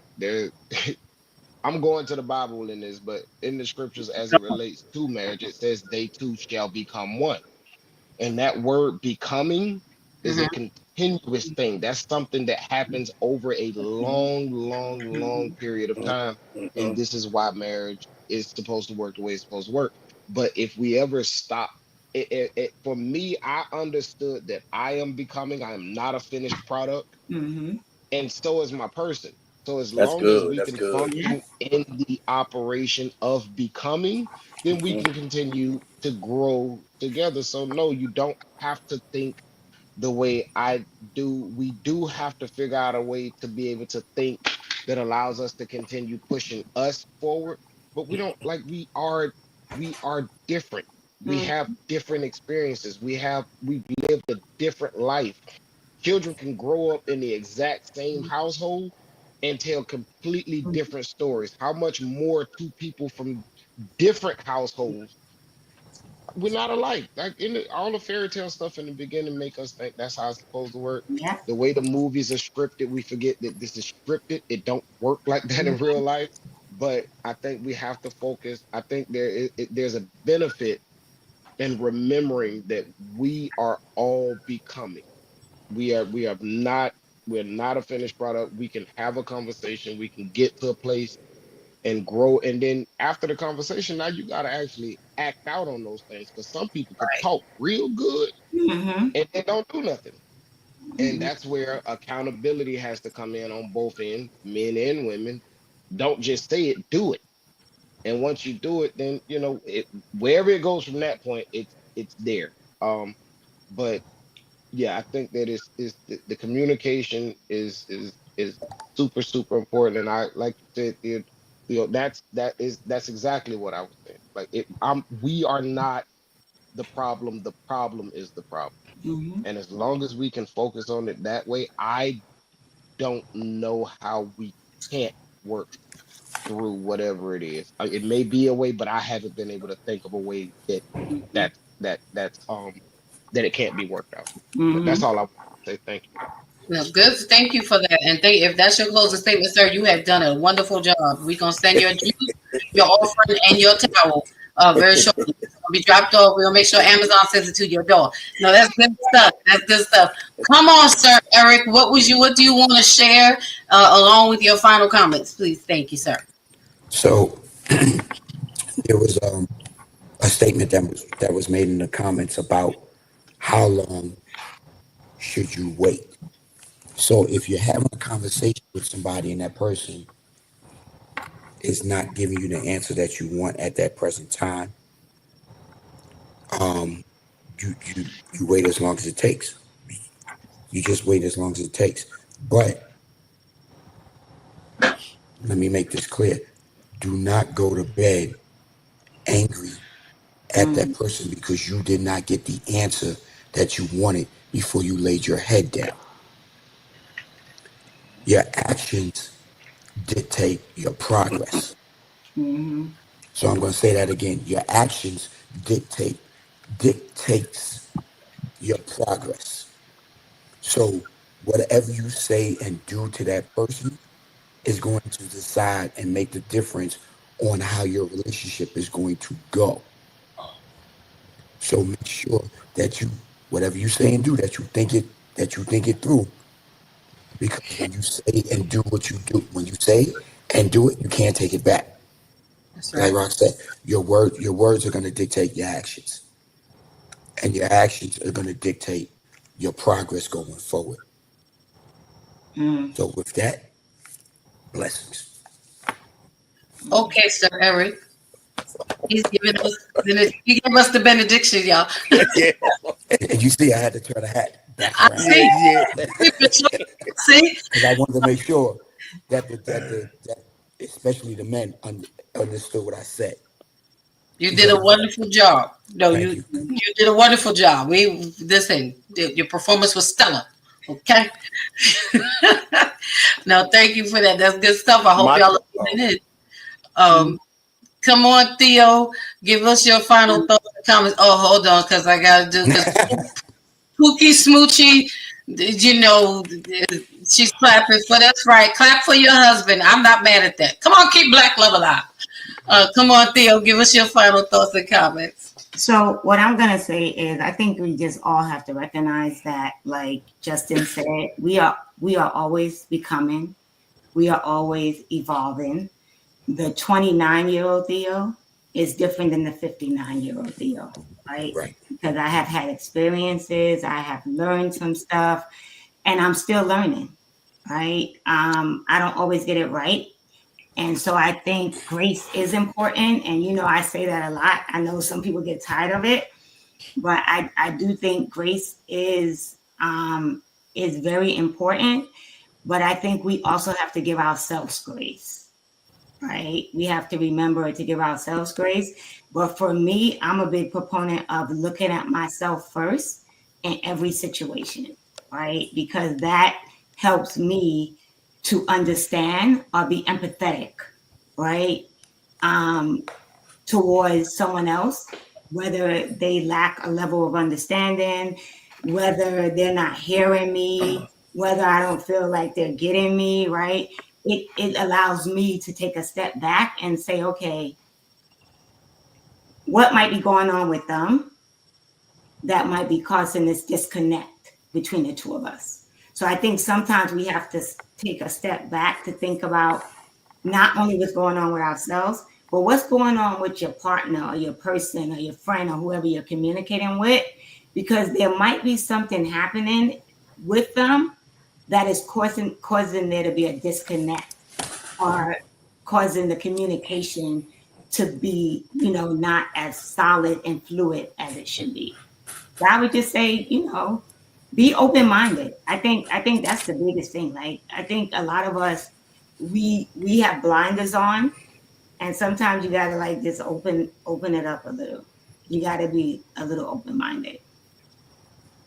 Speaker 4: I'm going to the Bible in this, but in the scriptures as it relates to marriage, it says they two shall become one. And that word becoming is a continuous thing. That's something that happens over a long period of time. And this is why marriage is supposed to work the way it's supposed to work. But if we ever stop, for me, I understood that I am not a finished product, and so is my person. So as long as we can function in the operation of becoming, then we can continue to grow together. So no, you don't have to think the way I do. We do have to figure out a way to be able to think that allows us to continue pushing us forward. But we don't, like, we are different. We have different experiences. We've lived a different life. Children can grow up in the exact same household and tell completely different stories. How much more two people from different households? We're not alike. Like all the fairy tale stuff in the beginning make us think that's how it's supposed to work.
Speaker 6: Yeah.
Speaker 4: The way the movies are scripted, we forget that this is scripted. It don't work like that in real life. But I think we have to focus. I think there's a benefit in remembering that we are all becoming. We're not a finished product. We can have a conversation. We can get to a place and grow. And then after the conversation, now you got to actually act out on those things, because some people can talk real good and they don't do nothing. And that's where accountability has to come in on both ends, men and women. Don't just say it, do it. And once you do it, then wherever it goes from that point, it's there. But yeah, I think that the communication is super important. And I, like you said, that's exactly what I was saying. Like we are not the problem. The problem is the problem. And as long as we can focus on it that way, I don't know how we can't work through whatever it is. It may be a way, but I haven't been able to think of a way that it can't be worked out. But that's all I want to say. Thank you.
Speaker 2: Well, good. Thank you for that. And if that's your closing statement, sir, you have done a wonderful job. We're gonna send your juice, your offering, and your towel very shortly. It's gonna be dropped off. We're gonna make sure Amazon sends it to your door. No, that's good stuff. That's good stuff. Come on, sir, Eric. What do you want to share along with your final comments, please? Thank you, sir.
Speaker 5: So there was a statement that was made in the comments about how long should you wait. So if you're having a conversation with somebody and that person is not giving you the answer that you want at that present time, you wait as long as it takes. You just wait as long as it takes. But let me make this clear. Do not go to bed angry at that person because you did not get the answer that you wanted before you laid your head down. Your actions dictate your progress. So I'm going to say that again. Your actions dictates your progress. So whatever you say and do to that person is going to decide and make the difference on how your relationship is going to go. So make sure that whatever you say and do, that you think it through. Because when you say and do what you do, when you say and do it, you can't take it back.
Speaker 2: That's
Speaker 5: Like
Speaker 2: right.
Speaker 5: Rock said, your words are going to dictate your actions, and your actions are going to dictate your progress going forward. So with that, blessings.
Speaker 2: Okay, Sir Eric. He gave us the benediction, y'all.
Speaker 3: Yeah,
Speaker 5: And you see, I had to turn the hat back
Speaker 2: I
Speaker 5: around
Speaker 2: see.
Speaker 3: yeah.
Speaker 2: See?
Speaker 5: because I wanted to make sure that especially the men understood what I said.
Speaker 2: You did a wonderful job. No,
Speaker 5: Thank
Speaker 2: you
Speaker 5: you.
Speaker 2: you did a wonderful job. Your performance was stellar. Okay. No, thank you for that. That's good stuff. I hope
Speaker 3: My
Speaker 2: y'all are listening in. Come on, Theo. Give us your final thoughts and comments. Oh, hold on, because I gotta do because Pookie Smoochie, she's clapping for that's right. Clap for your husband. I'm not mad at that. Come on, keep Black Love alive. Come on, Theo. Give us your final thoughts and comments.
Speaker 6: So what I'm gonna say is, I think we just all have to recognize that, like Justin said, we are always becoming, we are always evolving. The 29-year-old Theo is different than the 59-year-old Theo, right?
Speaker 5: Right.
Speaker 6: Because I have had experiences, I have learned some stuff, and I'm still learning, right? I don't always get it right. And so I think grace is important. And, I say that a lot. I know some people get tired of it, but I do think grace is very important. But I think we also have to give ourselves grace, right? We have to remember to give ourselves grace. But for me, I'm a big proponent of looking at myself first in every situation, right? Because that helps me to understand or be empathetic, right? Towards someone else, whether they lack a level of understanding, whether they're not hearing me, whether I don't feel like they're getting me, right? It allows me to take a step back and say, okay, what might be going on with them that might be causing this disconnect between the two of us? So I think sometimes we have to take a step back to think about not only what's going on with ourselves, but what's going on with your partner or your person or your friend or whoever you're communicating with, because there might be something happening with them that is causing there to be a disconnect or causing the communication to be, not as solid and fluid as it should be. So I would just say, be open-minded. I think that's the biggest thing. Like, I think a lot of us, we have blinders on, and sometimes you gotta like just open it up a little. You gotta be a little open-minded.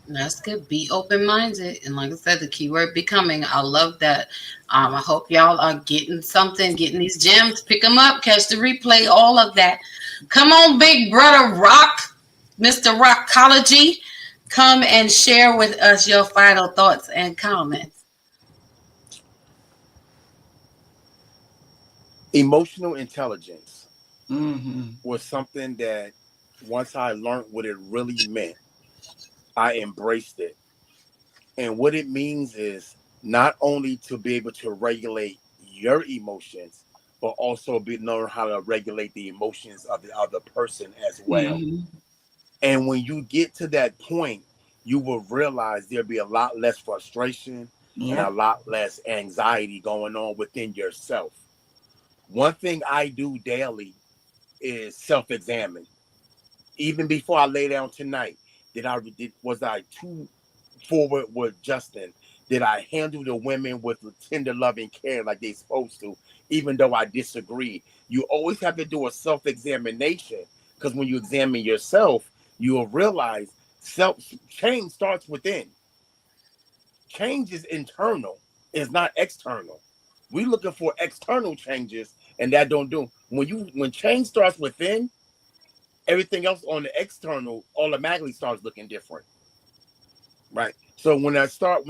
Speaker 2: That's good. Be open-minded. And like I said, the keyword becoming. I love that. I hope y'all are getting these gems. Pick them up, catch the replay, all of that. Come on, big brother Rock, Mr. Rockology. Come and share with us your final thoughts and comments.
Speaker 3: Emotional intelligence
Speaker 6: Mm-hmm.
Speaker 3: was something that once I learned what it really meant, I embraced it. And what it means is not only to be able to regulate your emotions, but also learn how to regulate the emotions of the other person as well. And when you get to that point, you will realize there'll be a lot less frustration and a lot less anxiety going on within yourself. One thing I do daily is self-examine. Even before I lay down tonight, was I too forward with Justin? Did I handle the women with tender love and care like they're supposed to, even though I disagree? You always have to do a self-examination, because when you examine yourself, you will realize change starts within. Change is internal, it's not external. We're looking for external changes, and that don't do. When change starts within, everything else on the external automatically starts looking different. Right. So when I start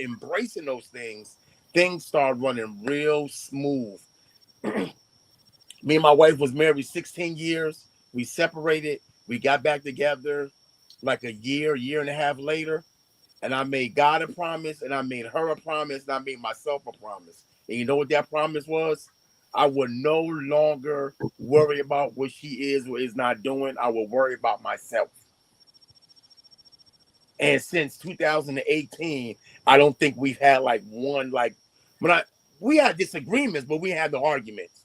Speaker 3: embracing those things start running real smooth. Me and my wife was married 16 years. We separated. We got back together like a year and a half later. And I made God a promise, and I made her a promise, and I made myself a promise. And you know what that promise was? I would no longer worry about what she is or is not doing. I will worry about myself. And since 2018, I don't think we've had we had disagreements, but we had the arguments.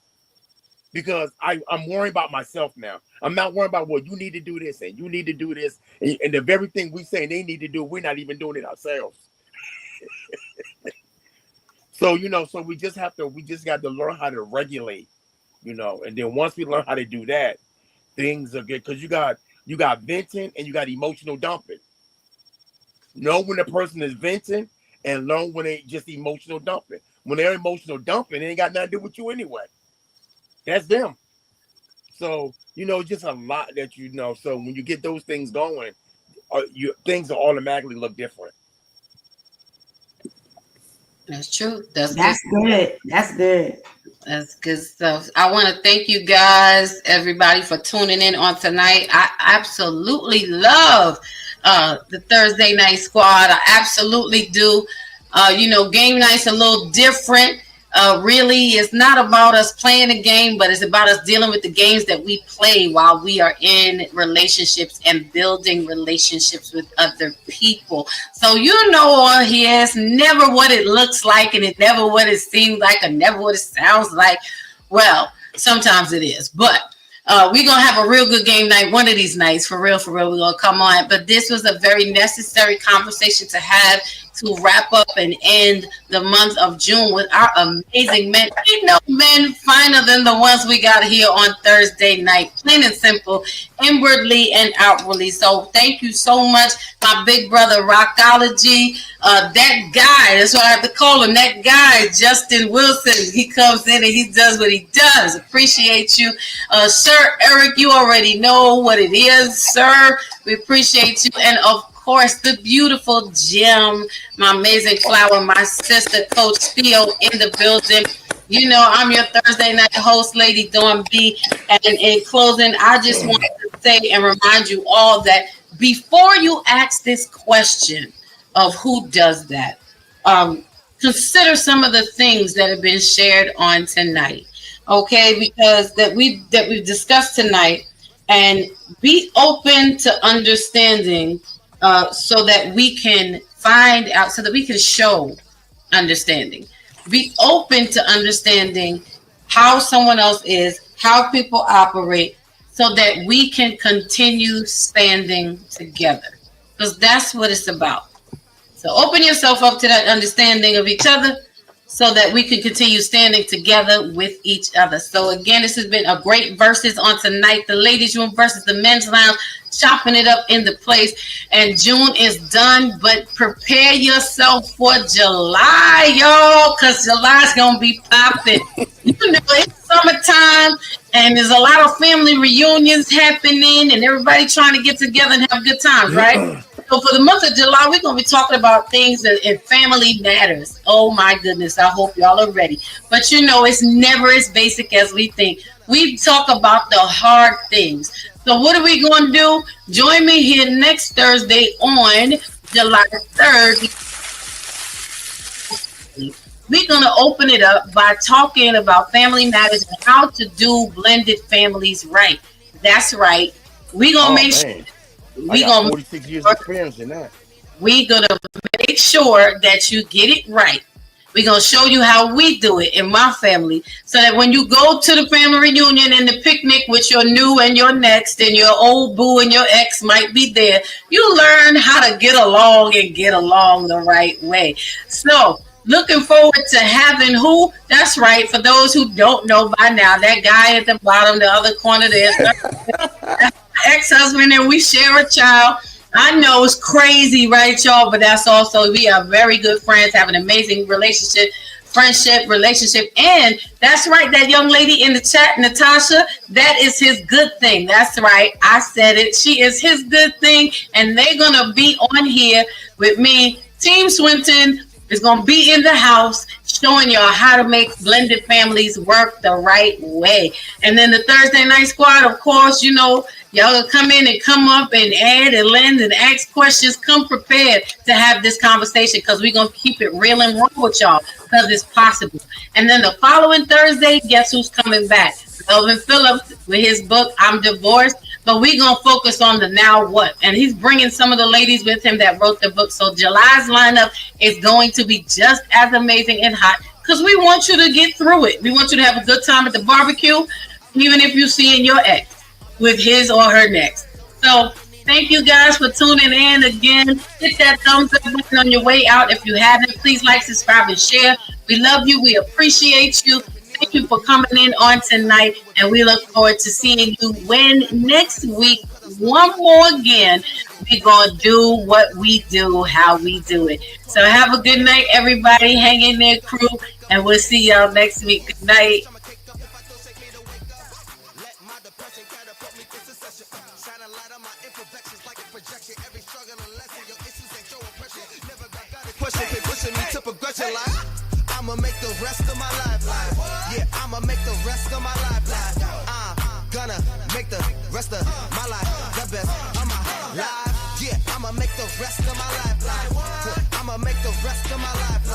Speaker 3: Because I'm worrying about myself now. I'm not worrying about, well, you need to do this and you need to do this. And the very thing we say they need to do, we're not even doing it ourselves. So, so we just got to learn how to regulate, and then once we learn how to do that, things are good. Because you got venting and you got emotional dumping. Know when a person is venting and learn when they just emotional dumping. When they're emotional dumping, it ain't got nothing to do with you anyway. That's them. So, just a lot that So when you get those things going, things will automatically look different.
Speaker 2: That's true. That's
Speaker 6: good. That's good.
Speaker 2: That's good stuff. I want to thank you guys, everybody, for tuning in on tonight. I absolutely love the Thursday Night Squad. I absolutely do. Game night's a little different. Really, it's not about us playing a game, but it's about us dealing with the games that we play while we are in relationships and building relationships with other people. So on here, it's never what it looks like, and it's never what it seems like, or never what it sounds like. Well, sometimes it is, but we're going to have a real good game night one of these nights. For real, we're going to come on. But this was a very necessary conversation to have to wrap up and end the month of June with our amazing men. Ain't no men finer than the ones we got here on Thursday night. Plain and simple, inwardly and outwardly. So thank you so much, my big brother, Rockology. That guy, that's what I have to call him, that guy, Justin Wilson. He comes in and he does what he does. Appreciate you. Sir Eric, you already know what it is, sir. We appreciate you. And of course, the beautiful Jim, my amazing flower, my sister, Coach Theo in the building. I'm your Thursday night host, Lady Dawn B. And in closing, I just want to say and remind you all that before you ask this question of who does that, consider some of the things that have been shared on tonight. Okay, because that we've discussed tonight, and be open to understanding so that we can find out, so that we can show understanding. Be open to understanding how someone else is, how people operate, so that we can continue standing together. Because that's what it's about. So open yourself up to that understanding of each other, so that we can continue standing together with each other. So again, this has been a great versus on tonight. The ladies' room versus the men's lounge, chopping it up in the place. And June is done, but prepare yourself for July, y'all, because July's gonna be popping. It's summertime, and there's a lot of family reunions happening, and everybody trying to get together and have good times, right? So for the month of July, we're going to be talking about things that in family matters. Oh my goodness, I hope y'all are ready. But it's never as basic as we think. We talk about the hard things. So what are we going to do? Join me here next Thursday on July 3rd. we're going to open it up by talking about family matters and how to do blended families right. That's right. We're going to make sure.
Speaker 3: Man. I
Speaker 2: We're
Speaker 3: got
Speaker 2: going
Speaker 3: 46 years of experience in that.
Speaker 2: to make sure that you get it right. We're going to show you how we do it in my family so that when you go to the family reunion and the picnic with your new and your next and your old boo and your ex might be there, you learn how to get along and get along the right way. So, looking forward to having who? That's right. For those who don't know by now, that guy at the bottom, the other corner there, that's my ex-husband, and we share a child. I know it's crazy, right, y'all? But that's also, we are very good friends, have an amazing relationship, friendship, relationship. And that's right, that young lady in the chat, Natasha, that is his good thing. That's right. I said it. She is his good thing. And they're going to be on here with me. Team Swinton is going to be in the house showing y'all how to make blended families work the right way. And then the Thursday Night Squad, of course, you know, y'all will come in and come up and add and lend and ask questions. Come prepared to have this conversation because we're going to keep it real and raw with y'all because it's possible. And then the following Thursday, guess who's coming back? Melvin Phillips with his book, I'm Divorced. But we're going to focus on the now what. And he's bringing some of the ladies with him that wrote the book. So July's lineup is going to be just as amazing and hot because we want you to get through it. We want you to have a good time at the barbecue, even if you're seeing your ex with his or her next. So thank you guys for tuning in again. Hit that thumbs up button on your way out. If you haven't, please like, subscribe, and share. We love you. We appreciate you. Thank you for coming in on tonight, and we look forward to seeing you when next week, one more again, we're going to do what we do, how we do it. So have a good night, everybody. Hang in there, crew, and we'll see y'all next week. Good night.
Speaker 1: Pushing me to progression like I'ma make the rest of my life live. Yeah, I'ma make the rest of my life live. I'm gonna make the rest of my life the best of my life. Yeah, I'ma make the rest of my life live. I'ma make the rest of my life